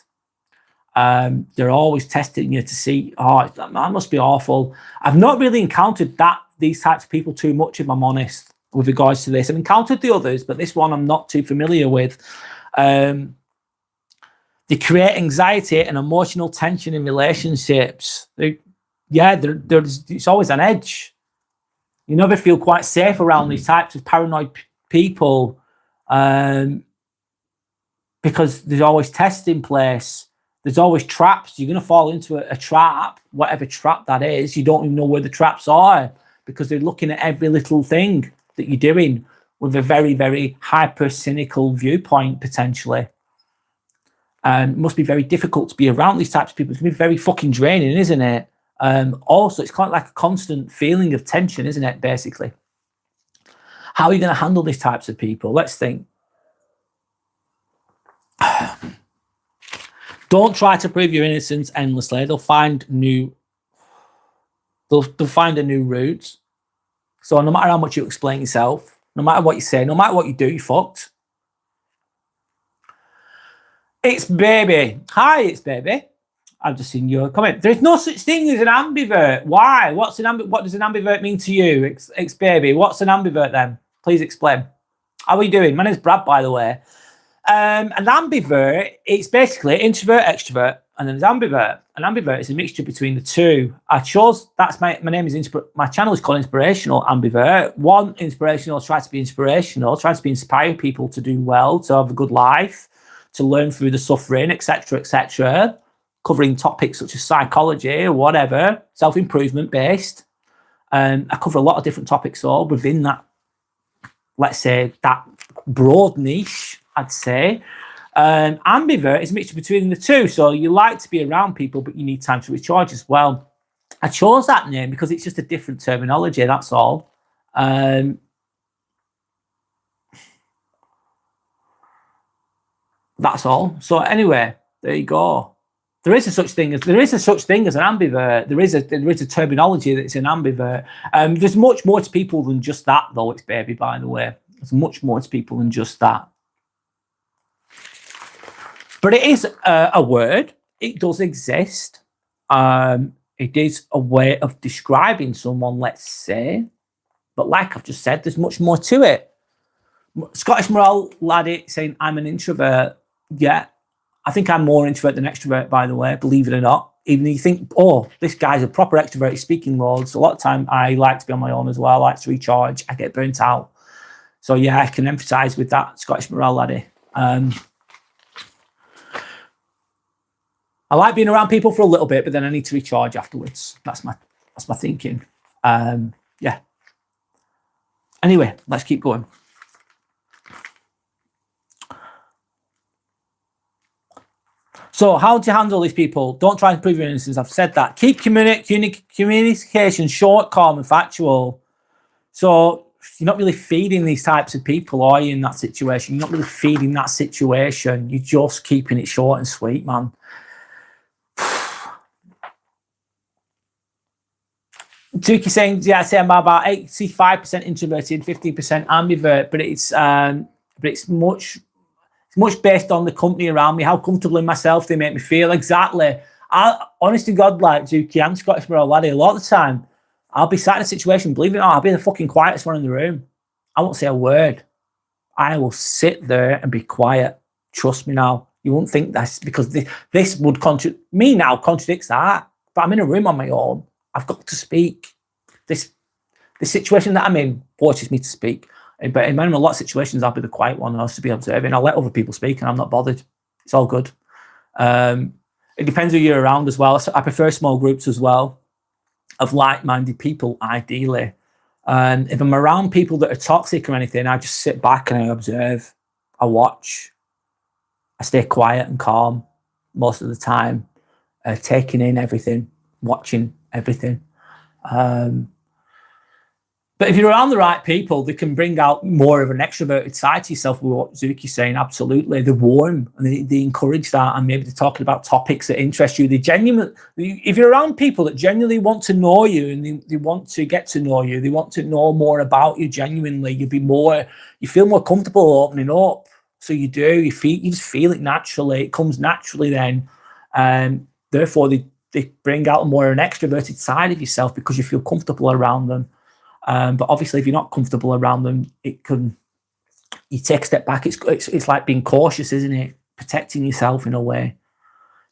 They're always testing you to see, oh, that must be awful. I've not really encountered these types of people too much, if I'm honest, with regards to this. I've encountered the others, but this one I'm not too familiar with. They create anxiety and emotional tension in relationships. It's always an edge. You never feel quite safe around these types of paranoid people because there's always tests in place. There's always traps. You're going to fall into a trap, whatever trap that is. You don't even know where the traps are because they're looking at every little thing that you're doing with a very, very hyper cynical viewpoint, potentially. And it must be very difficult to be around these types of people. It's going to be very fucking draining, isn't it? Also, it's kind of like a constant feeling of tension, isn't it, basically? How are you going to handle these types of people? Let's think. Don't try to prove your innocence endlessly. They'll find a new route. So no matter how much you explain yourself, no matter what you say, no matter what you do, you're fucked. It's Baby. Hi, it's Baby. I've just seen your comment. There's no such thing as an ambivert. Why? What does an ambivert mean to you? It's Baby. What's an ambivert then? Please explain. How are you doing? My name's Brad, by the way. An ambivert, it's basically introvert, extrovert, and then there's ambivert. An ambivert is a mixture between the two. I chose, my name is, my channel is called Inspirational Ambivert. One, inspirational, tries to be inspirational, tries to inspire people to do well, to have a good life, to learn through the suffering, etc., covering topics such as psychology or whatever, self-improvement based. I cover a lot of different topics all within that, let's say, that broad niche, I'd say. Ambivert is a mixture between the two. So you like to be around people, but you need time to recharge as well. I chose that name because it's just a different terminology, that's all. That's all. So anyway, there you go. There is a such thing as an ambivert. There is a terminology that's an ambivert. There's much more to people than just that, though. It's Baby, by the way. There's much more to people than just that. But it is a word. It does exist. It is a way of describing someone, let's say. But like I've just said, there's much more to it. Scottish Morale Laddie saying, I'm an introvert. Yeah, I think I'm more introvert than extrovert, by the way, believe it or not. Even if you think, oh, this guy's a proper extrovert, he's speaking loads. A lot of time I like to be on my own as well. I like to recharge. I get burnt out. So yeah, I can empathise with that, Scottish Morale Laddie. I like being around people for a little bit, but then I need to recharge afterwards. That's my thinking. Yeah. Anyway, let's keep going. So how to handle these people? Don't try and prove your innocence. I've said that. Keep communication short, calm, and factual. So you're not really feeding these types of people, are you, in that situation? You're not really feeding that situation. You're just keeping it short and sweet, man. Duki saying, yeah, I say I'm about 85% introverted, 15% ambivert, but it's much based on the company around me, how comfortable in myself they make me feel. Exactly. Honest to God, like Duki, I'm Scottish Morale Laddie. A lot of the time, I'll be sat in a situation, believe it or not, I'll be the fucking quietest one in the room. I won't say a word. I will sit there and be quiet. Trust me now. You won't think this, because this would contradicts that. But I'm in a room on my own. I've got to speak. The situation that I'm in forces me to speak. But in a lot of situations, I'll be the quiet one. I'll just be observing. I'll let other people speak, and I'm not bothered. It's all good. It depends who you're around as well. So I prefer small groups as well of like-minded people, ideally. And if I'm around people that are toxic or anything, I just sit back and I observe. I watch. I stay quiet and calm most of the time, taking in everything, watching everything. But if you're around the right people, they can bring out more of an extroverted side to yourself, with what Zuki's saying. Absolutely. They're warm and they encourage that, and maybe they're talking about topics that interest you. If you're around people that genuinely want to know you, and they want to get to know you, they want to know more about you genuinely, you feel more comfortable opening up. So you do, you just feel it naturally. It comes naturally then. Therefore, they bring out more an extroverted side of yourself because you feel comfortable around them. But obviously, if you're not comfortable around them, you take a step back. It's like being cautious, isn't it? Protecting yourself in a way.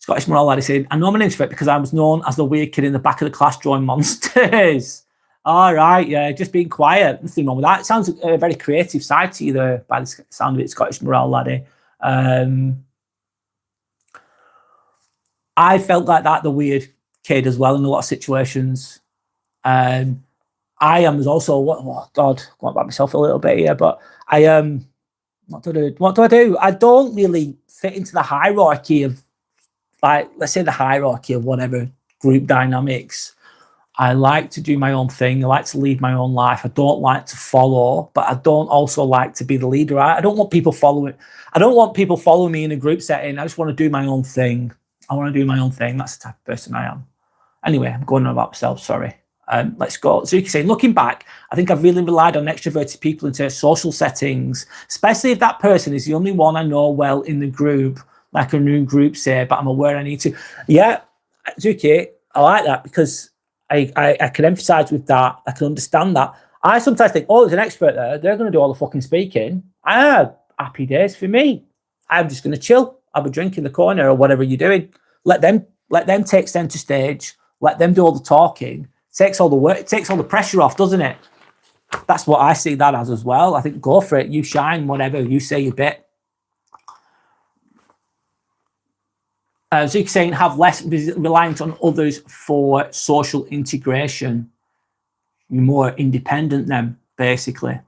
Scottish Morale Laddie said, I know I'm an introvert because I was known as the weird kid in the back of the class drawing monsters. All right, yeah, just being quiet. Nothing wrong with that. It sounds a very creative side to you there, by the sound of it, Scottish Morale Laddie. I felt like that, the weird kid as well, in a lot of situations. I am also, going back myself a little bit here, but what do I do? I don't really fit into the hierarchy of, like, let's say the hierarchy of whatever group dynamics. I like to do my own thing. I like to lead my own life. I don't like to follow, but I don't also like to be the leader. I don't want people following. I don't want people following me in a group setting. I just want to do my own thing. I want to do my own thing. That's the type of person I am. Anyway, I'm going on about myself, sorry. Let's go. Zuki saying, looking back, I think I've really relied on extroverted people into social settings, especially if that person is the only one I know well in the group, like a new group, say, but I'm aware I need to. Yeah, Zuki, I like that, because I can emphasize with that. I can understand that. I sometimes think, oh, there's an expert there. They're going to do all the fucking speaking. Happy days for me. I'm just going to chill. Have a drink in the corner or whatever you're doing. Let them take center stage. Let them do all the talking. Takes all the work, it takes all the pressure off, doesn't it? That's what I see that as well. I think go for it. You shine, whatever. You say your bit. Zuki saying, have less reliance on others for social integration. You're more independent then, basically.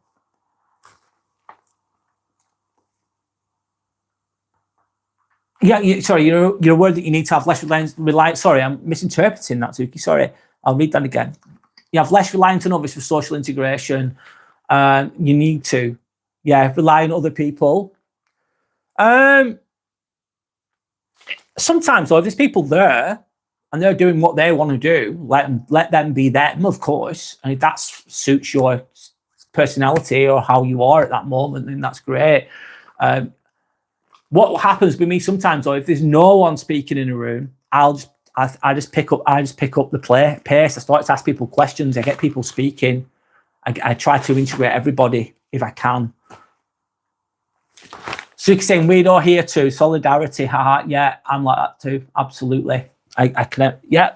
Yeah, sorry, you're aware that you need to have less reliance. Sorry, I'm misinterpreting that, Zuki. Sorry. I'll read that again. You have less reliance on others for social integration. You need to, rely on other people. Sometimes, though, if there's people there and they're doing what they want to do, let them be them, of course. And if that suits your personality or how you are at that moment, then that's great. What happens with me sometimes, though, if there's no one speaking in a room, I just pick up the pace. I start to ask people questions. I get people speaking. I try to integrate everybody if I can. Suki saying, weirdo here too. Solidarity. Yeah, I'm like that too. Absolutely. I can. Yeah.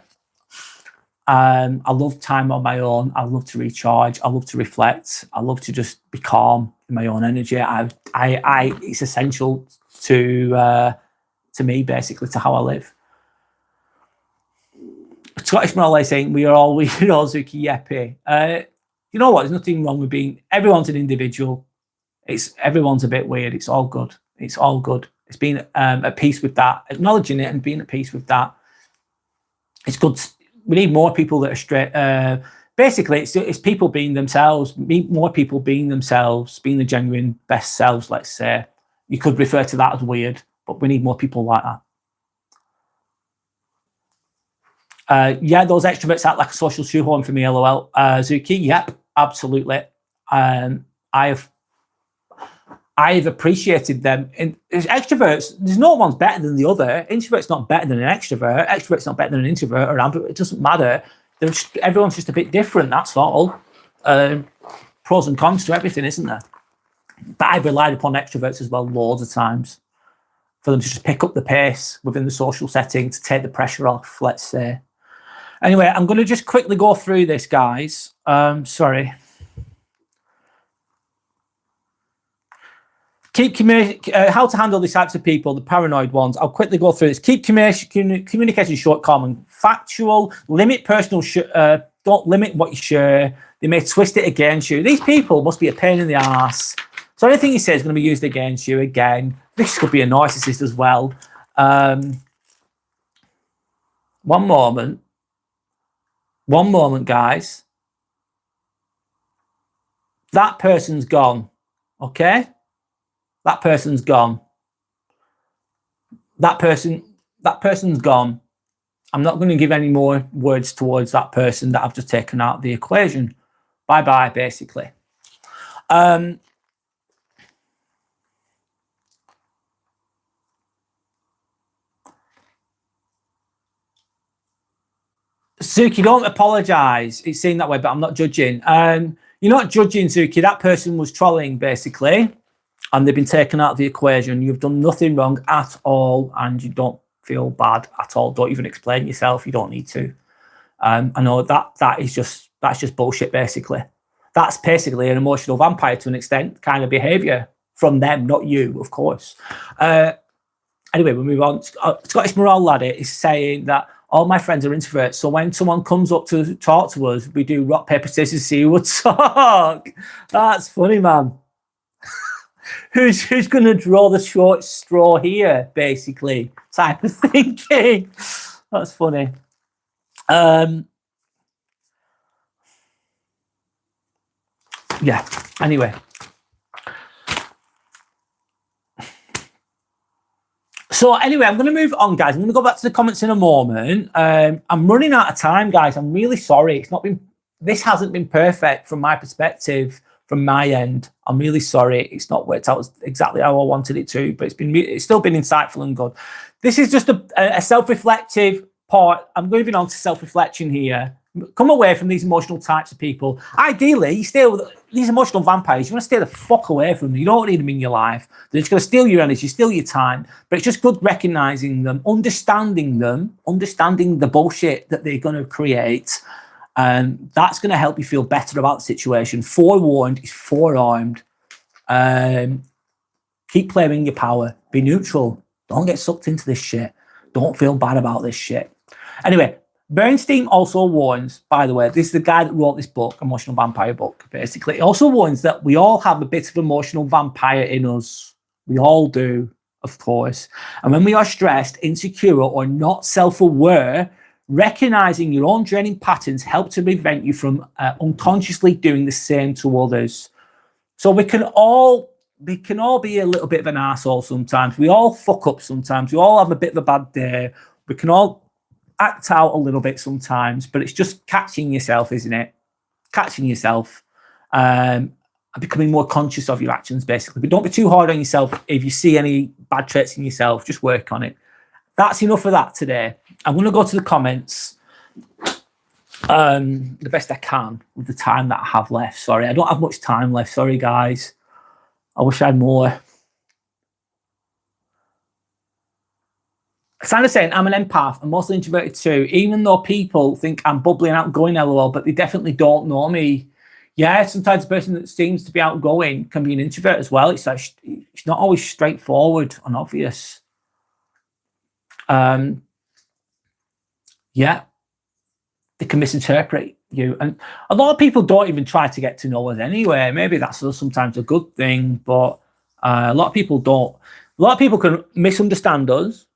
I love time on my own. I love to recharge. I love to reflect. I love to just be calm. in my own energy. It's essential to me, basically, to how I live. Scottish Morale saying we are all Zuki Yeppy. You know what? There's nothing wrong with being. Everyone's an individual. Everyone's a bit weird. It's all good. It's all good. It's being at peace with that, acknowledging it, and being at peace with that. It's good. We need more people that are straight. Basically, it's people being themselves. More people being themselves, being the genuine best selves. Let's say you could refer to that as weird, but we need more people like that. Yeah, those extroverts act like a social shoehorn for me, lol. Zuki, yep, absolutely. I've appreciated them. And extroverts, there's no one's better than the other. Introvert's not better than an extrovert. Extrovert's not better than an introvert or ambivert. It doesn't matter. Everyone's just a bit different, that's all. Pros and cons to everything, isn't there? But I've relied upon extroverts as well loads of times for them to just pick up the pace within the social setting, to take the pressure off, let's say. Anyway, I'm going to just quickly go through this, guys. Sorry. How to handle these types of people, the paranoid ones. I'll quickly go through this. Keep communication short, calm, and factual. Limit personal. Don't limit what you share. They may twist it against you. These people must be a pain in the ass. So anything you say is going to be used against you again. This could be a narcissist as well. One moment. One moment, guys. That person's gone. Okay? That person's gone. That person's gone. I'm not going to give any more words towards that person that I've just taken out of the equation. Bye-bye, basically. Suki, don't apologise. It's seen that way, but I'm not judging. You're not judging, Suki. That person was trolling, basically, and they've been taken out of the equation. You've done nothing wrong at all, and you don't feel bad at all. Don't even explain yourself. You don't need to. I know that's just bullshit, basically. That's basically an emotional vampire to an extent kind of behaviour from them, not you, of course. Anyway, we'll move on. Scottish Morale Laddie is saying that all my friends are introverts, so when someone comes up to talk to us, we do rock, paper, scissors, see who would talk. That's funny, man. Who's going to draw the short straw here, basically, type of thinking. That's funny. Yeah, anyway. So anyway, I'm going to move on, guys. I'm going to go back to the comments in a moment. I'm running out of time, guys. I'm really sorry. This hasn't been perfect from my perspective, from my end. I'm really sorry. It's not worked out exactly how I wanted it to, but it's still been insightful and good. This is just a self-reflective part. I'm moving on to self-reflection here. Come away from these emotional types of people. Ideally, you stay with these emotional vampires. You want to stay the fuck away from them. You don't need them in your life. They're just going to steal your energy, steal your time. But it's just good recognizing them, understanding the bullshit that they're going to create. And that's going to help you feel better about the situation. Forewarned is forearmed. Keep claiming your power. Be neutral. Don't get sucked into this shit. Don't feel bad about this shit. Anyway, Bernstein also warns, by the way, this is the guy that wrote this book, Emotional Vampire book, basically. He also warns that we all have a bit of emotional vampire in us. We all do, of course. And when we are stressed, insecure, or not self-aware, recognizing your own draining patterns help to prevent you from unconsciously doing the same to others. So we can all be a little bit of an arsehole sometimes. We all fuck up sometimes. We all have a bit of a bad day. We can all act out a little bit sometimes, but it's just catching yourself, isn't it? Catching yourself and becoming more conscious of your actions, basically. But don't be too hard on yourself. If you see any bad traits in yourself, just work on it. That's enough of that today. I'm going to go to the comments the best I can with the time that I have left. Sorry, I don't have much time left. Sorry, guys. I wish I had more. Sandra's saying, I'm an empath. I'm mostly introverted too, even though people think I'm bubbly and outgoing, lol, but they definitely don't know me. Yeah, sometimes the person that seems to be outgoing can be an introvert as well. It's like it's not always straightforward and obvious. Yeah, they can misinterpret you, and a lot of people don't even try to get to know us anyway. Maybe that's sometimes a good thing, but a lot of people don't. A lot of people can misunderstand us.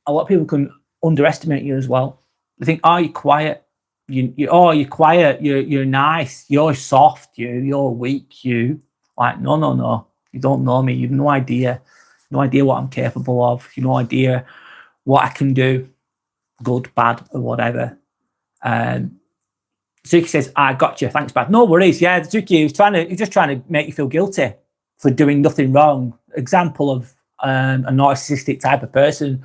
A lot of people can underestimate you as well. They think, "Oh, you're quiet. You're quiet. You're nice. You're soft. You're weak. You like no. You don't know me. You've no idea what I'm capable of. You've no idea what I can do, good, bad, or whatever." Zuki says, "I got you. Thanks, bad. No worries. Yeah, Zuki, he's just trying to make you feel guilty for doing nothing wrong. Example of a narcissistic type of person.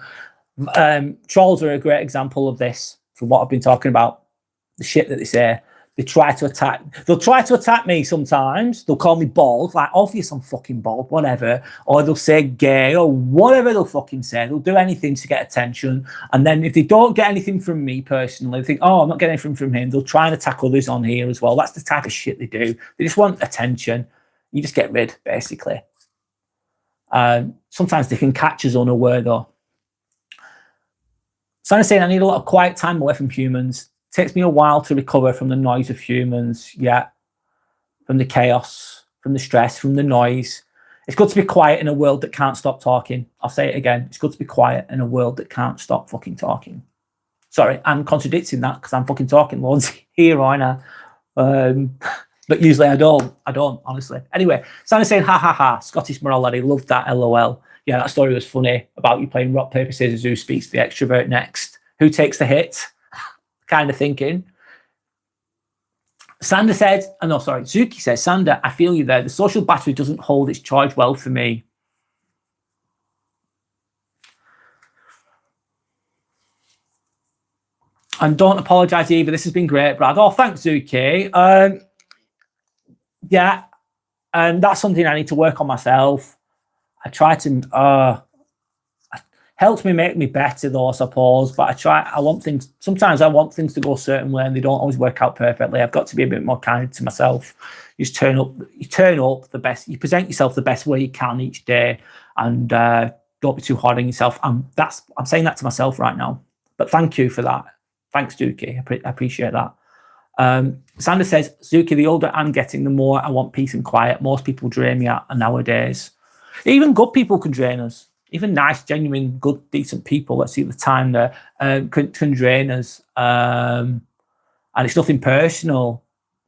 Trolls are a great example of this. From what I've been talking about, the shit that they say, they'll try to attack me sometimes. They'll call me bald, like obvious I'm fucking bald, whatever, or they'll say gay or whatever they'll fucking say. They'll do anything to get attention, and then if they don't get anything from me personally, they think, oh, I'm not getting anything from him. They'll try and attack others on here as well. That's the type of shit they do. They just want attention. You just get rid, basically. Sometimes they can catch us unaware though. So I'm saying I need a lot of quiet time away from humans. It takes me a while to recover from the noise of humans. Yeah. From the chaos, from the stress, from the noise. It's good to be quiet in a world that can't stop talking. I'll say it again. It's good to be quiet in a world that can't stop fucking talking. Sorry, I'm contradicting that because I'm fucking talking loads here, aren't I? But usually I don't, honestly. Anyway, Sandy's saying, ha ha ha, Scottish morality, loved that, LOL. Yeah, that story was funny about you playing rock, paper, scissors, who speaks to the extrovert next? Who takes the hit? Kind of thinking. Sander said, oh no, sorry, Zuki says, Sander, I feel you there. The social battery doesn't hold its charge well for me. And don't apologize either. This has been great, Brad. Oh, thanks, Zuki. Yeah, and that's something I need to work on myself. I try to helps me make me better though, I suppose. But sometimes I want things to go a certain way and they don't always work out perfectly. I've got to be a bit more kind to myself. You just turn up the best, you present yourself the best way you can each day, and don't be too hard on yourself. I'm saying that to myself right now. But thank you for that. Thanks, Zuki. I appreciate that. Sander says, Zuki, the older I'm getting, the more I want peace and quiet. Most people drain me out nowadays. Even good people can drain us. Even nice, genuine, good, decent people, let's see at the time there, can drain us. And it's nothing personal.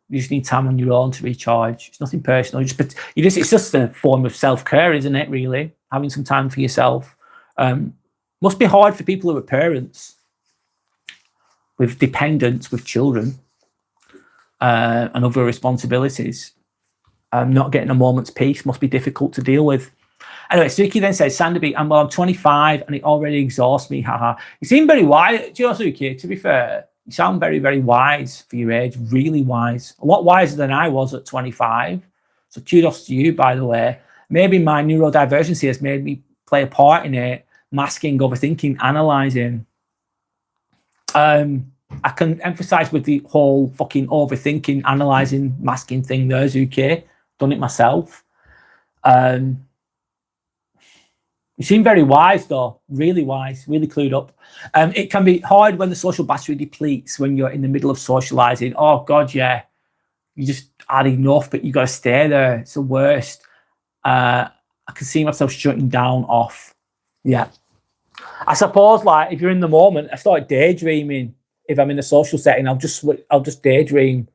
You just need time on your own to recharge. It's nothing personal. It's just a form of self-care, isn't it, really? Having some time for yourself. Must be hard for people who are parents, with dependents, with children, and other responsibilities. Not getting a moment's peace must be difficult to deal with. Anyway, Suki then says, Sanderby, I'm 25 and it already exhausts me, haha. You seem very wise. Do you know, Suki, to be fair, you sound very, very wise for your age, really wise. A lot wiser than I was at 25. So kudos to you, by the way. Maybe my neurodivergency has made me play a part in it, masking, overthinking, analysing. I can emphasise with the whole fucking overthinking, analysing, masking thing there, Zuki. Done it myself. You seem very wise, though. Really wise, really clued up. It can be hard when the social battery depletes, when you're in the middle of socialising. Oh, God, yeah. You just had enough, but you got to stay there. It's the worst. I can see myself shutting down off. Yeah. I suppose, like, if you're in the moment, I start daydreaming. If I'm in a social setting, I'll just daydream.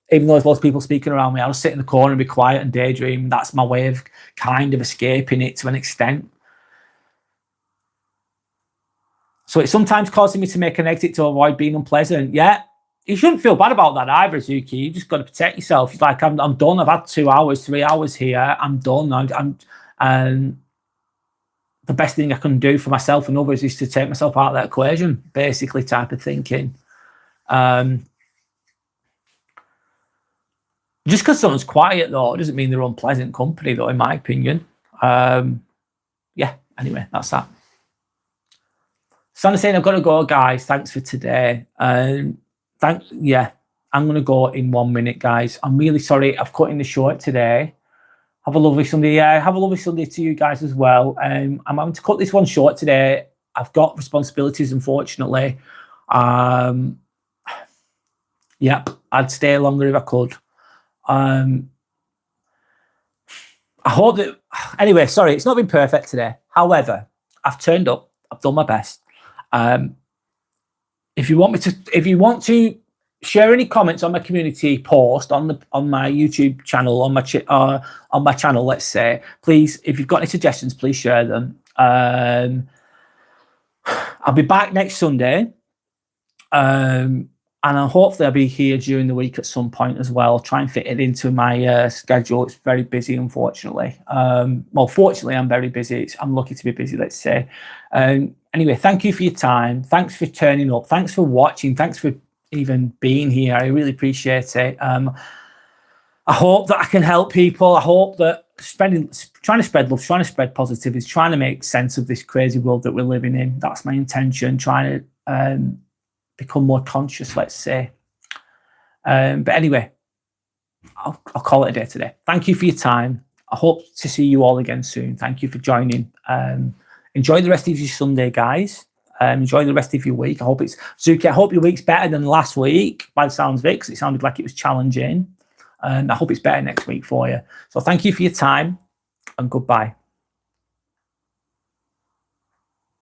Even though there's lots of people speaking around me, I'll just sit in the corner and be quiet and daydream. That's my way of kind of escaping it to an extent. So it's sometimes causing me to make an exit to avoid being unpleasant. Yeah, you shouldn't feel bad about that either, Zuki. You just got to protect yourself. It's like, I'm done. I've had 2 hours, 3 hours here. I'm done. And the best thing I can do for myself and others is to take myself out of that equation, basically, type of thinking. Just because someone's quiet, though, doesn't mean they're unpleasant company, though, in my opinion. Yeah, anyway, that's that. Sandy's saying, I've got to go, guys. Thanks for today. Yeah, I'm going to go in 1 minute, guys. I'm really sorry I've cut in the short today. Have a lovely Sunday. Yeah, have a lovely Sunday to you guys as well. I'm having to cut this one short today. I've got responsibilities, unfortunately. Yep, I'd stay longer if I could. I hope that, anyway, sorry, it's not been perfect today. However, I've turned up, I've done my best. If you want to share any comments on my community post on my YouTube channel, on my channel, let's say, please, if you've got any suggestions, please share them. I'll be back next Sunday. And hopefully I'll be here during the week at some point as well. I'll try and fit it into my schedule. It's very busy, unfortunately. Well, fortunately, I'm very busy. I'm lucky to be busy, let's say. Anyway, thank you for your time. Thanks for turning up. Thanks for watching. Thanks for even being here. I really appreciate it. I hope that I can help people. I hope that trying to spread love, trying to spread positivity, trying to make sense of this crazy world that we're living in. That's my intention, trying to become more conscious, let's say. But anyway, I'll call it a day today. Thank you for your time. I hope to see you all again soon. Thank you for joining. Enjoy the rest of your Sunday, guys. Enjoy the rest of your week. I hope Zuki, I hope your week's better than last week, by the sounds of it, because it sounded like it was challenging. And I hope it's better next week for you. So thank you for your time, and goodbye.